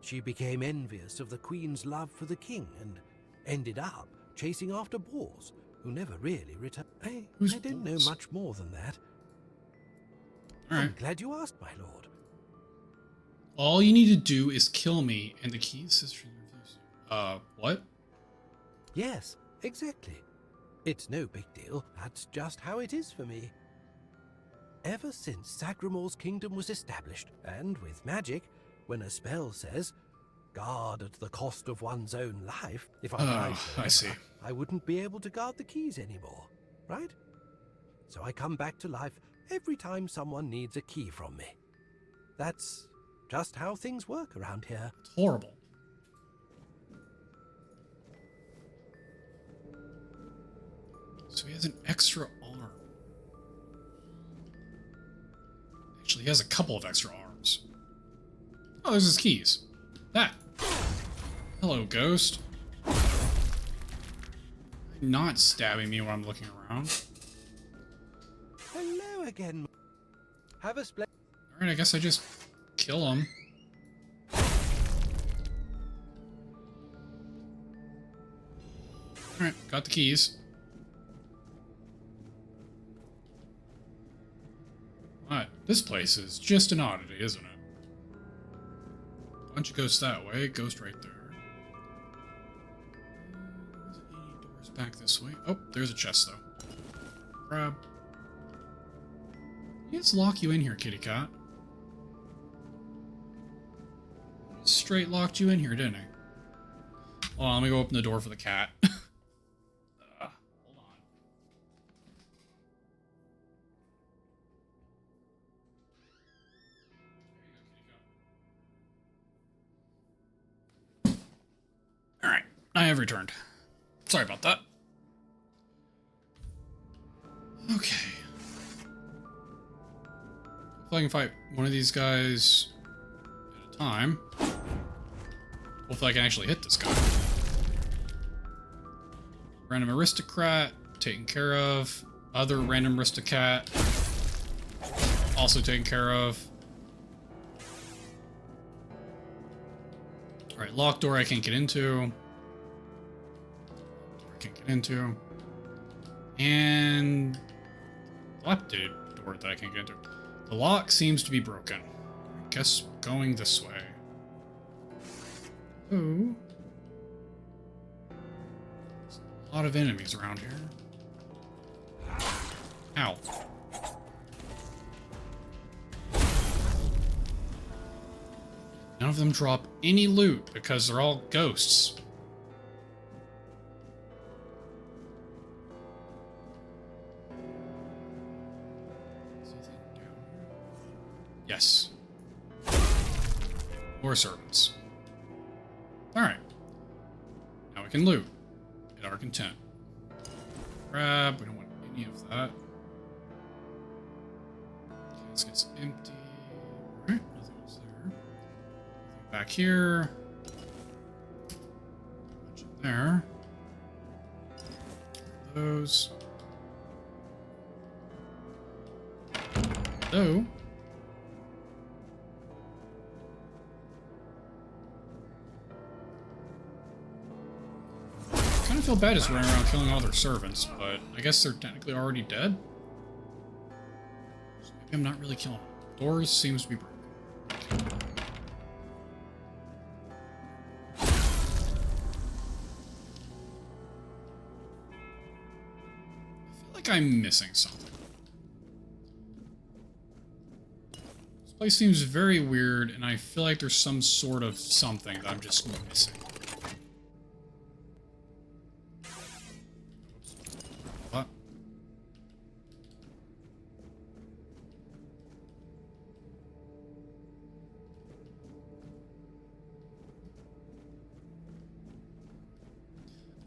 She became envious of the Queen's love for the king and ended up chasing after boars who never really returned. I don't know much more than that. All right. I'm glad you asked, my lord. All you need to do is kill me, and the key is what? Yes, exactly. It's no big deal. That's just how it is for me. Ever since Sagramore's kingdom was established, and with magic, when a spell says, guard at the cost of one's own life, if I died I see. I wouldn't be able to guard the keys anymore, right? So I come back to life every time someone needs a key from me. That's just how things work around here. It's horrible. So he has an extra arm. Actually, he has a couple of extra arms. Oh, there's his keys. That. Hello, ghost. Not stabbing me when I'm looking around. Hello again. Have a splendid... Alright, I guess I just kill him. Alright, got the keys. Alright, this place is just an oddity, isn't it? Bunch of ghosts that way, ghost right there. Any doors back this way? Oh, there's a chest though. Grab. He just lock you in here, kitty cat. Straight locked you in here, didn't he? Hold on, let me go open the door for the cat. Hold on. Alright, I have returned. Sorry about that. Okay. If I can fight one of these guys at a time. Hopefully I can actually hit this guy. Random aristocrat, taken care of. Other random aristocrat, also taken care of. Alright, locked door I can't get into. I can't get into. And dilapidated door that I can't get into. The lock seems to be broken. I guess going this way. Ooh. There's a lot of enemies around here. Ow. None of them drop any loot because they're all ghosts. Yes. More servants. Alright. Now we can loot at our content. Grab. We don't want any of that. Casket's empty. Alright, nothing else there. Nothing back here. Much in there. Those. Oh. I feel bad just running around killing all their servants, but I guess they're technically already dead. So maybe I'm not really killing them. Doors seems to be broken. I feel like I'm missing something. This place seems very weird, and I feel like there's some sort of something that I'm just missing.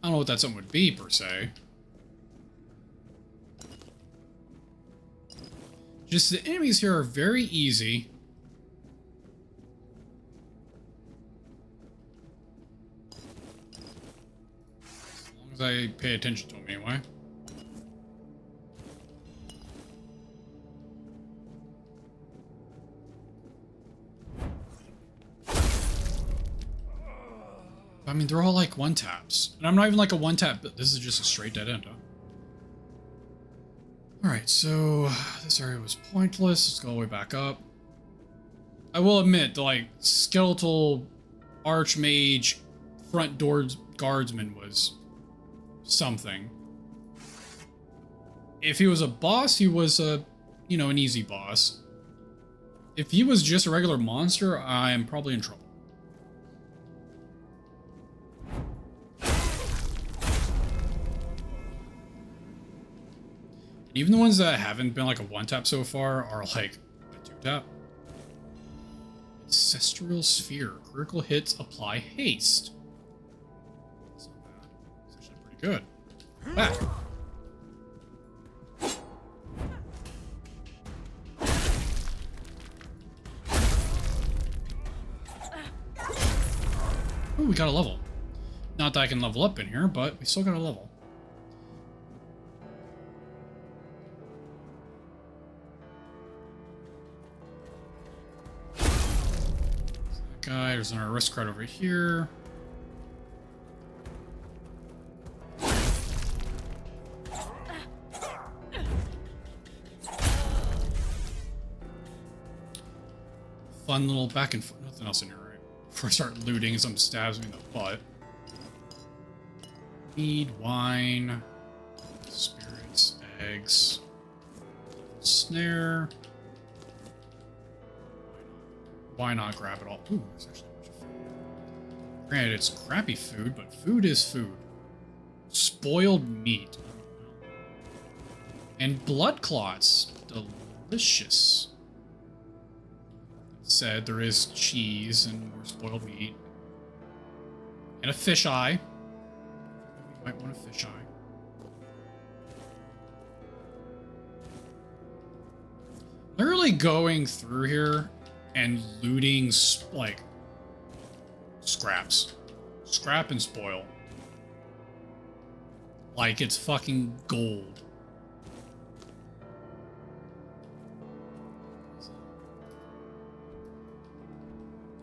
I don't know what that something would be, per se. Just the enemies here are very easy. As long as I pay attention to them, anyway. I mean, they're all like one-taps. And I'm not even like a one-tap, but this is just a straight dead end, huh? Alright, so this area was pointless. Let's go all the way back up. I will admit, the like skeletal archmage front door guardsman was something. If he was a boss, he was a, you know, an easy boss. If he was just a regular monster, I am probably in trouble. Even the ones that haven't been like a one-tap so far are like a two-tap. Ancestral Sphere. Critical hits apply haste. That's not bad. It's actually pretty good. Back. Ooh, we got a level. Not that I can level up in here, but we still got a level. Guy, there's an aristocrat over here. fun little back and forth. Nothing else in here, right? Before I start looting and something stabs me in the butt. Mead, wine, spirits, eggs, snare. Why not grab it all? Ooh, there's actually a bunch of food. Granted, it's crappy food, but food is food. Spoiled meat. And blood clots. Delicious. That said, there is cheese and more spoiled meat. And a fisheye. You might want a fisheye. Literally going through here and looting, like, scraps. Scrap and spoil. Like it's fucking gold.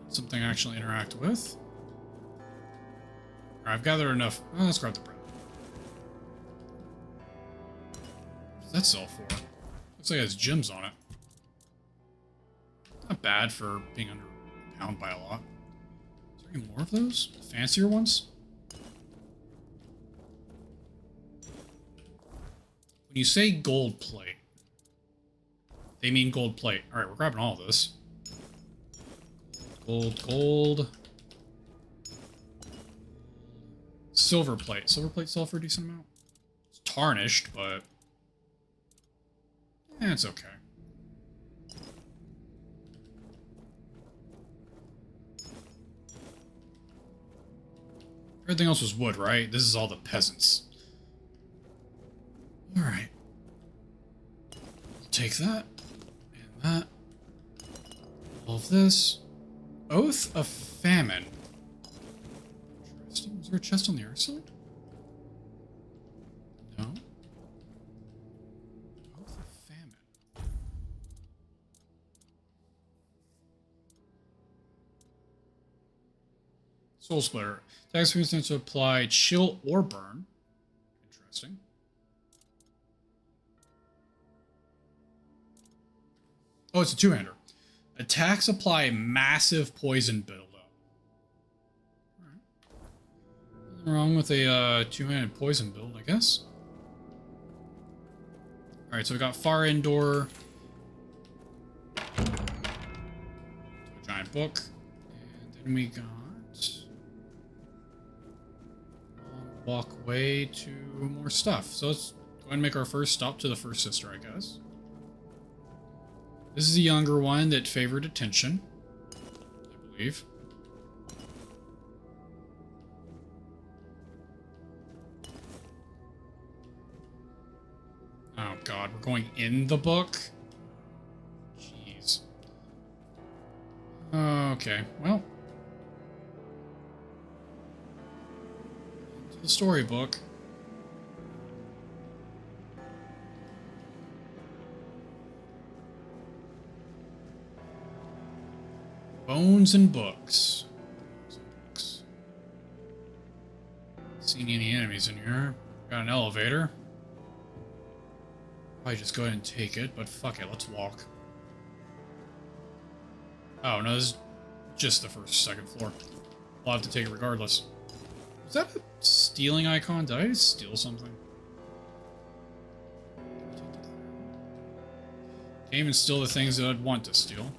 Something I actually interact with. Alright, I've gathered enough. Oh, let's grab the bread. What does that sell for? Looks like it has gems on it. Not bad for being under a pound by a lot. Is there any more of those? Fancier ones? When you say gold plate, they mean gold plate. Alright, we're grabbing all of this. Gold. Silver plate. Silver plate sell for a decent amount. It's tarnished, but it's okay. Everything else was wood, right? This is all the peasants. Alright. I'll take that. And that. All of this. Oath of Famine. Interesting. Was there a chest on the other side? No. Oath of Famine. Soul Splitter. Attacks resistance to apply chill or burn. Interesting. Oh, it's a two-hander. Attacks apply massive poison buildup. Alright. Nothing wrong with a two-handed poison build, I guess. Alright, so we got Far Indoor. To a giant book. And then we got walkway to more stuff. So let's go ahead and make our first stop to the first sister, I guess. This is a younger one that favored attention, I believe. Oh god, we're going in the book? Jeez. Okay, well. To the storybook. Bones and books. Seen any enemies in here? Got an elevator. Probably just go ahead and take it, but fuck it, let's walk. Oh no, this is just the second floor. We'll have to take it regardless. Is that a stealing icon? Did I just steal something? Can't even steal the things that I'd want to steal.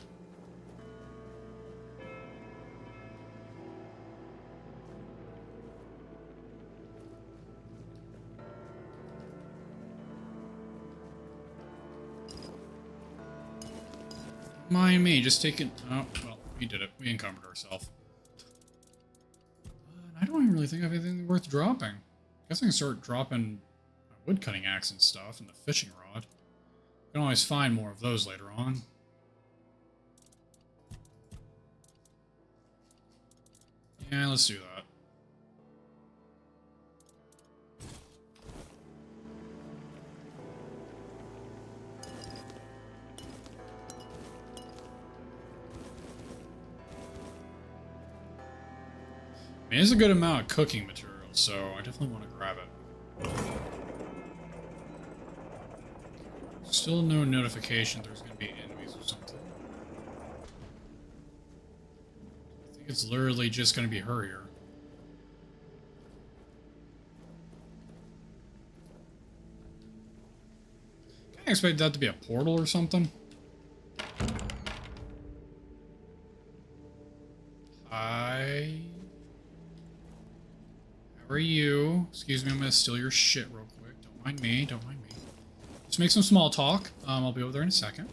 Mind me, just take it. Oh, well, we did it. We encumbered ourselves. I don't even really think I have anything worth dropping. I guess I can start dropping my woodcutting axe and stuff and the fishing rod. I can always find more of those later on. Yeah, let's do that. I mean, there's a good amount of cooking material, so I definitely want to grab it. Still no notification there's going to be enemies or something. It's literally just gonna be her here. I expect that to be a portal or something. Hi. How are you? Excuse me, I'm gonna steal your shit real quick. Don't mind me, don't mind me. Just make some small talk. I'll be over there in a second.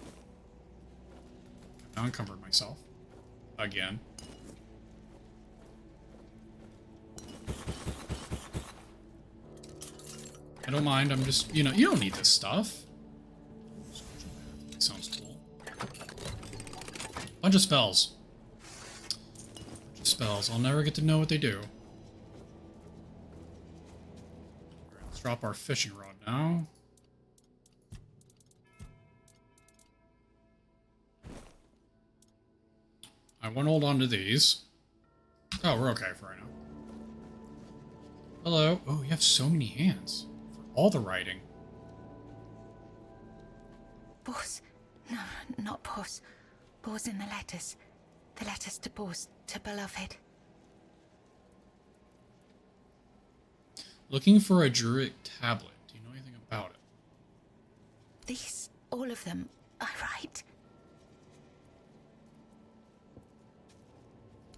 I encumbered myself. Again. I don't mind, I'm just, you know, you don't need this stuff. Sounds cool. Bunch of spells. Bunch of spells. I'll never get to know what they do. Alright, let's drop our fishing rod now. I want to hold on to these. Oh, we're okay for right now. Hello. Oh, you have so many hands. For all the writing. Boss. No, not Boss. Boss in the letters. The letters to Boss, to beloved. Looking for a druid tablet. Do you know anything about it? These, all of them, I write.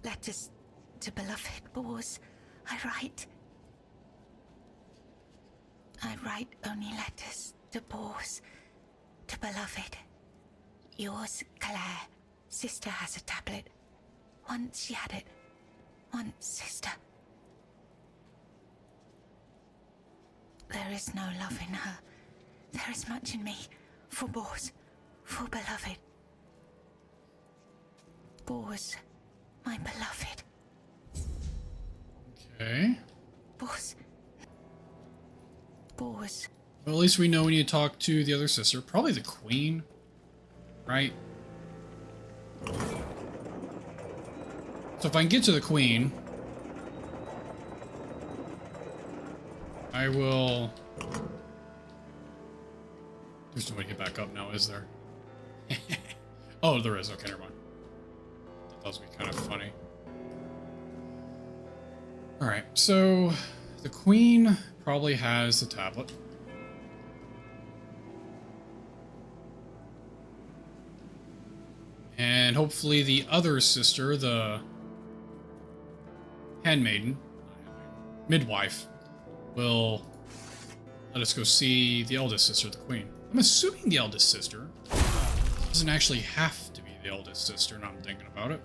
Letters to beloved Boss, I write. I write only letters to Boss, to beloved. Yours, Claire. Sister has a tablet. Once she had it. Once, sister. There is no love in her. There is much in me. For Boss. For beloved. Boss. My beloved. Okay. Boss. Boss. Well, at least we know we need to talk to the other sister. Probably the queen. Right? So if I can get to the queen, I will... There's no way to get back up now, is there? Oh, there is. Okay, never mind. That would be kind of funny. Alright, so the queen probably has the tablet. And hopefully the other sister, the handmaiden, midwife, will let us go see the eldest sister, the queen. I'm assuming the eldest sister doesn't actually have to be the eldest sister, now I'm thinking about it.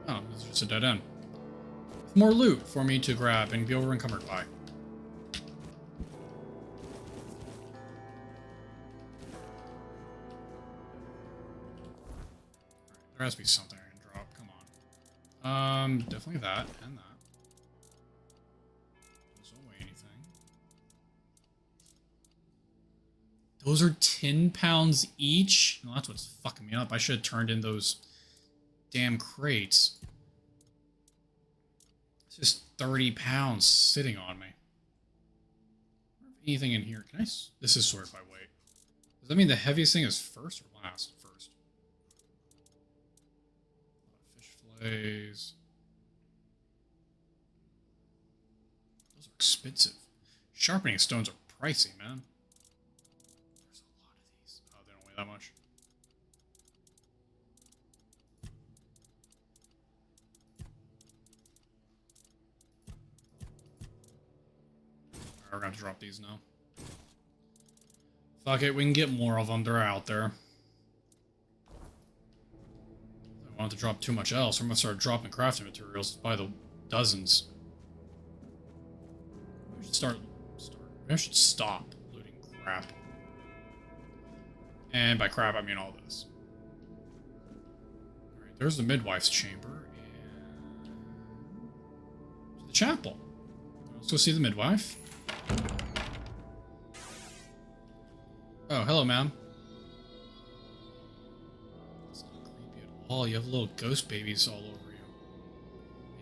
Oh, this is just a dead end. More loot for me to grab and be over encumbered by. There has to be something I can drop. Come on. Definitely that and that. Doesn't weigh anything. Those are 10 pounds each? No, that's what's fucking me up. I should have turned in those damn crates. It's just 30 pounds sitting on me. Anything in here? Can I? This is sorted by weight. Does that mean the heaviest thing is first or last? First. Fish fillets. Those are expensive. Sharpening stones are pricey, man. There's a lot of these. Oh, they don't weigh that much. We're gonna drop these now. Fuck it, we can get more of them. They're out there. I don't want to drop too much else. We're gonna start dropping crafting materials by the dozens. We should I should stop looting crap. And by crap, I mean all this. Alright, there's the midwife's chamber. And the chapel. Let's go see the midwife. Oh, hello, ma'am. It's not creepy at all. You have little ghost babies all over you.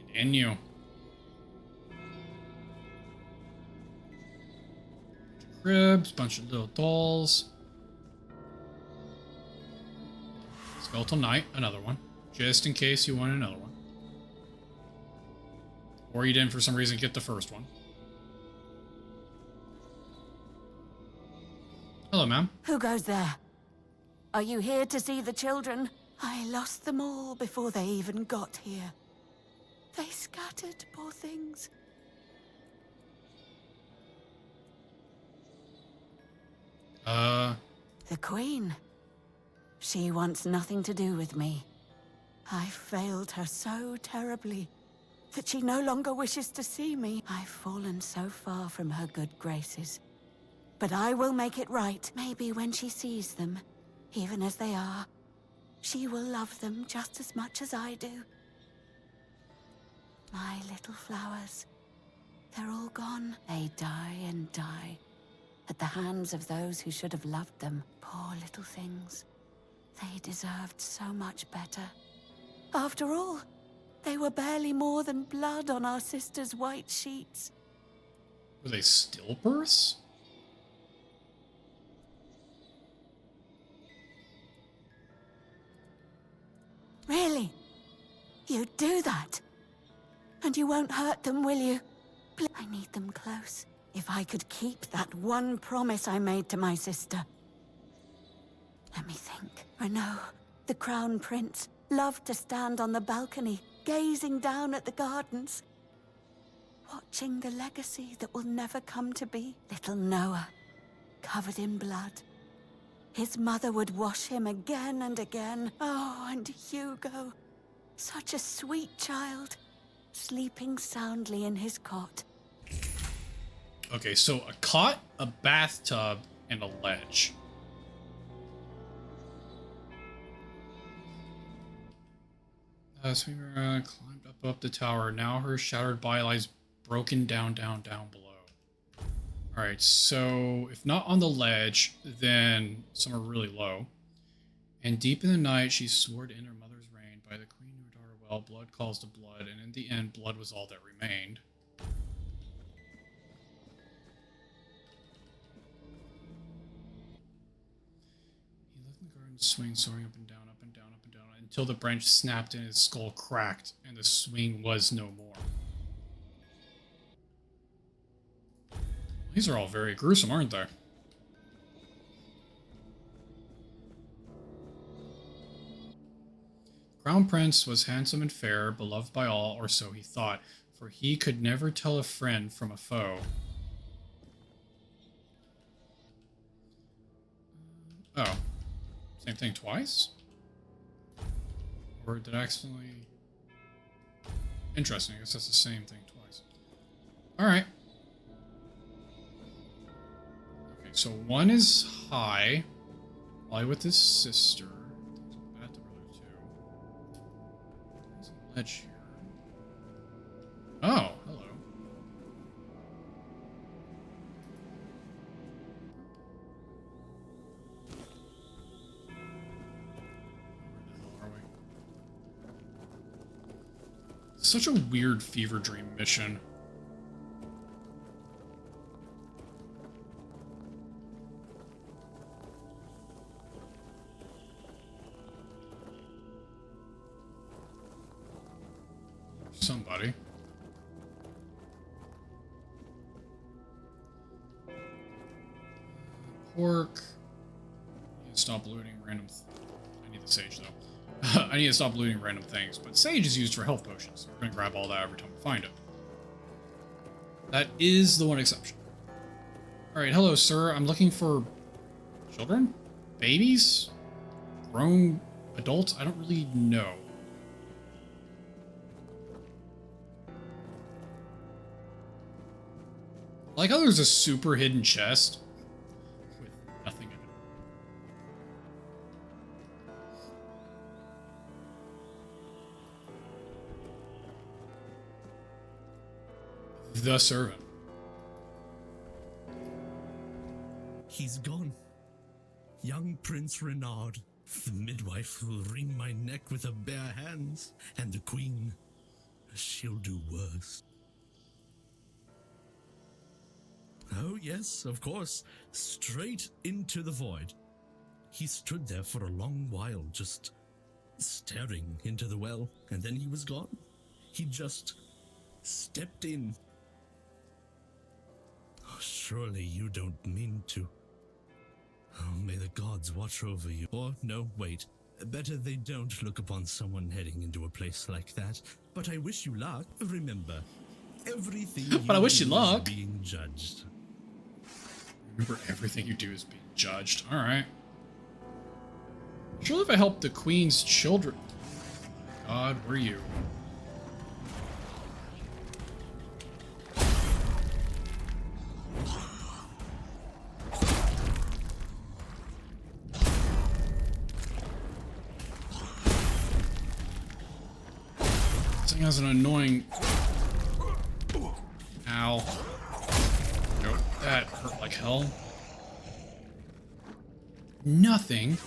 And in you. Cribs, bunch of little dolls. Skeletal Knight, another one. Just in case you want another one. Or you didn't for some reason get the first one. Hello, ma'am. Who goes there? Are you here to see the children? I lost them all before they even got here. They scattered, poor things. The Queen. She wants nothing to do with me. I failed her so terribly that she no longer wishes to see me. I've fallen so far from her good graces. But I will make it right. Maybe when she sees them, even as they are, she will love them just as much as I do. My little flowers, they're all gone. They die and die at the hands of those who should have loved them. Poor little things. They deserved so much better. After all, they were barely more than blood on our sister's white sheets. Were they stillbirths? Really? You'd do that? And you won't hurt them, will you? I need them close. If I could keep that one promise I made to my sister. Let me think. Renaud, the Crown Prince, loved to stand on the balcony, gazing down at the gardens, watching the legacy that will never come to be. Little Noah, covered in blood. His mother would wash him again and again. Oh, and Hugo, such a sweet child, sleeping soundly in his cot. Okay, so a cot, a bathtub, and a ledge. Swimmer climbed up the tower. Now her shattered body lies broken down below. Alright, so if not on the ledge, then somewhere really low. And deep in the night, she swore to end her mother's reign. By the queen who taught her well, blood calls to blood, and in the end, blood was all that remained. He lived in the garden, swing, soaring up and down, until the branch snapped and his skull cracked, and the swing was no more. These are all very gruesome, aren't they? Crown Prince was handsome and fair, beloved by all, or so he thought, for he could never tell a friend from a foe. Oh. Same thing twice? Or did I accidentally... Interesting, I guess that's the same thing twice. Alright. Okay, so one is high. Probably with his sister. There's a ledge here. Oh, hello. Such a weird fever dream mission. Somebody. Pork. I need to stop looting random. I need the sage though. I need to stop looting random things, but sage is used for health potions. We're gonna grab all that every time we find it. That is the one exception. Alright, hello sir. I'm looking for children? Babies? Grown adults? I don't really know. I like how there's a super hidden chest with nothing in it. The servant. He's gone. Young Prince Renaud, the midwife who'll wring my neck with her bare hands, and the queen, she'll do worse. Oh, yes, of course. Straight into the void. He stood there for a long while, just staring into the well, and then he was gone. He just stepped in. Oh, surely you don't mean to. Oh, may the gods watch over you. Or, no, wait. Better they don't look upon someone heading into a place like that. But I wish you luck. Remember, everything But I wish you do luck. is being judged. Remember, everything you do is being judged. Alright. Surely if I help the queen's children... God, where are you? This thing has an annoying... Ow. Nope, that hurt like hell. Nothing.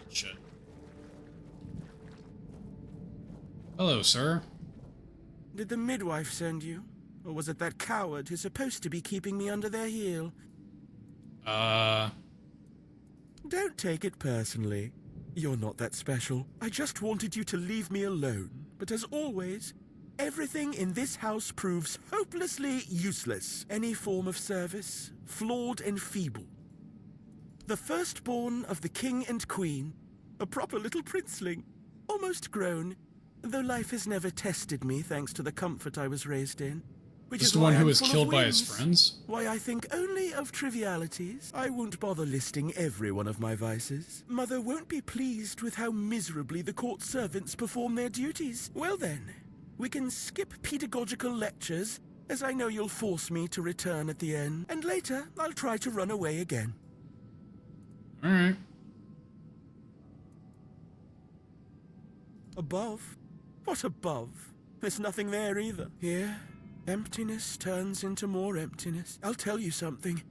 Shit. Hello, sir. Did the midwife send you? Or was it that coward who's supposed to be keeping me under their heel? Don't take it personally. You're not that special. I just wanted you to leave me alone. But as always, everything in this house proves hopelessly useless. Any form of service, flawed and feeble. The firstborn of the king and queen, a proper little princeling, almost grown, though life has never tested me thanks to the comfort I was raised in. Which is the one why who I'm was full of killed by his whims. friends? Why I think only of trivialities. I won't bother listing every one of my vices. Mother won't be pleased with how miserably the court servants perform their duties. Well then, we can skip pedagogical lectures, as I know you'll force me to return at the end. And later, I'll try to run away again. Alright. Above? What above? There's nothing there either. Here, emptiness turns into more emptiness. I'll tell you something.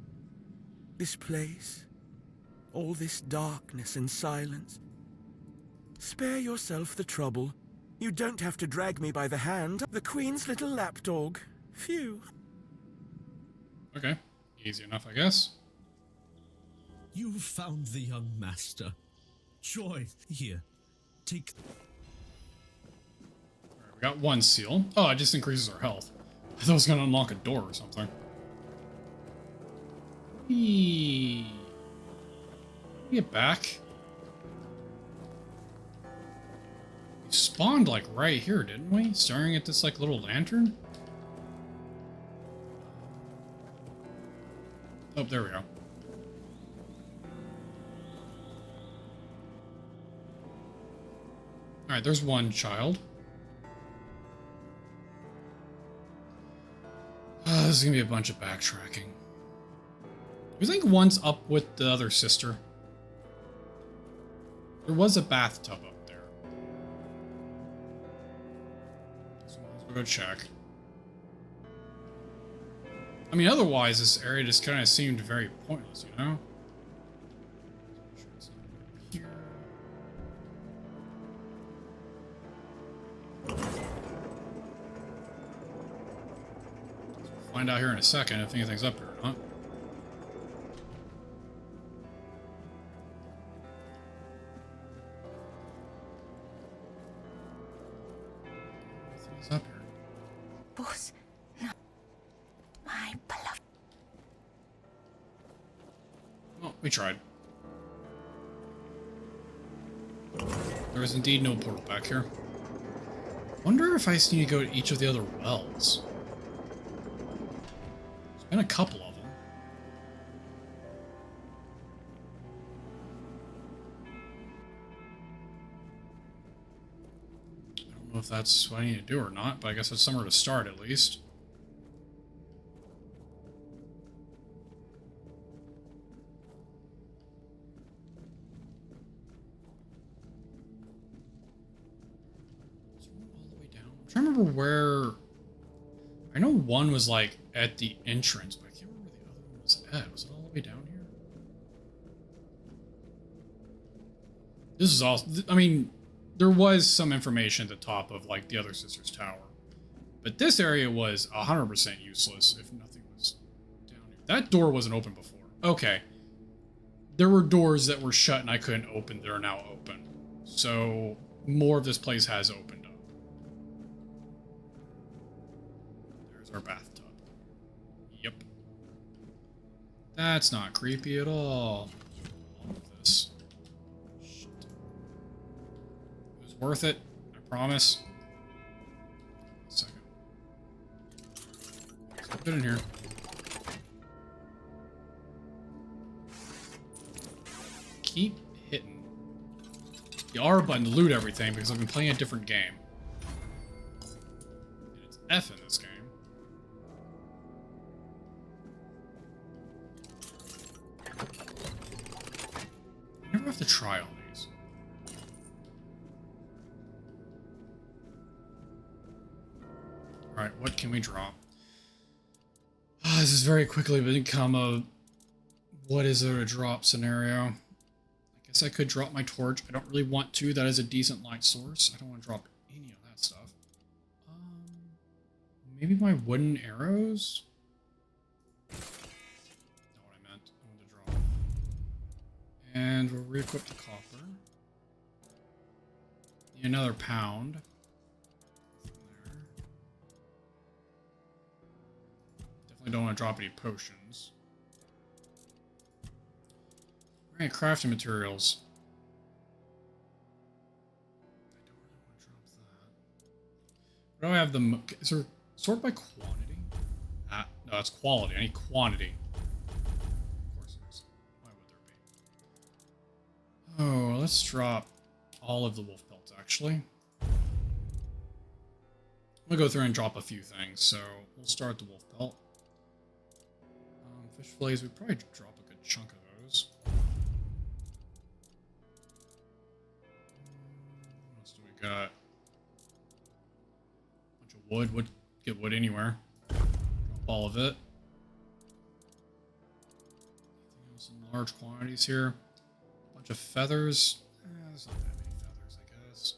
This place, all this darkness and silence. Spare yourself the trouble. You don't have to drag me by the hand. The Queen's little lapdog. Phew. Okay. Easy enough, I guess. You found the young master. Joy, here. Take... Alright, we got one seal. Oh, it just increases our health. I thought it was gonna unlock a door or something. Eee. Get back. We spawned like right here, didn't we? Staring at this like little lantern? Oh, there we go. Alright, there's one child. This is gonna be a bunch of backtracking. You think one's up with the other sister? There was a bathtub up there. So we'll go check. I mean, otherwise, this area just kind of seemed very pointless, you know? Find out here in a second if anything's up here or not. Nothing's up here. Boss, no. My beloved. Well, we tried. There is indeed no portal back here. Wonder if I just need to go to each of the other wells. There's been a couple of them. I don't know if that's what I need to do or not, but I guess it's somewhere to start at least. I'm trying to remember where... I know one was like at the entrance, but I can't remember where the other one was at. Was it all the way down here? This is all... I mean, there was some information at the top of like the other sister's tower. But this area was 100% useless if nothing was That door wasn't open before. Okay. There were doors that were shut and I couldn't open that are now open. So more of this place has opened up. There's our bathtub. Yep. That's not creepy at all. All of this. Shit. It was worth it. I promise. A second. Let's put it in here. Keep hitting the R button to loot everything because I've been playing a different game. And it's F in this game. I never have to try all these. Alright, what can we drop? This has very quickly become a what is there to drop scenario. I guess I could drop my torch. I don't really want to. That is a decent light source. I don't want to drop any of that stuff. Maybe my wooden arrows? Not what I meant. I wanted to drop. And we'll re-equip the copper. Need another pound. There. Definitely don't want to drop any potions. Alright, crafting materials. I don't really want to drop that. Where do I have the... Is there sort by quantity? Ah, no, that's quality. I need quantity. Of course it is. Why would there be? Oh, let's drop all of the wolf pelts, actually. I'm gonna go through and drop a few things, so we'll start the wolf pelt. Fish fillets, we'd probably drop a good chunk of those. What else do we got? Bunch of wood. Would get wood anywhere. Drop all of it. Anything else in large quantities here? Bunch of feathers. There's not that many feathers, I guess.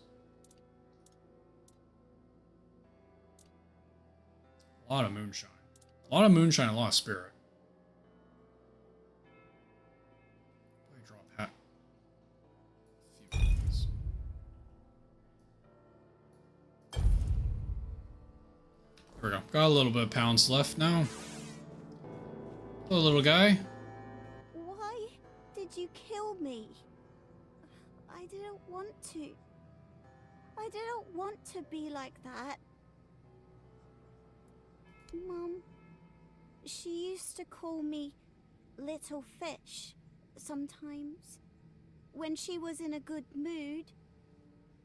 A lot of moonshine. A lot of moonshine, a lot of spirit. Probably drop hat. A few of these. There we go. Got a little bit of pounds left now. Hello, little guy. Why did you kill me? I didn't want to. I didn't want to be like that. Mum, she used to call me Little Fish sometimes when she was in a good mood.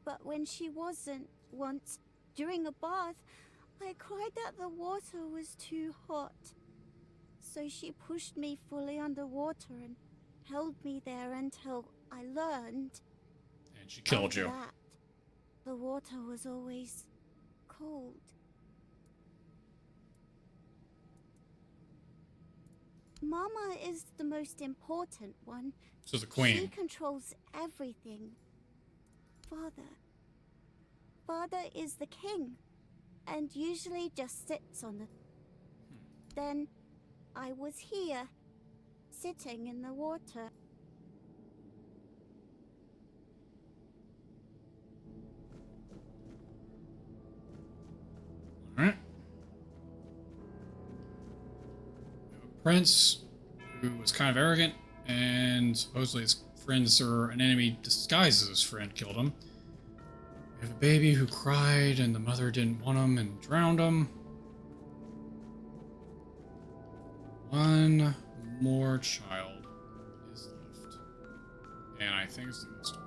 But when she wasn't, once during a bath, I cried that the water was too hot. So she pushed me fully underwater and held me there until I learned. And she killed you. That, the water was always cold. Mama is the most important one. So the queen. She controls everything. Father is the king, and usually just sits on the... Then I was here, sitting in the water. Alright. Prince, who was kind of arrogant, and supposedly his friends or an enemy disguised as his friend killed him. We have a baby who cried, and the mother didn't want him and drowned him. One more child is left. And I think it's the most.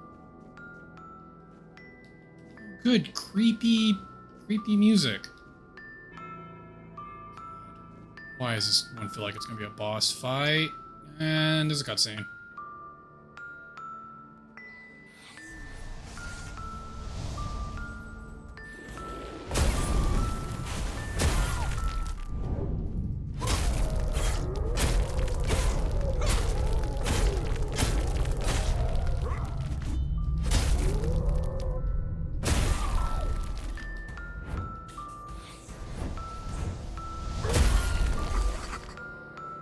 Good, creepy music. Why does this one feel like it's going to be a boss fight? And there's a cutscene.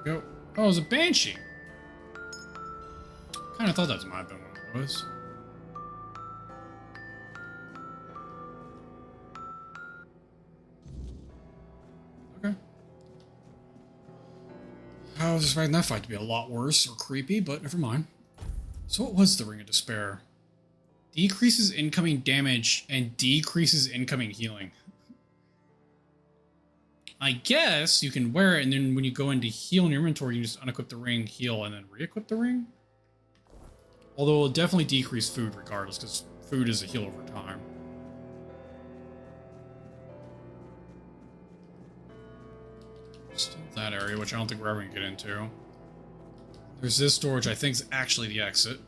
go. Oh, it was a banshee. Kind of thought that might have been one of those. Okay. I was expecting that fight to be a lot worse or creepy, but never mind. So what was the Ring of Despair? Decreases incoming damage and decreases incoming healing. I guess you can wear it, and then when you go into heal in your inventory, you just unequip the ring, heal, and then re-equip the ring. Although it'll definitely decrease food regardless, because food is a heal over time. Still that area, which I don't think we're ever going to get into. There's this door, which I think is actually the exit.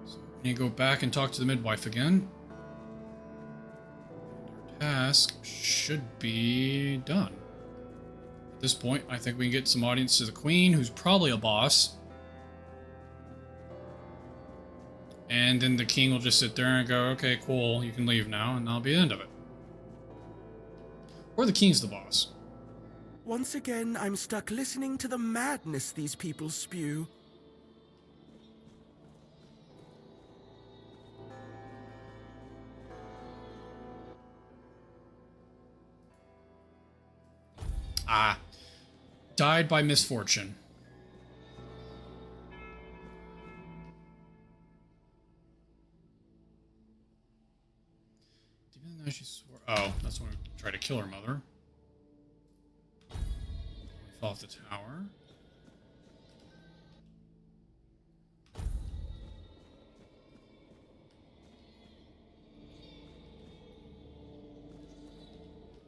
So we need to go back and talk to the midwife again. Task should be done. At this point, I think we can get some audience to the queen, who's probably a boss. And then the king will just sit there and go, okay, cool, you can leave now, and that'll be the end of it. Or the king's the boss. Once again, I'm stuck listening to the madness these people spew. Ah. Died by misfortune. Even though she swore... Oh, that's when we tried to kill her mother. Fall off the tower.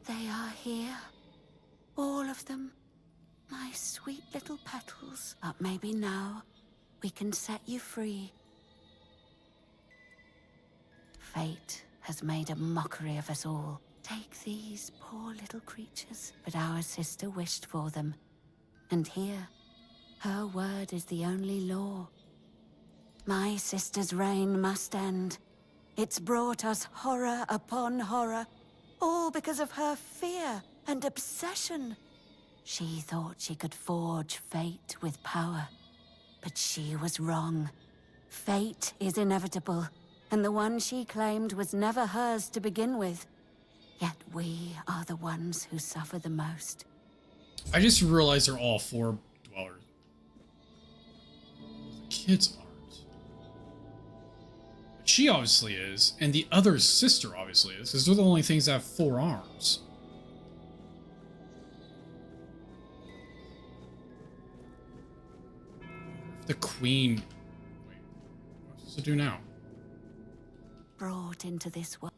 They are here. All of them. My sweet little petals. But maybe now we can set you free. Fate has made a mockery of us all. Take these poor little creatures, but our sister wished for them. And here, her word is the only law. My sister's reign must end. It's brought us horror upon horror, all because of her fear and obsession. She thought she could forge fate with power, but she was wrong. Fate is inevitable, and the one she claimed was never hers to begin with. Yet we are the ones who suffer the most. I just realized they're all four dwellers. The kids aren't. But she obviously is, and the other sister obviously is, because they're the only things that have 4 arms. The queen... Wait, what's supposed to do now? Brought into this world.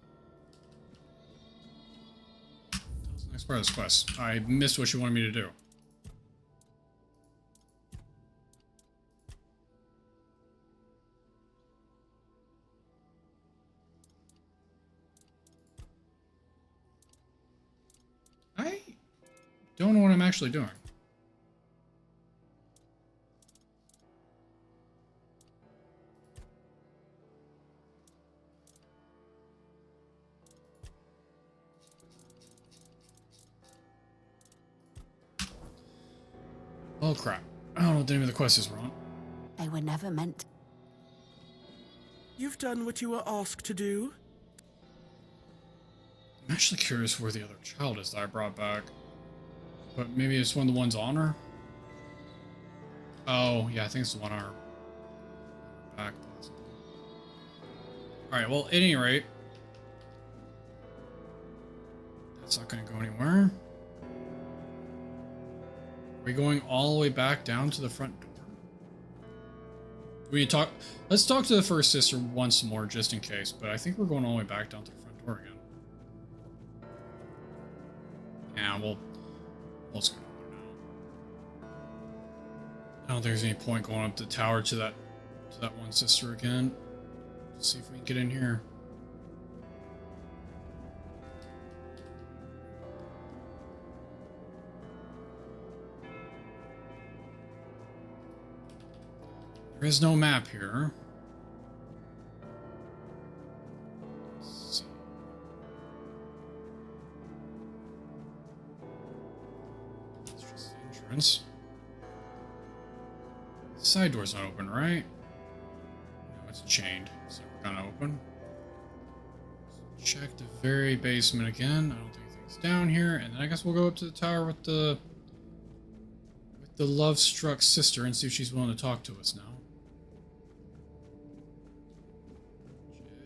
That's the next part of this quest. I missed what you wanted me to do. I don't know what I'm actually doing. Oh crap. I don't know what the name of the quest is, Ron. They were never meant. You've done what you were asked to do. I'm actually curious where the other child is that I brought back. But maybe it's one of the ones on her? Oh, yeah, I think it's the one on her back. Alright, well, at any rate, that's not going to go anywhere. Are we going all the way back down to the front door? We talk. Let's talk to the first sister once more, just in case. But I think we're going all the way back down to the front door again. Yeah, well, let's go there now. I don't think there's any point going up the tower to that one sister again. Let's see if we can get in here. There is no map here. Let's see. entrance. Side door's not open, right? No, it's chained, so we're gonna open. Check the very basement again. I don't think anything's down here, and then I guess we'll go up to the tower with the love-struck sister and see if she's willing to talk to us now.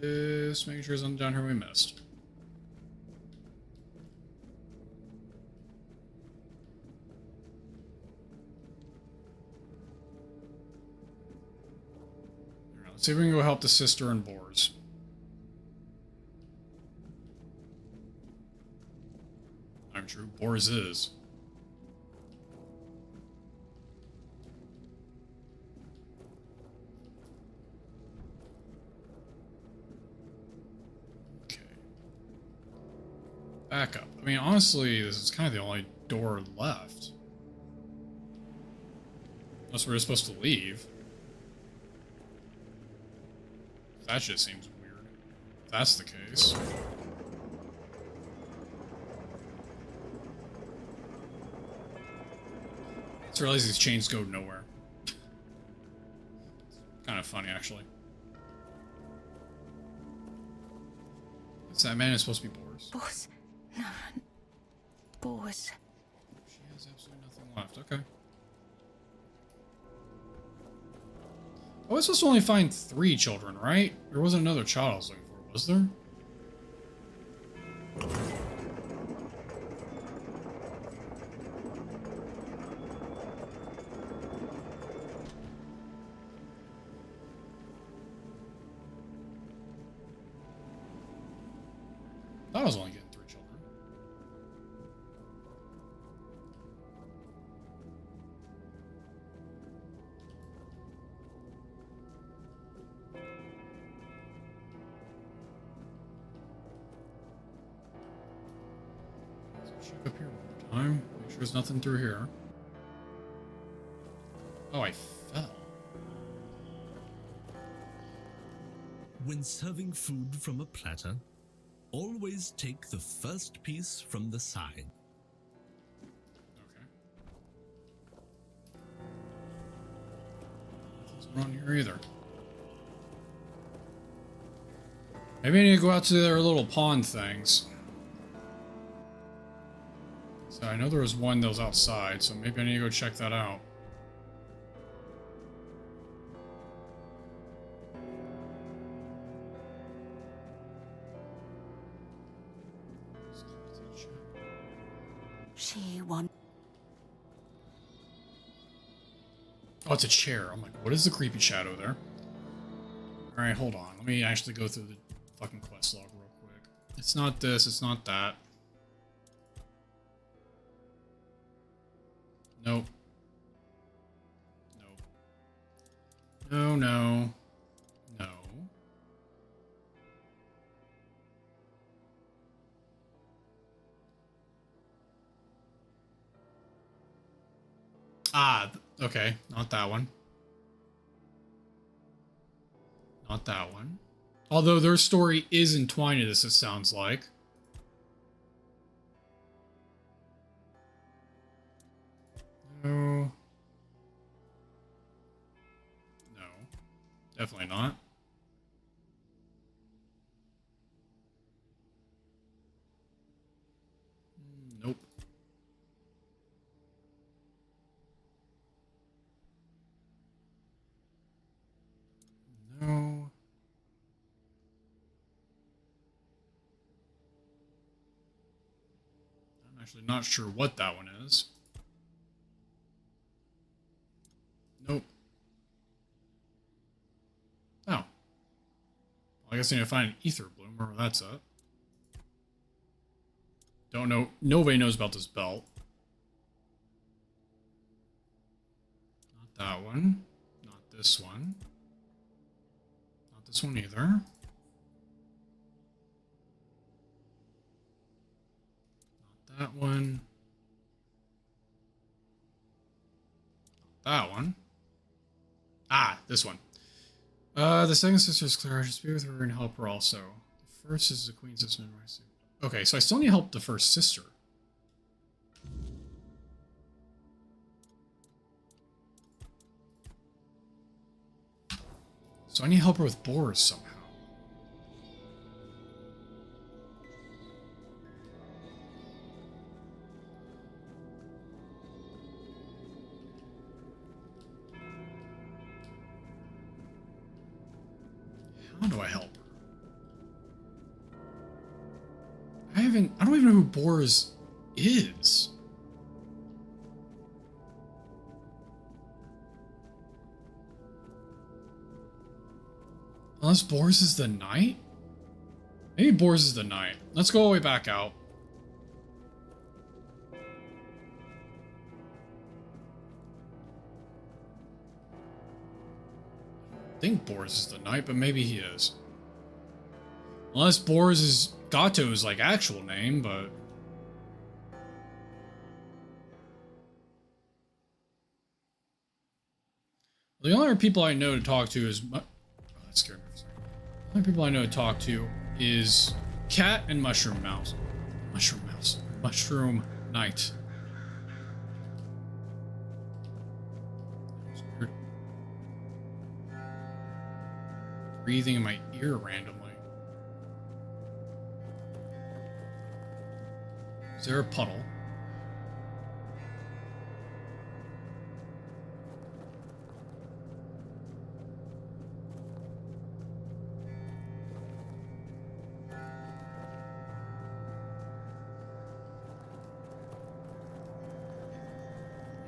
Just making sure there's nothing down here we missed. Alright, let's see if we can go help the sister and Boars. I'm true, Boars is. Back up. I mean, honestly, this is kind of the only door left. Unless we're supposed to leave. That just seems weird. If that's the case. I just realized these chains go nowhere. It's kind of funny, actually. What's that man is supposed to be Boars? Boars. No. Boars. She has absolutely nothing left. Okay. I was supposed to only find 3 children, right? There wasn't another child I was looking for, was there? I was only getting 3 children. Let's check up here one more time. Make sure there's nothing through here. Oh, I fell. When serving food from a platter, always take the first piece from the side. Nothing's going on here either. Maybe I need to go out to their little pond things. So I know there was one that was outside, so maybe I need to go check that out. She won. Oh, it's a chair. I'm like, what is the creepy shadow there? Alright, hold on. Let me actually go through the fucking quest log real quick. It's not this, it's not that. Nope. Nope. No, no. No. Ah, okay. Not that one. Not that one. Although their story is entwined in this, it sounds like. No. No. Definitely not. Nope. No. I'm actually not sure what that one is. Nope. Oh. Well, I guess I need to find an ether bloom, wherever that's at. Don't know. Nobody knows about this belt. Not that one. Not this one. Not this one either. Not that one. Not that one. Ah, this one. The second sister is Clara. Just be with her and help her also. The first is the queen's sister. Okay, so I still need to help the first sister. So I need to help her with boars somehow. How do I help her? I don't even know who Boris is. Unless Boris is the knight? Maybe Boris is the knight. Let's go all the way back out. I think Boris is the knight, but maybe he is. Unless Boris is Gato's like actual name, but the only other people I know to talk to is that scared me for a second. The only people I know to talk to is Cat and Mushroom Mouse. Mushroom Knight. Breathing in my ear randomly. Is there a puddle?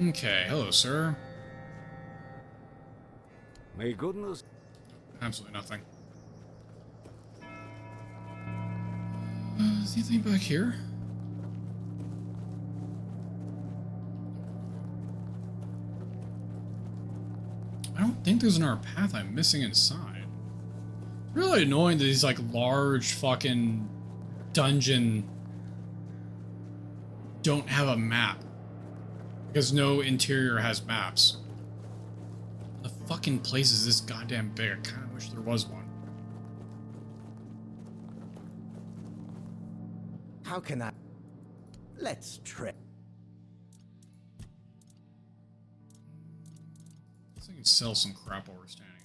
Okay, hello, sir. May goodness. Absolutely nothing. Is anything back here? I don't think there's another path I'm missing inside. It's really annoying that these like large fucking dungeon don't have a map. Because no interior has maps. The fucking place is this goddamn big. I kind of wish there was one. How can I? Let's trip. I think I can sell some crap while we're standing here.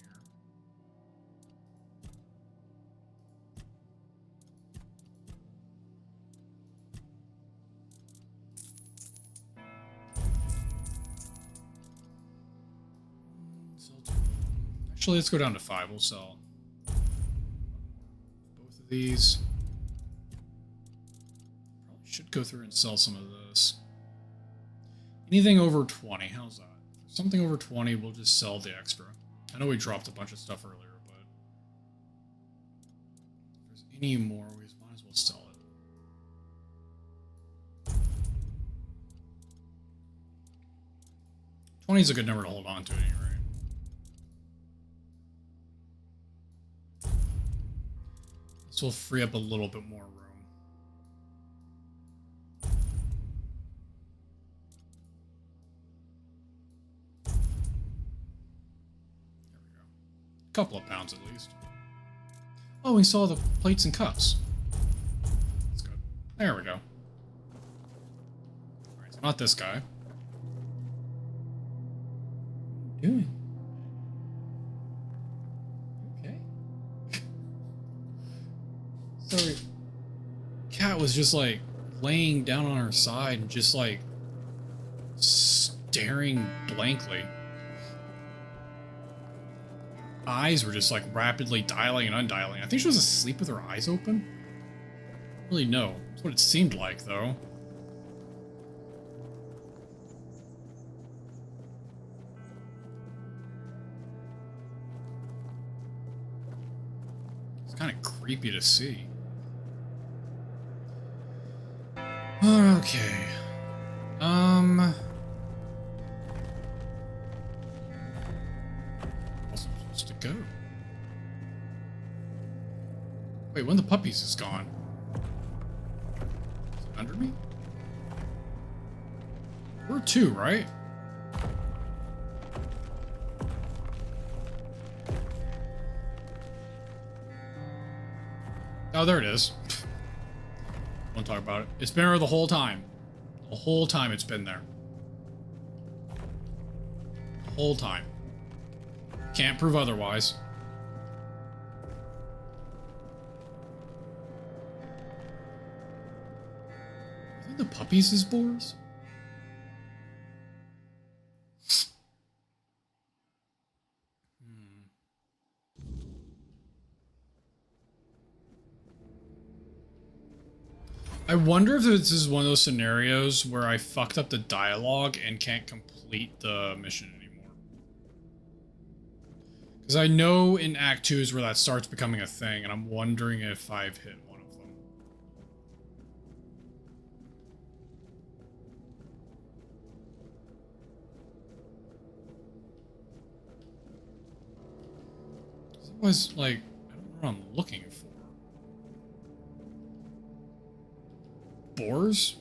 Actually, let's go down to 5. We'll sell both of these. Probably should go through and sell some of this. Anything over 20, how's that? If there's something over 20, we'll just sell the extra. I know we dropped a bunch of stuff earlier, but if there's any more, we might as well sell it. 20 is a good number to hold on to at any rate. This will free up a little bit more room. There we go. A couple of pounds at least. Oh, we saw the plates and cups. That's good. There we go. Alright, so not this guy. What are you doing? So, Cat was just like laying down on her side and just like staring blankly. Eyes were just like rapidly dialing and undialing. I think she was asleep with her eyes open. I don't really know. That's what it seemed like, though. It's kind of creepy to see. Okay. Where was I supposed to go? Wait, one of the puppies is gone. Is it under me? We're 2, right? Oh, there it is. Don't talk about it. It's been there the whole time. The whole time it's been there. The whole time. Can't prove otherwise. The puppies is boars? I wonder if this is one of those scenarios where I fucked up the dialogue and can't complete the mission anymore. Because I know in Act 2 is where that starts becoming a thing, and I'm wondering if I've hit one of them. Otherwise, like, I don't know what I'm looking for. Boars?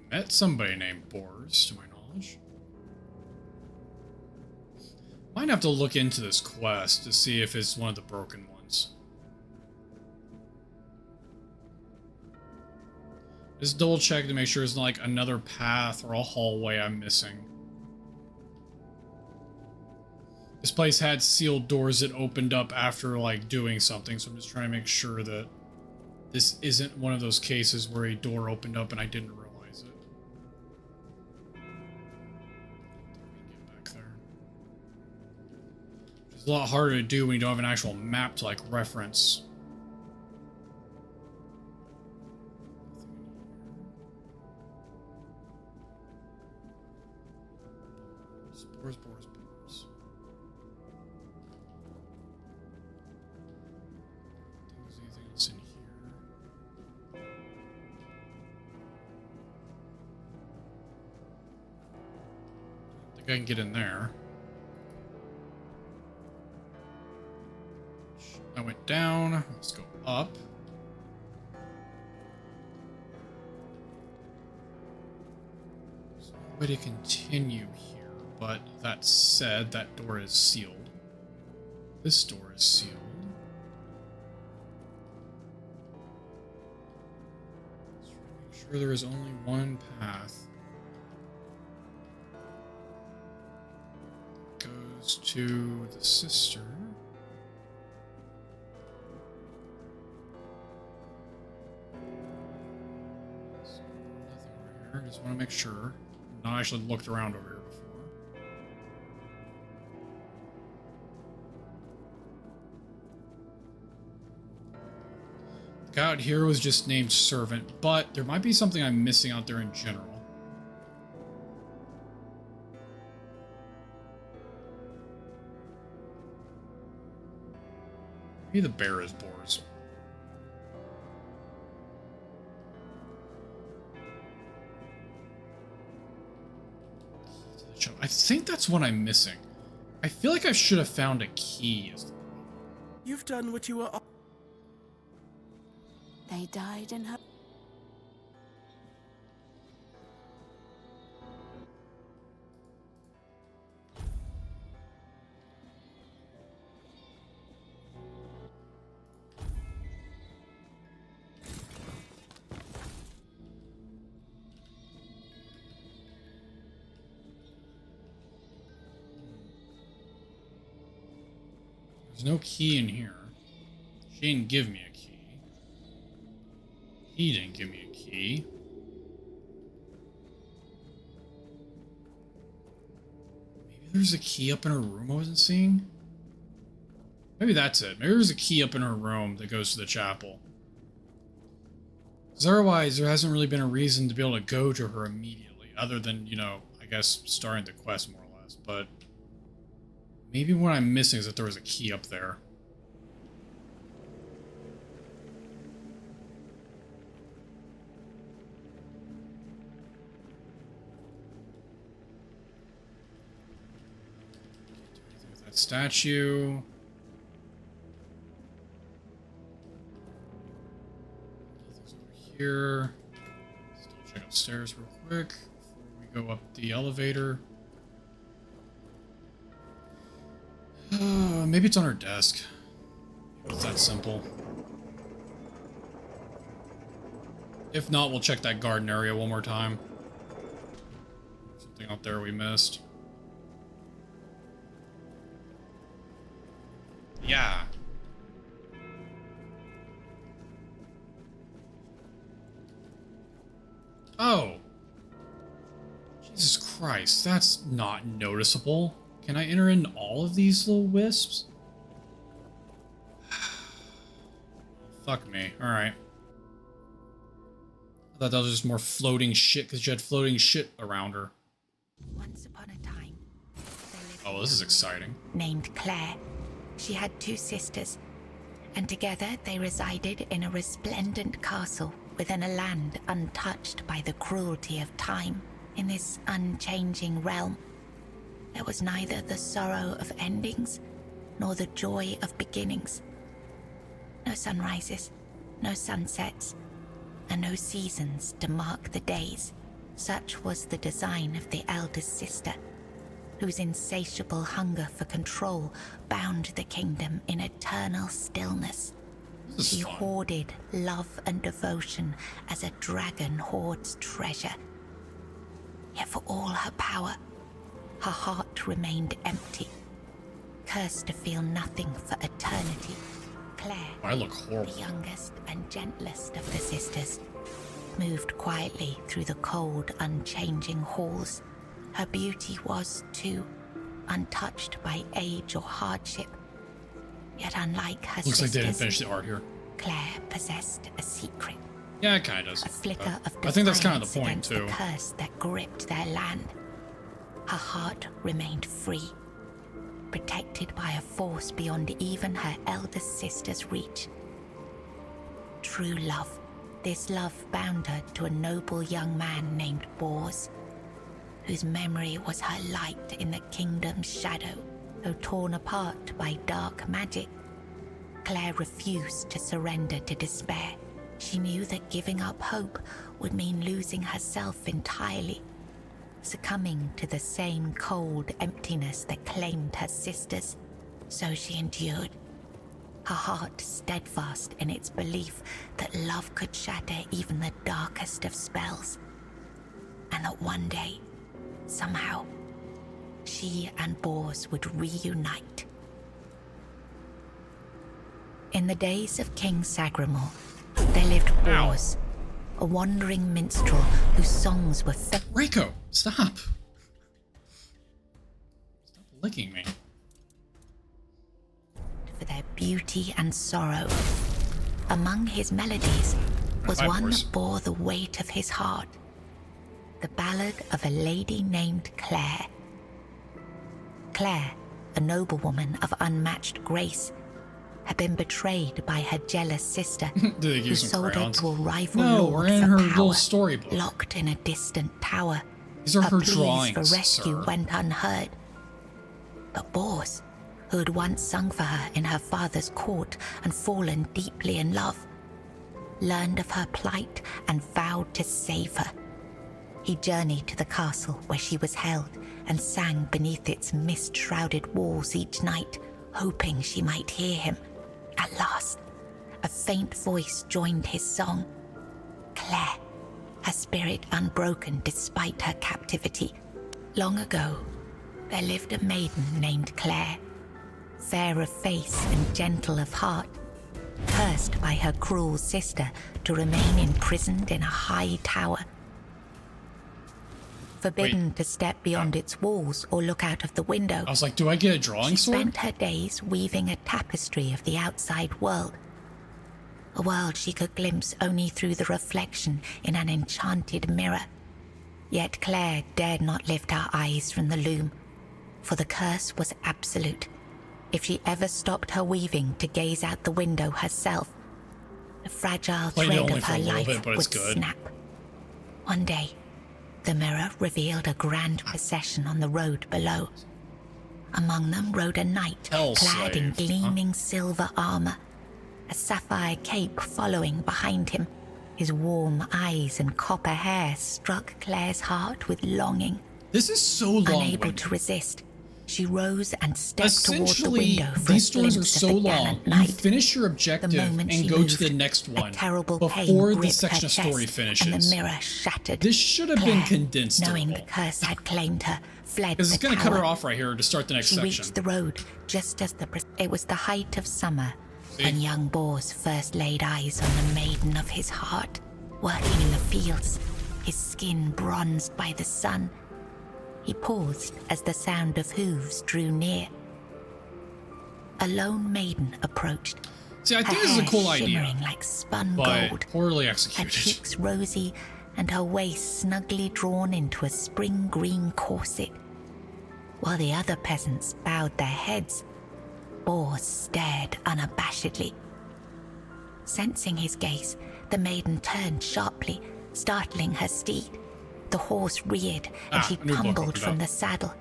Met somebody named Boars, to my knowledge. Might have to look into this quest to see if it's one of the broken ones. Just double check to make sure it's not like another path or a hallway I'm missing. This place had sealed doors that opened up after, like, doing something, so I'm just trying to make sure that this isn't one of those cases where a door opened up and I didn't realize it. Get back there. It's a lot harder to do when you don't have an actual map to, like, reference. Boars, boars, boars. Is there anything else in here? I think I can get in there. I went down. Let's go up. There's no way to continue here, but that said, that door is sealed. This door is sealed. Let's try to make sure there is only one path. That goes to the sister. Just want to make sure. Not actually looked around over here before. The guy out here was just named Servant, but there might be something I'm missing out there in general. Maybe the bear is boars. I think that's what I'm missing. I feel like I should have found a key. You've done what you were. They died in her. There's no key in here. She didn't give me a key. He didn't give me a key. Maybe there's a key up in her room I wasn't seeing? Maybe that's it. Maybe there's a key up in her room that goes to the chapel. Because otherwise, there hasn't really been a reason to be able to go to her immediately, other than, you know, I guess starting the quest more or less, but maybe what I'm missing is that there was a key up there. That statue. Nothing's over here. Still check upstairs real quick before we go up the elevator. Maybe it's on her desk. It's that simple. If not, we'll check that garden area one more time. Something out there we missed. Yeah. Oh. Jesus Christ, that's not noticeable. Can I enter in all of these little wisps? Fuck me. Alright. I thought that was just more floating shit because she had floating shit around her. Once upon a time, oh, this is exciting. Named Claire. She had 2 sisters, and together they resided in a resplendent castle within a land untouched by the cruelty of time. In this unchanging realm, there was neither the sorrow of endings nor the joy of beginnings. No sunrises, no sunsets, and no seasons to mark the days. Such was the design of the eldest sister, whose insatiable hunger for control bound the kingdom in eternal stillness. She hoarded love and devotion as a dragon hoards treasure. Yet for all her power, her heart remained empty, cursed to feel nothing for eternity. Claire, I look horrible. The youngest and gentlest of the sisters, moved quietly through the cold, unchanging halls. Her beauty was, too, untouched by age or hardship. Yet unlike her looks sisters, like they didn't finish the art here. Claire possessed a secret. Yeah, it kind of does. A flicker of I think that's kind of the defiance point, against too. the curse that gripped their land. Her heart remained free, protected by a force beyond even her eldest sister's reach. True love. This love bound her to a noble young man named Bors, whose memory was her light in the kingdom's shadow. Though torn apart by dark magic, Claire refused to surrender to despair. She knew that giving up hope would mean losing herself entirely, succumbing to the same cold emptiness that claimed her sisters. So she endured, her heart steadfast in its belief that love could shatter even the darkest of spells, and that one day, somehow, she and Bors would reunite. In the days of King Sagramore, there lived Bors, a wandering minstrel whose songs were Reiko, stop! Stop licking me. For their beauty and sorrow. Among his melodies was one that bore the weight of his heart. The ballad of a lady named Claire. Claire, a noblewoman of unmatched grace, had been betrayed by her jealous sister, who sold her to a rival lord we're in for her power, little storybook. locked in a distant tower. These are her pleas drawings, for rescue sir. went unheard. But Bors, who had once sung for her in her father's court and fallen deeply in love, learned of her plight and vowed to save her. He journeyed to the castle where she was held and sang beneath its mist-shrouded walls each night, hoping she might hear him. At last, a faint voice joined his song. Claire, her spirit unbroken despite her captivity. Long ago, there lived a maiden named Claire, fair of face and gentle of heart, cursed by her cruel sister to remain imprisoned in a high tower. Forbidden to step beyond its walls or look out of the window. I was like, do I get a drawing sword? She spent her days weaving a tapestry of the outside world. A world she could glimpse only through the reflection in an enchanted mirror. Yet Claire dared not lift her eyes from the loom, for the curse was absolute. If she ever stopped her weaving to gaze out the window herself, the fragile thread of her life would snap. One day, the mirror revealed a grand procession on the road below. Among them rode a knight clad in gleaming silver armor, a sapphire cape following behind him. His warm eyes and copper hair struck Claire's heart with longing. This is so long. Unable to resist, she rose and stepped toward the window for these a stories are glimpse so of the long. gallant You knight. finish your objective and go to the next one before the section of story finishes. And the mirror shattered. This should have been condensed. Knowing the curse had claimed her, fled because the it's going to tower. cut her off right here to start the next She section. reached the road just as it was the height of summer, and young Bors first laid eyes on the maiden of his heart. Working in the fields, his skin bronzed by the sun. He paused as the sound of hooves drew near. A lone maiden approached. See, I think her this is a hair cool idea, shimmering like spun but gold, poorly her executed. cheeks rosy, and her waist snugly drawn into a spring green corset. While the other peasants bowed their heads, Bors stared unabashedly. Sensing his gaze, the maiden turned sharply, startling her steed. The horse reared, and he tumbled from the saddle,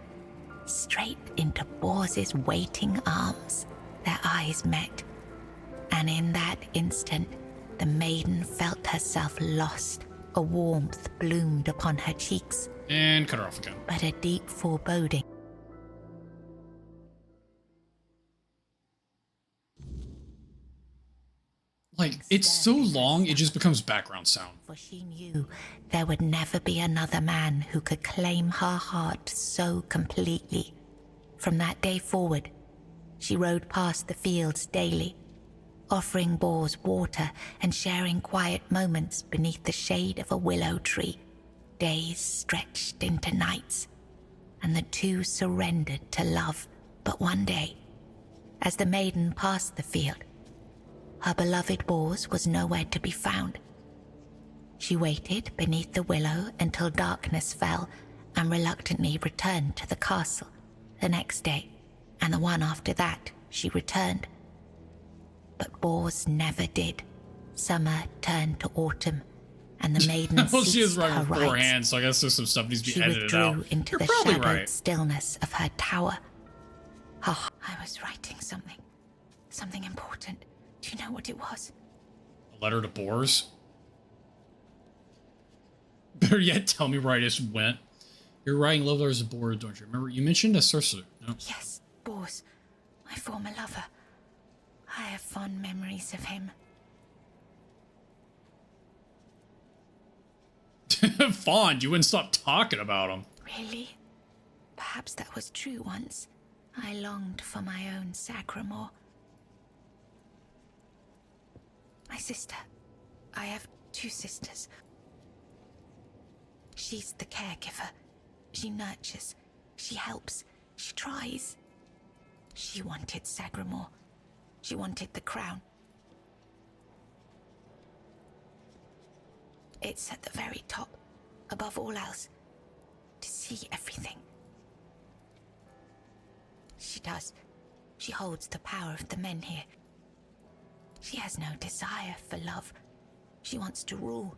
straight into Bors's waiting arms. Their eyes met, and in that instant, the maiden felt herself lost. A warmth bloomed upon her cheeks. And cut her off again. But a deep foreboding. Like, it's so long, it just becomes background sound. For she knew there would never be another man who could claim her heart so completely. From that day forward, she rode past the fields daily, offering Bors water and sharing quiet moments beneath the shade of a willow tree. Days stretched into nights, and the two surrendered to love. But one day, as the maiden passed the field, her beloved Bors was nowhere to be found. She waited beneath the willow until darkness fell and reluctantly returned to the castle. The next day, and the one after that, she returned. But Bors never did. Summer turned to autumn, and the maiden Well, ceased she is her running with 4 rites. hands, so I guess there's some stuff needs to be She edited withdrew out. into You're the probably shadowed right. stillness of her tower. Oh, I was writing something important. Do you know what it was? A letter to Bors? Better yet, tell me where I just went. You're writing love letters to Bors, don't you? Remember, you mentioned a sorcerer, no? Yes, Bors, my former lover. I have fond memories of him. Fond, you wouldn't stop talking about him. Really? Perhaps that was true once. I longed for my own Sagramore. My sister. I have 2 sisters. She's the caregiver. She nurtures. She helps. She tries. She wanted Sagramore. She wanted the crown. It's at the very top, above all else, to see everything. She does. She holds the power of the men here. She has no desire for love. She wants to rule.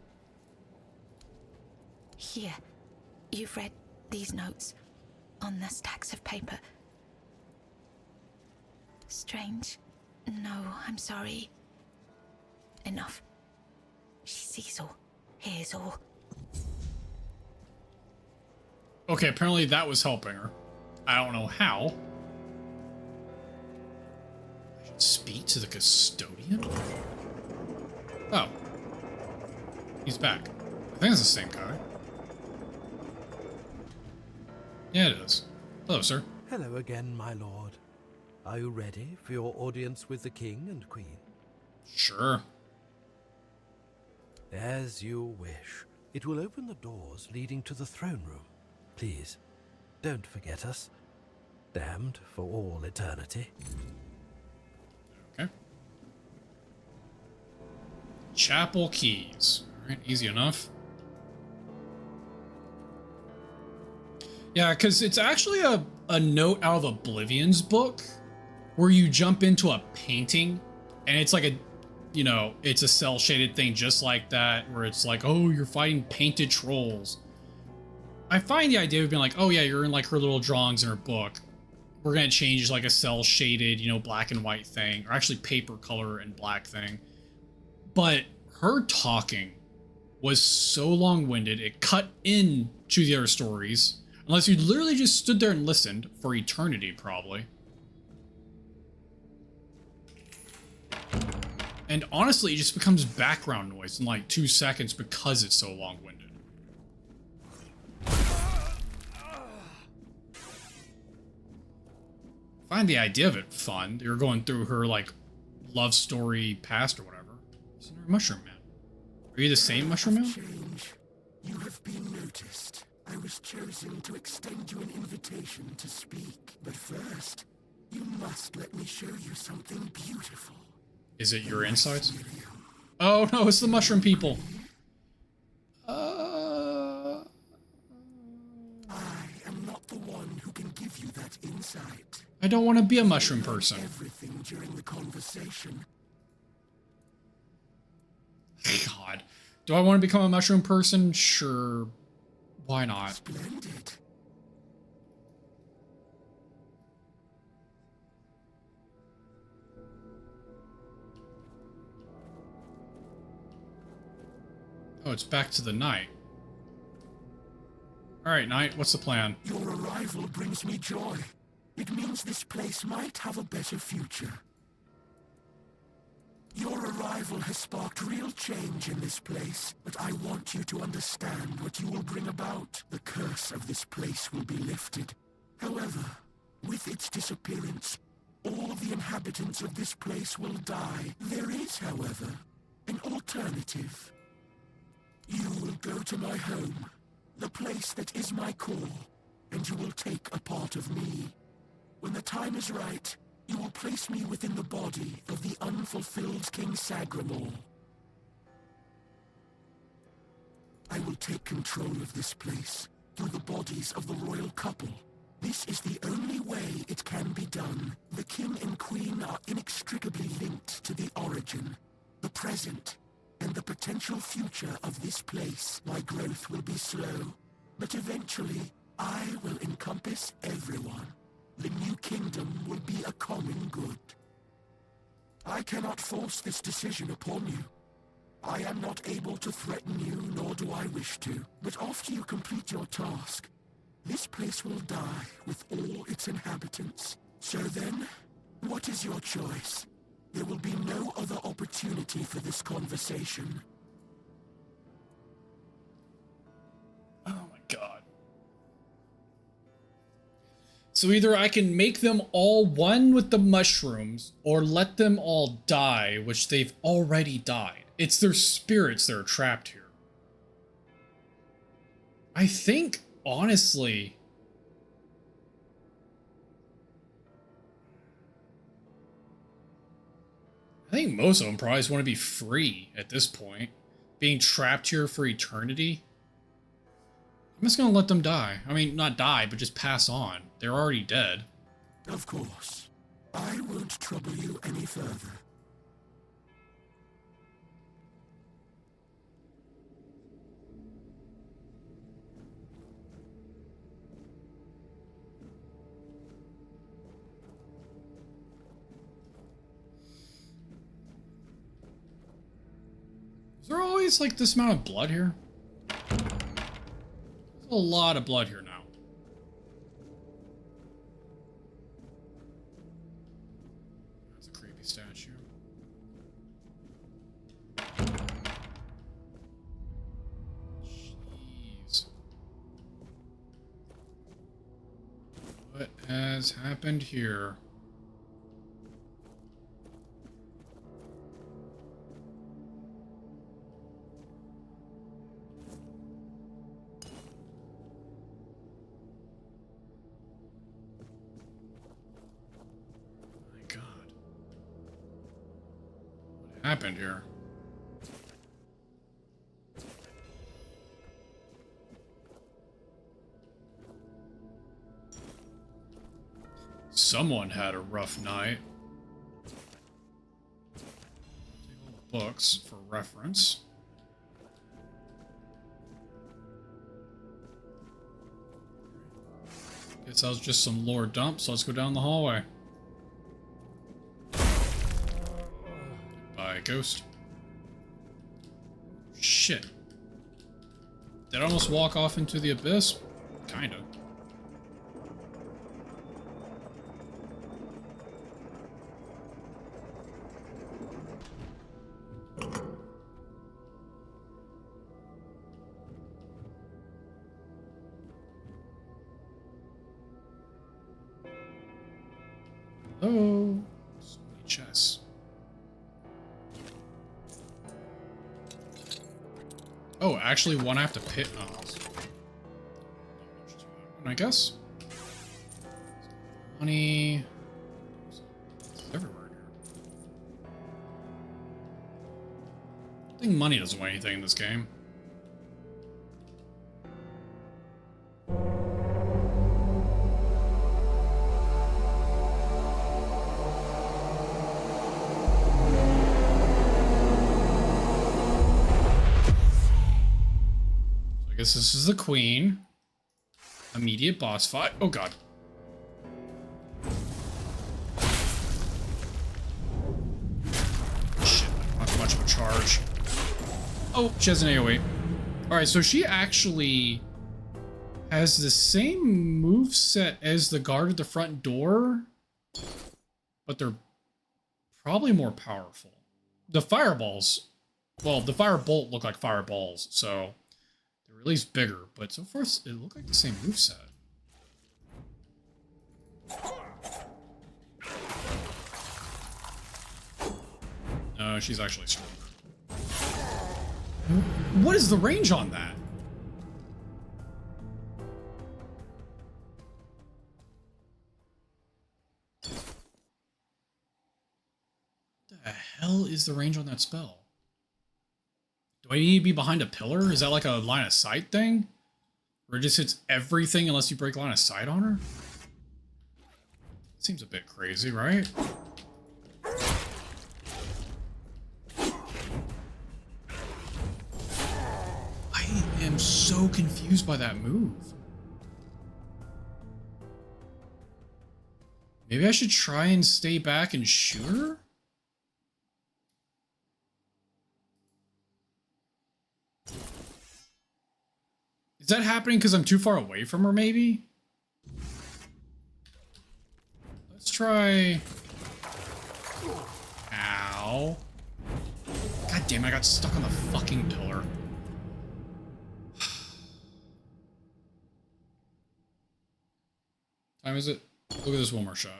Here, you've read these notes on the stacks of paper. Strange. No, I'm sorry. Enough. She sees all, hears all. Okay, apparently that was helping her. I don't know how. I should speak to the custodian? Oh. He's back. I think it's the same guy. Yeah, it is. Hello, sir. Hello again, my lord. Are you ready for your audience with the king and queen? Sure. As you wish. It will open the doors leading to the throne room. Please, don't forget us. Damned for all eternity. Okay. Chapel keys. Alright, easy enough. Yeah, because it's actually a note out of Oblivion's book where you jump into a painting and it's like a, you know, it's a cell shaded thing just like that where it's like, oh, you're fighting painted trolls. I find the idea of being like, oh yeah, you're in like her little drawings in her book. We're going to change like a cell shaded, you know, black and white thing, or actually paper color and black thing. But her talking was so long-winded, it cut into the other stories. Unless you literally just stood there and listened for eternity, probably. And honestly, it just becomes background noise in like 2 seconds because it's so long-winded. I find the idea of it fun. You're going through her like love story past or whatever. Isn't there a mushroom man? Are you the same mushroom man? You have been noticed. I was chosen to extend you an invitation to speak. But first, you must let me show you something beautiful. Is it your insides? Oh no, it's the mushroom people. I am not the one who can give you that insight. I don't want to be a mushroom person. Everything during the conversation. God. Do I want to become a mushroom person? Sure. Why not? Splendid. Oh, it's back to the night. Alright, Knight, what's the plan? Your arrival brings me joy. It means this place might have a better future. Your arrival has sparked real change in this place, but I want you to understand what you will bring about. The curse of this place will be lifted. However, with its disappearance, all the inhabitants of this place will die. There is, however, an alternative. You will go to my home, the place that is my core, and you will take a part of me. When the time is right, you will place me within the body of the unfulfilled King Sagramore. I will take control of this place through the bodies of the royal couple. This is the only way it can be done. The king and queen are inextricably linked to the origin, the present, and the potential future of this place. My growth will be slow, but eventually I will encompass everyone. The new kingdom will be a common good. I cannot force this decision upon you. I am not able to threaten you, nor do I wish to. But after you complete your task, this place will die with all its inhabitants. So then, what is your choice? There will be no other opportunity for this conversation. Oh my god. So either I can make them all one with the mushrooms, or let them all die, which they've already died. It's their spirits that are trapped here. I think, honestly, I think most of them probably just want to be free at this point. Being trapped here for eternity. I'm just going to let them die. I mean, not die, but just pass on. They're already dead. Of course. I won't trouble you any further. Is there always, like, this amount of blood here? There's a lot of blood here now. That's a creepy statue. Jeez. What has happened here? Happened here? Someone had a rough night. Take all the books for reference. Guess that was just some lore dump, so let's go down the hallway. Ghost. Shit. Did I almost walk off into the abyss? Kinda. Hello? So many chests. Oh, actually, one I have to pit. Oh, I guess. Money. It's everywhere here. I think money doesn't weigh anything in this game. I guess this is the queen. Immediate boss fight. Oh god. Shit, not much of a charge. Oh, she has an AoE. Alright, so she actually has the same moveset as the guard at the front door, but they're probably more powerful. The fireballs, well, the firebolt look like fireballs, so they're at least bigger, but so far it looked like the same moveset. No, she's actually stronger. What is the range on that? What the hell is the range on that spell? Do I need to be behind a pillar? Is that like a line of sight thing? Or it just hits everything unless you break line of sight on her? Seems a bit crazy, right? I am so confused by that move. Maybe I should try and stay back and shoot her? Is that happening because I'm too far away from her, maybe? Let's try... Ow. God damn, I got stuck on the fucking pillar. Time is it? Look at this one more shot.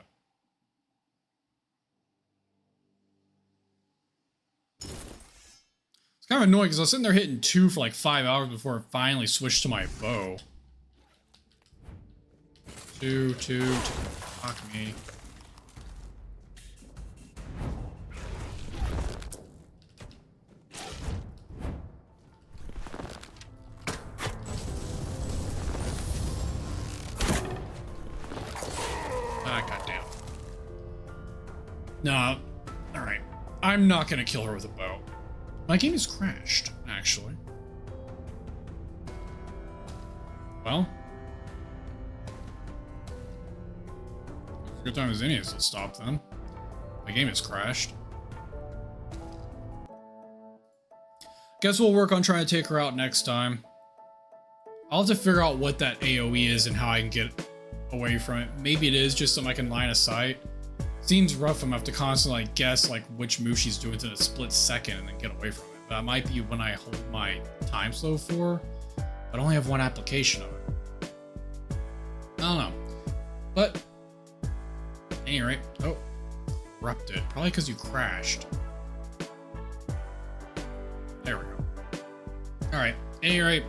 It's kind of annoying because I was sitting there hitting 2 for like 5 hours before it finally switched to my bow. 2. Fuck me. Ah, goddamn. No. Alright. I'm not gonna kill her with a bow. My game has crashed, actually. Well. It's a good time as any is to stop then. My game has crashed. Guess we'll work on trying to take her out next time. I'll have to figure out what that AoE is and how I can get away from it. Maybe it is just something I can line of sight. Seems rough. I'm gonna have to constantly guess like which move she's doing to a split second and then get away from it. But that might be when I hold my time slow for. But I only have one application of it. I don't know. But at any rate, oh, erupted. Probably because you crashed. There we go. All right. At any rate,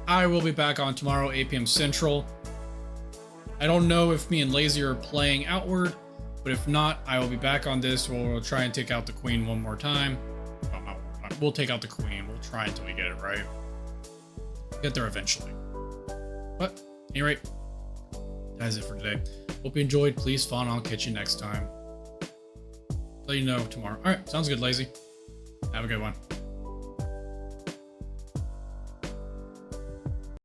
I will be back on tomorrow, 8 p.m. Central. I don't know if me and Lazy are playing Outward. But if not, I will be back on this where we'll try and take out the queen one more time. Well, not one more time. We'll take out the queen. We'll try until we get it right. Get there eventually. But, at any rate, that is it for today. Hope you enjoyed. Please follow. I'll catch you next time. Let you know tomorrow. Alright, sounds good, Lazy. Have a good one.